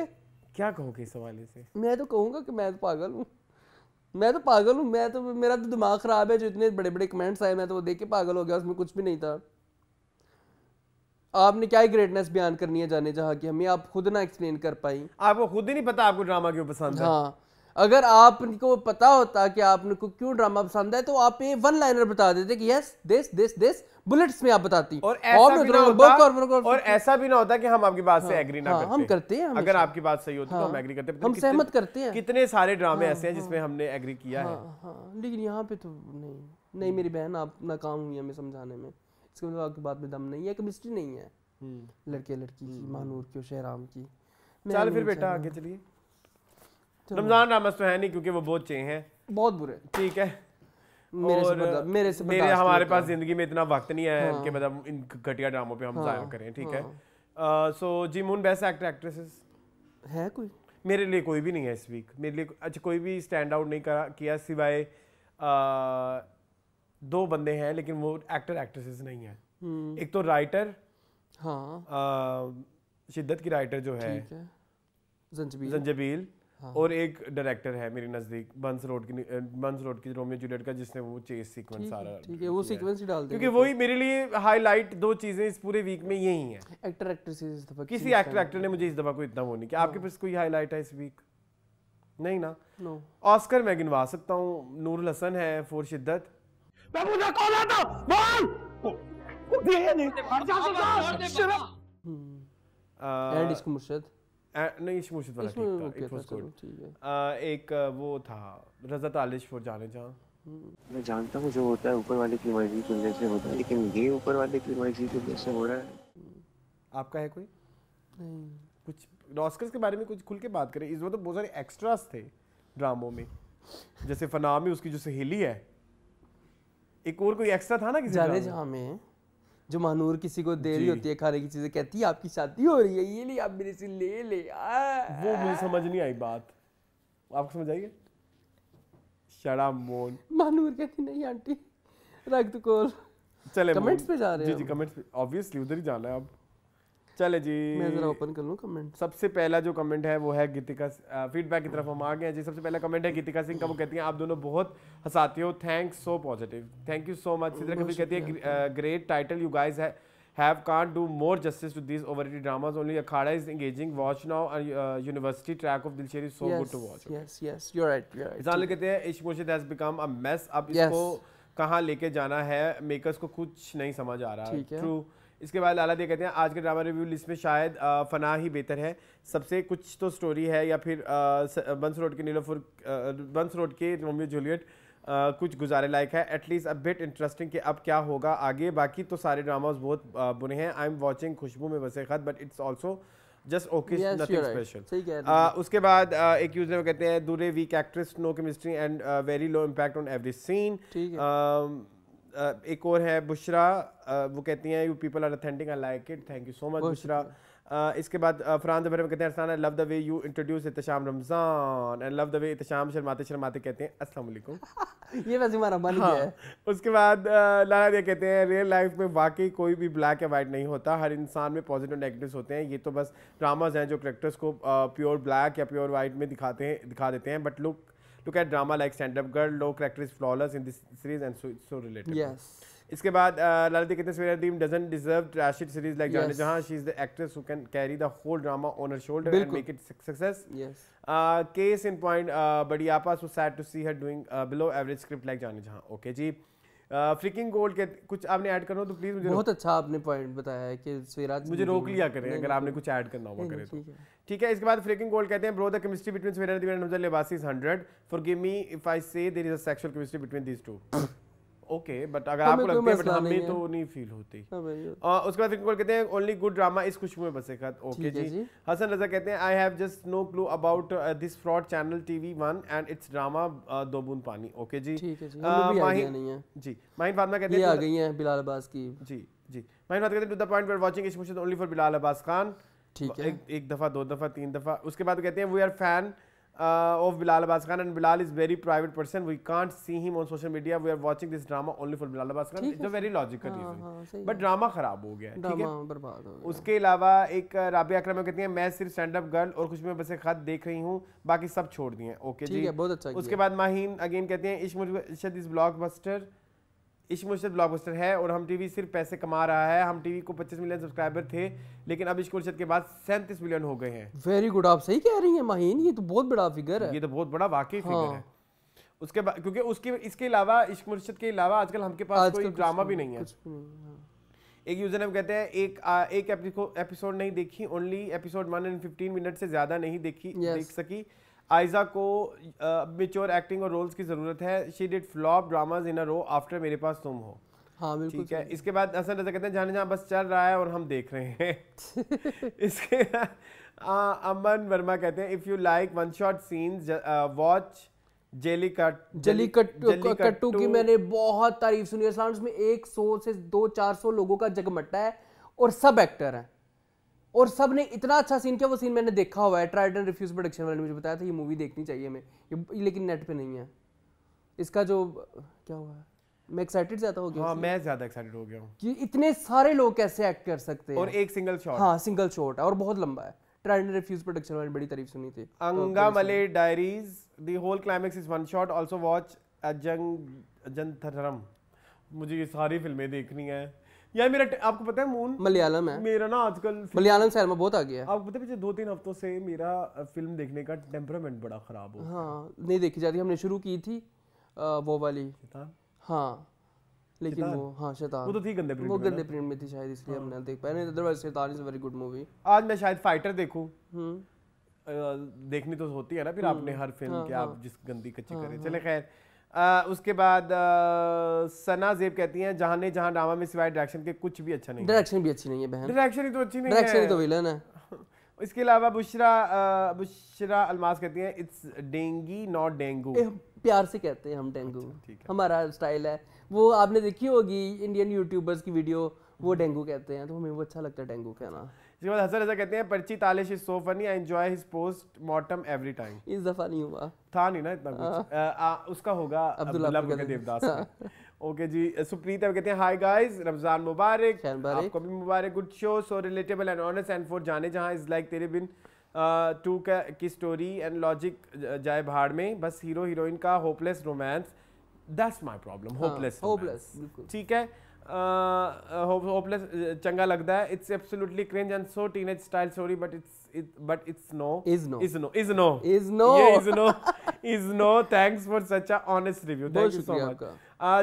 क्या कहोगे इस हवाले से? मैं तो कहूँगा कि मैं तो पागल हूँ, मैं तो पागल हूँ, मैं तो, मेरा तो दिमाग खराब है। जो इतने बड़े बड़े कमेंट्स आए, मैं तो वो देख के पागल हो गया, उसमें कुछ भी नहीं था। आपने क्या ग्रेटनेस बयान करनी है जाने जहाँ की, हमें आप खुद ना एक्सप्लेन कर पाई। आपको खुद ही नहीं पता आपको ड्रामा क्यों पसंद है। हाँ, अगर आपको पता होता कि आपको क्यों ड्रामा पसंद है तो आप ये वन लाइनर बता देते कि यस दिस बुलेट्स में आप बताती। और ऐसा भी ना होता कि हम आपकी बात से एग्री ना करते। हम करते हैं, अगर आपकी बात सही होती तो हम एग्री करते हैं। हम सहमत करते हैं। कितने सारे ड्रामे ऐसे हैं जिसमें हमने एग्री किया है। लेकिन यहाँ पे तो नहीं मेरी बहन, आप नाकाम हुई हमें समझाने में। इसके मतलब आपकी बात में दम नहीं है, केमिस्ट्री नहीं है लड़के लड़की की, महानूर की और शहराम की। चल फिर बेटा आगे चलिए। रमजान ड्रामास तो है नहीं क्योंकि वो बहुत चे हैं, बहुत बुरे। ठीक है, मेरे हमारे पास जिंदगी में इतना वक्त नहीं है कि मतलब इन घटिया ड्रामों पे हम जाया करें, ठीक है। सो जी मून बेस्ट एक्टर एक्ट्रेसेस है कोई? मेरे लिए कोई भी नहीं है इस वीक, मेरे लिए अच्छा कोई भी स्टैंड आउट नहीं किया सिवाय 2 बंदे हैं, लेकिन वो एक्टर एक्ट्रेसेस नहीं है। एक तो राइटर, शिद्दत की राइटर जो है जंजबील, और एक डायरेक्टर है मेरे नजदीक बंस रोड की रोमियो जूलियट का, जिसने वो चेस सीक्वेंस सारा, ठीक है, वो सीक्वेंस ही डाल दे, क्योंकि वही मेरे लिए हाईलाइट 2 चीजें इस पूरे वीक में यही हैं। एक्टर एक्ट्रेसेस इस दफा किसी एक्टर ने मुझे इस दफा कोई इतना वो नहीं किया। आपके पास कोई हाईलाइट है इस वीक? नहीं ना। ऑस्कर मैं गिनवा सकता हूँ, नूरुल हसन है फॉर शिद्दत। नहीं इश्क मुर्शिद वाला ठीक था, एक वो था रज़ा तालिश फॉर जाने जहाँ। मैं जानता हूँ जो होता है ऊपर वाले की मर्जी की वजह से होता है, लेकिन ये ऊपर वाले की मर्जी की वजह से हो रहा है। आपका है कोई? नहीं। कुछ ऑस्कर्स के बारे में कुछ खुल के बात करें। इस वक्त तो बहुत सारे एक्स्ट्रास थे ड्रामों में, जैसे फना में उसकी जो सहेली है, एक और कोई एक्स्ट्रा था ना किसी जाने जहाँ में, जो महानूर किसी को दे रही होती है खाने की चीजें, कहती है आपकी शादी हो रही है, ये ले आप मेरे से ले। वो मुझे समझ नहीं आई बात, आपको समझ आई? शड़ा मोन महानूर कहती नहीं आंटी रख दो कॉल। चले कमेंट्स पे जा रहे हैं। जी कमेंट्स पे ऑब्वियसली उधर ही जाना है अब। चले जी मैं जरा ओपन कर लूं कमेंट। सबसे पहला जो कमेंट है वो है गीतिका, फीडबैक की तरफ हम आ गए हैं जी। सबसे पहला कमेंट है गीतिका सिंह का, वो कहती हैं आप दोनों बहुत हंसाते हो, thanks so positive, thank you so much. Sidra कभी कहती है great title, you guys have can't do more justice to these overrated dramas. Only Akhada is engaging. Watch now. University track of Dilsher is so good to watch. Yes, you're right. इंसान कहते हैं इश्क मुर्शिद has become a mess. अब इसको कहाँ लेके जाना है, मेकर्स को कुछ नहीं समझ आ रहा। True. इसके बाद लाला दे कहते हैं आज के ड्रामा रिव्यू लिस्ट में शायद फना ही बेहतर है, सबसे कुछ तो स्टोरी है, या फिर बंस रोड के नीलोफर, बंस रोड के रोमियो जूलियट कुछ गुजारे लायक है, एटलीस्ट अ बिट इंटरेस्टिंग कि अब क्या होगा आगे। बाकी तो सारे ड्रामास बहुत बुरे हैं। आई एम वॉचिंग खुशबू में बसे खत but it's also just okay, nothing special. उसके बाद एक यूजर में कहते हैं दूरे weak actress, no chemistry and very low impact on every scene. एक और है बुशरा, वो कहती हैं you people are authentic, I like it, thank you so much Bushra. इसके बाद फरहान ज़फ़र कहते हैं Arsan I love the way you introduce Ittisham Ramzan and love the way Ittisham शर्माते शर्माते कहते हैं अस्सलाम वालेकुम। ये वैसे हमारा बन गया है। उसके बाद लाला दिया कहते हैं रियल लाइफ में वाकई कोई भी ब्लैक या वाइट नहीं होता, हर इंसान में पॉजिटिव नेगेटिव्स होते हैं, ये तो बस ड्रामाज हैं जो करेक्टर्स को प्योर ब्लैक या प्योर वाइट में दिखा देते हैं। But look at drama like stand up girl, low character is flawless in this series and so relatable. Yes. इसके बाद ललित कहते हैं Swera Deem doesn't deserve trashy series like जाने जहाँ, she is the actress who can carry the whole drama on her shoulder and make it success. Yes. Case in point, Badiapa, so sad to see her doing below average script like जाने जहाँ. Okay जी. Fricking gold के कुछ आपने add करना हो तो please मुझे बहुत अच्छा आपने पॉइंट बताया है कि स्वराज मुझे रोक लिया करें अगर आपने कुछ ऐड करना होगा करें तो ठीक है। इसके बाद फ्रिकिंग गोल्ड कहते हैं bro the chemistry between Swara Nadeem and Namza Libasi is 100 forgive me if I say there is a sexual chemistry between these two okay but अगर आपको लगती है बट हमें तो नहीं फील होती। उसके बाद फ्रिकिंग गोल्ड कहते हैं ओनली गुड ड्रामा इस खुशबू में बसे खत ओके जी। हसन रजा कहते हैं I have just no clue about this fraud channel TV1 and it's drama Do Boond पानी ओके जी। माहिन फातिमा कहते हैं आ गई हैं बिलाल अब्बास की जी। माहिन फातिमा कहते हैं to the point we are watching Ishq Murshid only for Bilal Abbas Khan ठीक है। एक दफा, दो दफा, तीन दफा। उसके बाद कहते हैं we are fan of Bilal Abbas Khan and Bilal is very private person, we can't see him on social media, we are watching this drama only for Bilal Abbas Khan. It's a very logical reason but drama खराब हो गया है, ठीक है, बर्बाद हो गया। उसके अलावा एक राबिया अकरम कहती हैं मैं सिर्फ स्टैंड अप गर्ल और खुशबू में बसे खत देख रही हूँ, बाकी सब छोड़ दिए ओके जी। बहुत अच्छा। उसके बाद माहीन अगेन कहते हैं इश्क मुर्शिद इस ब्लॉकबस्टर, इश्क मुर्शिद ब्लॉकबस्टर है और हम टीवी सिर्फ पैसे कमा रहा है, हम टीवी को 25 मिलियन सब्सक्राइबर थे लेकिन अब इश्क मुर्शिद के बाद 37 मिलियन हो गए हैं। वेरी गुड, आप सही कह रही हैं माहीन, ये तो बहुत बड़ा फिगर है, ये तो बहुत बड़ा वाकई फिगर है। उसके बाद क्योंकि उसके इसके अलावा इश्क मुर्शिद के अलावा आजकल हमके पास कोई ड्रामा भी नहीं है। एक यूजर नेम कहते हैं एक एपिसोड नहीं देखी, ओनली एपिसोड 1 and 15 मिनट से ज्यादा नहीं देख सकी। आयजा को मैच्योर एक्टिंग और रोल्स की जरूरत है, she did flop dramas in a row after Mere Paas तुम हो। हाँ बिल्कुल ठीक है। इसके बाद हसन रजा कहते हैं जाने जहाँ बस चल रहा है और हम देख रहे हैं। इसके अमन वर्मा कहते हैं if you like one shot scenes watch Jallikattu की मैंने बहुत तारीफ सुनी है, उसमें 100 से 200-400 लोगों का जगमट्टा है और सब एक्टर हैं और सब ने इतना अच्छा सीन किया, वो सीन मैंने देखा हुआ है, ट्राइड एंड रिफ्यूज प्रोडक्शन वाले ने मुझे बताया था ये मूवी देखनी चाहिए हमें, लेकिन नेट पे नहीं है। इसका जो क्या हुआ है, मैं एक्साइटेड ज्यादा हो गया। हाँ मैं ज्यादा एक्साइटेड हो गया हूँ कि इतने सारे लोग कैसे एक्ट कर सकते हैं और एक सिंगल शॉट। हाँ सिंगल शॉट है और बहुत लंबा है। ट्राइड एंड रिफ्यूज प्रोडक्शन वाले बड़ी तारीफ सुनी थी। Angamaly diaries the whole climax is one shot, also watch Ajantaram. मुझे ये सारी फिल्में देखनी है यार। मेरा आपको पता है मून मलयालम है मेरा ना आजकल, मलयालम सिनेमा बहुत आ गया है। आपको पता है पिछले 2-3 हफ्तों से मेरा फिल्म देखने का टेम्परामेंट बड़ा खराब हो। हाँ नहीं देखी जाती, हमने शुरू की थी वो वाली हाँ लेकिन वो हाँ शैतान वो तो थी गंदे प्रिंट, वो गंदे प्रिंट में थी शायद, इसलिए हमने देख पाया नहीं, अदरवाइज शैतान is a very good movie. आज मैं शायद फाइटर देखूं, देखनी तो होती है ना फिर आपने हर फिल्म के आप जिस गंदी कच्ची करें। चले खैर उसके बाद सना ज़ेब कहती हैं जहाँ ड्रामा में सिवाय डायरेक्शन के कुछ भी अच्छा नहीं। डायरेक्शन भी अच्छी नहीं है बहन, डायरेक्शन ही तो अच्छी नहीं है, डायरेक्शन ही तो विलन है। इसके अलावा बुशरा अलमास कहती हैं इट्स डेंगी नॉट डेंगू। प्यार से कहते हैं हम डेंगू, हमारा स्टाइल है वो। आपने देखी होगी इंडियन यूट्यूबर्स की वीडियो, वो डेंगू कहते हैं तो हमें वो अच्छा लगता है डेंगू कहना। इसके बाद हसन रजा कहते हैं पर्ची तालिश is so funny, I enjoy his post mortem every time. इस दफा नहीं हुआ था नहीं ना इतना कुछ। उसका होगा अब्दुल्ला देवदास। ओके जी। सुप्रीत कहते हैं हाय गाइस, रमजान मुबारक, आपको भी मुबारक। Good show, so relatable and honest and for Jaane Jahan is like तेरे बिन 2 की स्टोरी एंड लॉजिक जाए भाड़ में, बस हीरो हीरोइन का hopeless romance, that's my problem. Hopeless ठीक है, होपलेस चंगा लगता है। It's absolutely cringe and so teenage style story but it's no. Thanks for such a honest review, thank you so much.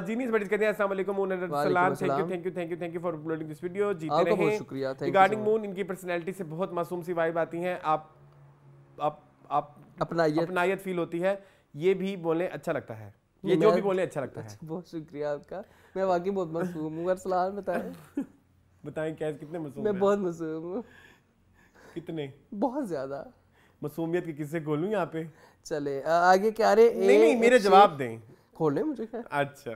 जीनीस बट कहते हैं अस्सलाम वालेकुम Moon and Salam, thank you for uploading this video. जीते रहें। बहुत शुक्रिया। रिगार्डिंग मून, इनकी पर्सनैलिटी से बहुत मासूम सी वाइब आती है, आप अपनायत फील होती है, ये भी बोले अच्छा लगता है, ये जो भी बोले अच्छा लगता है। बहुत शुक्रिया आपका, मैं वाकई बहुत मासूम हूँ। अरसलान बताएं क्या कितने मासूम? मैं बहुत मासूम हूँ। कितने? बहुत ज्यादा। मासूमियत के किस्से खोलूं यहाँ पे? चले आगे क्या रे? नहीं मेरे जवाब दें। खोले मुझे क्या? अच्छा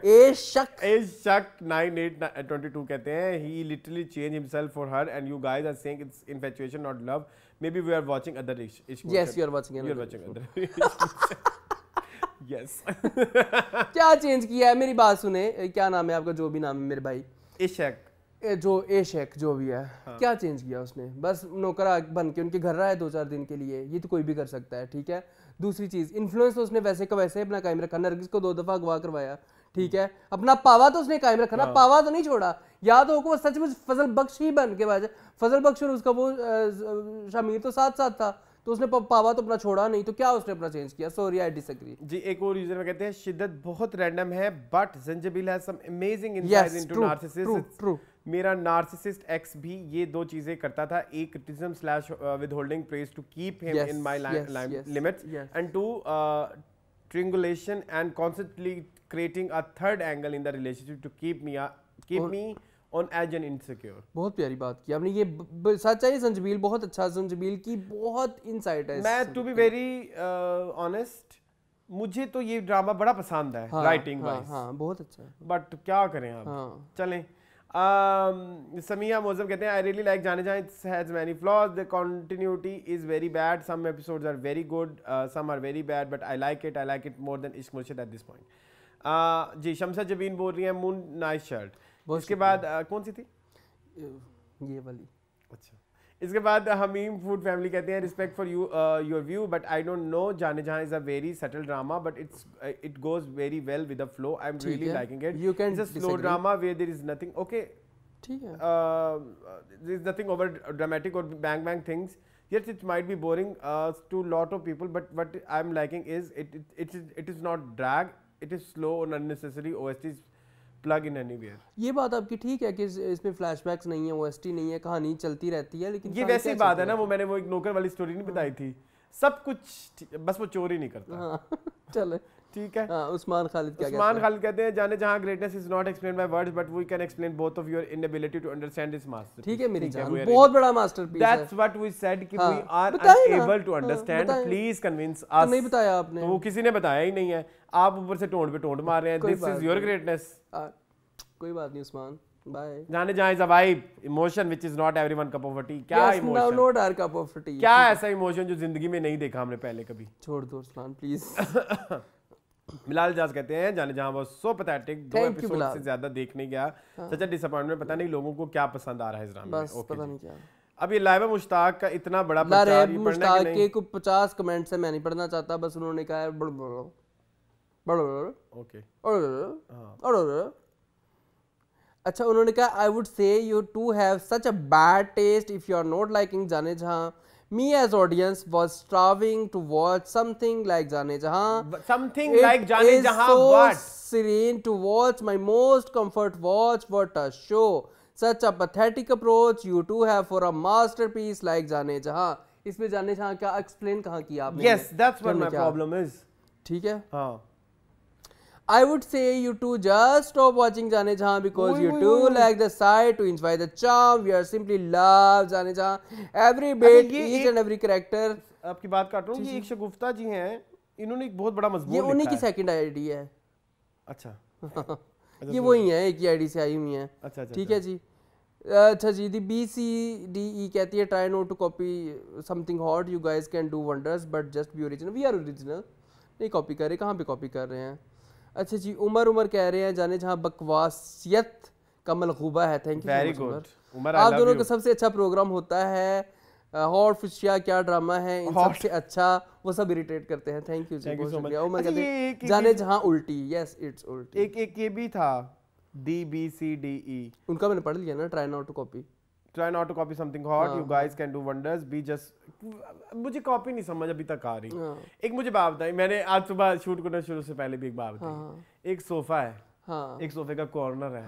ए शक 9822 कहते हैं he literally changed himself for her and you guys are saying it's infatuation not love, maybe we are watching other ish yes you are watching other yes क्या चेंज किया है? मेरी बात सुने, क्या नाम है आपका, जो भी नाम है मेरे भाई, एशक जो भी है, हाँ। क्या चेंज किया उसने? बस नौकरा बन के उनके घर रहा है 2-4 दिन के लिए, ये तो कोई भी कर सकता है, ठीक है। दूसरी चीज, इन्फ्लुएंस तो उसने वैसे का वैसे अपना कायम रखा, नरगिस को 2 दफा अगवा करवाया, ठीक है, अपना पावा तो उसने कायम रखा ना, हाँ। पावा तो नहीं छोड़ा। याद हो वो सचमुच फजल बख्श ही बन के बाजा, फजल बख्श और उसका वो शमीर तो साथ साथ था, तो उसने पावा तो अपना छोड़ा नहीं, तो क्या उसने अपना चेंज किया? सॉरी आई डिसएग्री जी। एक और यूजर में कहते हैं शिद्दत बहुत रैंडम है but Zanjabeel has some amazing insights into narcissist. True. मेरा नार्सिसिस्ट एक्स भी ये दो चीजें करता था, एक criticism slash withholding praise to keep him in my limits and two triangulation and constantly creating a third angle in the relationship to keep me on edge and insecure. बहुत प्यारी बात की आपने, ये सच है। संजबील बहुत अच्छा, संजबील की बहुत इनसाइट है। मैं टू बी वेरी ऑनेस्ट, मुझे तो ये ड्रामा बड़ा पसंद है राइटिंग वाइज। हाँ बहुत अच्छा है, बट क्या करें आप। चलें। समिया मोज़म कहते हैं I really like Jaane Jahan, it's has many flaws, the continuity is very bad, some episodes are very good, some are very bad, but I like it more than Ishq Murshid at this point. जी शमसा जबीन बोल रही है मून नाइस शर्ट। इसके बाद कौन सी थी ये वाली? अच्छा। इसके बाद हमीम फूड फैमिली कहते हैं respect for you your view but I don't know, Jaane Jahan is a very subtle drama but it goes very well with the flow, I am really liking it. You can it's a slow drama where there is nothing. Okay ठीक है, there is nothing over dramatic और bang bang things. Yes, it might be boring to lot of people, but what I'm liking is it is not drag, it is slow or unnecessary OSTs plug in anywhere. ये बात आपकी ठीक है कि इसमें flashbacks नहीं है, OST नहीं है, कहानी चलती रहती है, लेकिन ये वैसी बात है ना, वो मैंने वो एक नौकर वाली स्टोरी नहीं बताई थी, सब कुछ बस वो चोरी नहीं करता। चले ठीक है। उस्मान खालिद क्या उस्मान खालिद कहते हैं Jaane Jahan greatness is not explained by words but we can explain both of your inability to understand this masterpiece. ठीक है मेरी जान, बहुत बड़ा मास्टरपीस है। दैट्स व्हाट वी सेड कि we are unable to understand, please convince us. नहीं बताया आपने, तो वो किसी ने बताया ही नहीं है, आप ऊपर से टोंड पे टोंड मार रहे हैं। This is your greatness. कोई बात नहीं Usman, bye. Jaane Jahan is a vibe, emotion which is not everyone cup of tea. क्या emotion? No dark cup of tea. क्या ऐसा इमोशन जो जिंदगी में नहीं देखा हमने पहले कभी? छोड़ दो उस्मान प्लीज। मिलाल जाज कहते हैं जाने जहां वो सो पैथेटिक, 2 एपिसोड से ज्यादा देखने गया, सच डिसअपॉइंटमेंट। पता नहीं लोगों को क्या पसंद आ रहा है इस ड्रामे में। पता नहीं क्या। अब ये लाइबा मुश्ताक का इतना बड़ा प्रचार, ये मुश्ताक के को 50 कमेंट्स है, मैं नहीं पढ़ना चाहता, बस उन्होंने कहा है ओके। अच्छा उन्होंने कहा I would say you to have such a bad taste if you are not liking Jaane Jahan. Me as audience was starving to watch something like Jaane Jahan. Something like Jaane Jahan. So what? Serene to watch my most comfort watch. What a show! Such a pathetic approach you two have for a masterpiece like Jaane Jahan. इसमें जाने जहां क्या explain कहाँ किया आपने? Yes, that's what my problem is. ठीक है? हाँ. I would say you two just stop watching Jaane Jahan because you two like the sight to enjoy the charm. We are simply love Jaane Jahan. Every bit, each and every character. आपकी बात काट रहा हूँ, ये एक शगुफ्ता जी हैं, इन्होंने एक बहुत बड़ा मजमून लिखा है। ये उन्हीं की सेकंड आईडी है। अच्छा। ये वही है, एक ही आईडी से आई हुई है। अच्छा। ठीक है जी। अच्छा जी, दी BCDE कहती है try not to copy something hot. You guys can do wonders, but just be original. We are original. नहीं कॉपी कर रहे, कहाँ पे कॉपी कर रहे हैं? अच्छा जी, उमर कह रहे हैं जाने जहाँ बकवासियत का मलगूबा है। Thank you very good Umar. आप दोनों का सबसे अच्छा प्रोग्राम होता है। हॉट फिशिया क्या ड्रामा है, इन सबसे अच्छा, वो सब इरिटेट करते हैं। थैंक यू जी, बहुत शुक्रिया। उमर कहते हैं जाने जहाँ उल्टी। यस इट्स उल्टी। एक ये भी था DBCDE, उनका मैंने पढ़ लिया ना, try not to copy. Try not to copy something hot. You guys can do wonders. Be just मुझे कॉपी नहीं समझ अभी तक आ रही। एक मुझे बात बताई, मैंने आज सुबह शूट करना शुरू से पहले भी एक बात बताई। एक सोफा है, एक सोफे का कॉर्नर है,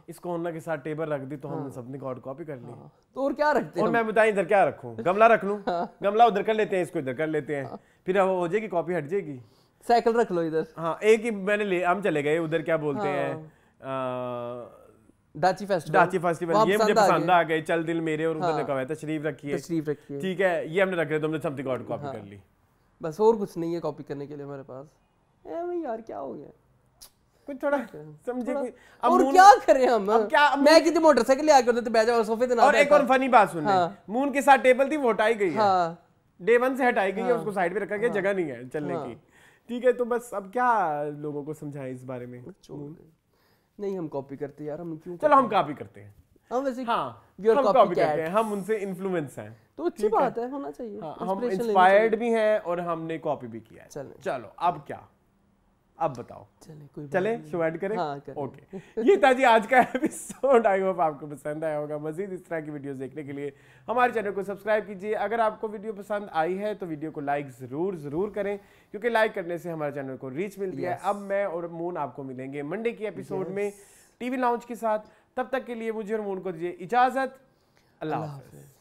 इस कॉर्नर के साथ टेबल रख दी तो हमने सबने कॉपी कर ली। तो और क्या रखते हैं? और मैं बताई इधर क्या रखूं, गमला रख लूं, गमला उधर कर लेते हैं, इसको इधर कर लेते हैं, फिर अब हो जाएगी कॉपी, हट जाएगी। साइकिल रख लो इधर। हाँ, एक ही मैंने हम चले गए उधर, क्या बोलते हैं, डाची फेस्टिवल। ये मुझे पसंद आ गए, चल दिल मेरे, और उधर लिखा हुआ है तशरीफ रखिए। ठीक है, ये हमने रख रहे तो हमने समथिंग हॉट कॉपी कर ली। बस और कुछ नहीं है कॉपी करने के लिए हमारे पास। यार क्या हो गया, कुछ थोड़ा समझे कोई। और क्या करें हम? मैं कितनी मोटरसाइकिल ले आके उधर बैठ जाओ सोफे पे ना। और एक और फनी बात सुनने, मून के साथ टेबल थी, वो हटाई गई है, डे 1 से हटाई गई है, उसको साइड पे रखा गया, जगह नहीं है चलने की। ठीक है, तो बस अब क्या लोगों को समझाएं इस बारे में। नहीं हम कॉपी करते यार, हम क्यों? चलो हम कॉपी करते हैं, हम वैसे हम कॉपी करते हैं, हम उनसे इन्फ्लुएंस हैं, तो अच्छी बात है, होना चाहिए। हम इंस्पायर्ड भी हैं और हमने कॉपी भी किया है। चलो अब क्या, अब बताओ चले शो ऐड करें? ओके, ये था जी आज का एपिसोड। आई होप आपको पसंद आया होगा। मजीद इस तरह की वीडियोस देखने के लिए हमारे चैनल को सब्सक्राइब कीजिए। अगर आपको वीडियो पसंद आई है तो वीडियो को लाइक जरूर करें, क्योंकि लाइक करने से हमारे चैनल को रीच मिलती है। अब मैं और मून आपको मिलेंगे मंडे की एपिसोड में टीवी लाउंज के साथ। तब तक के लिए मुझे और मून को दीजिए इजाजत। अल्लाह हाफिज़।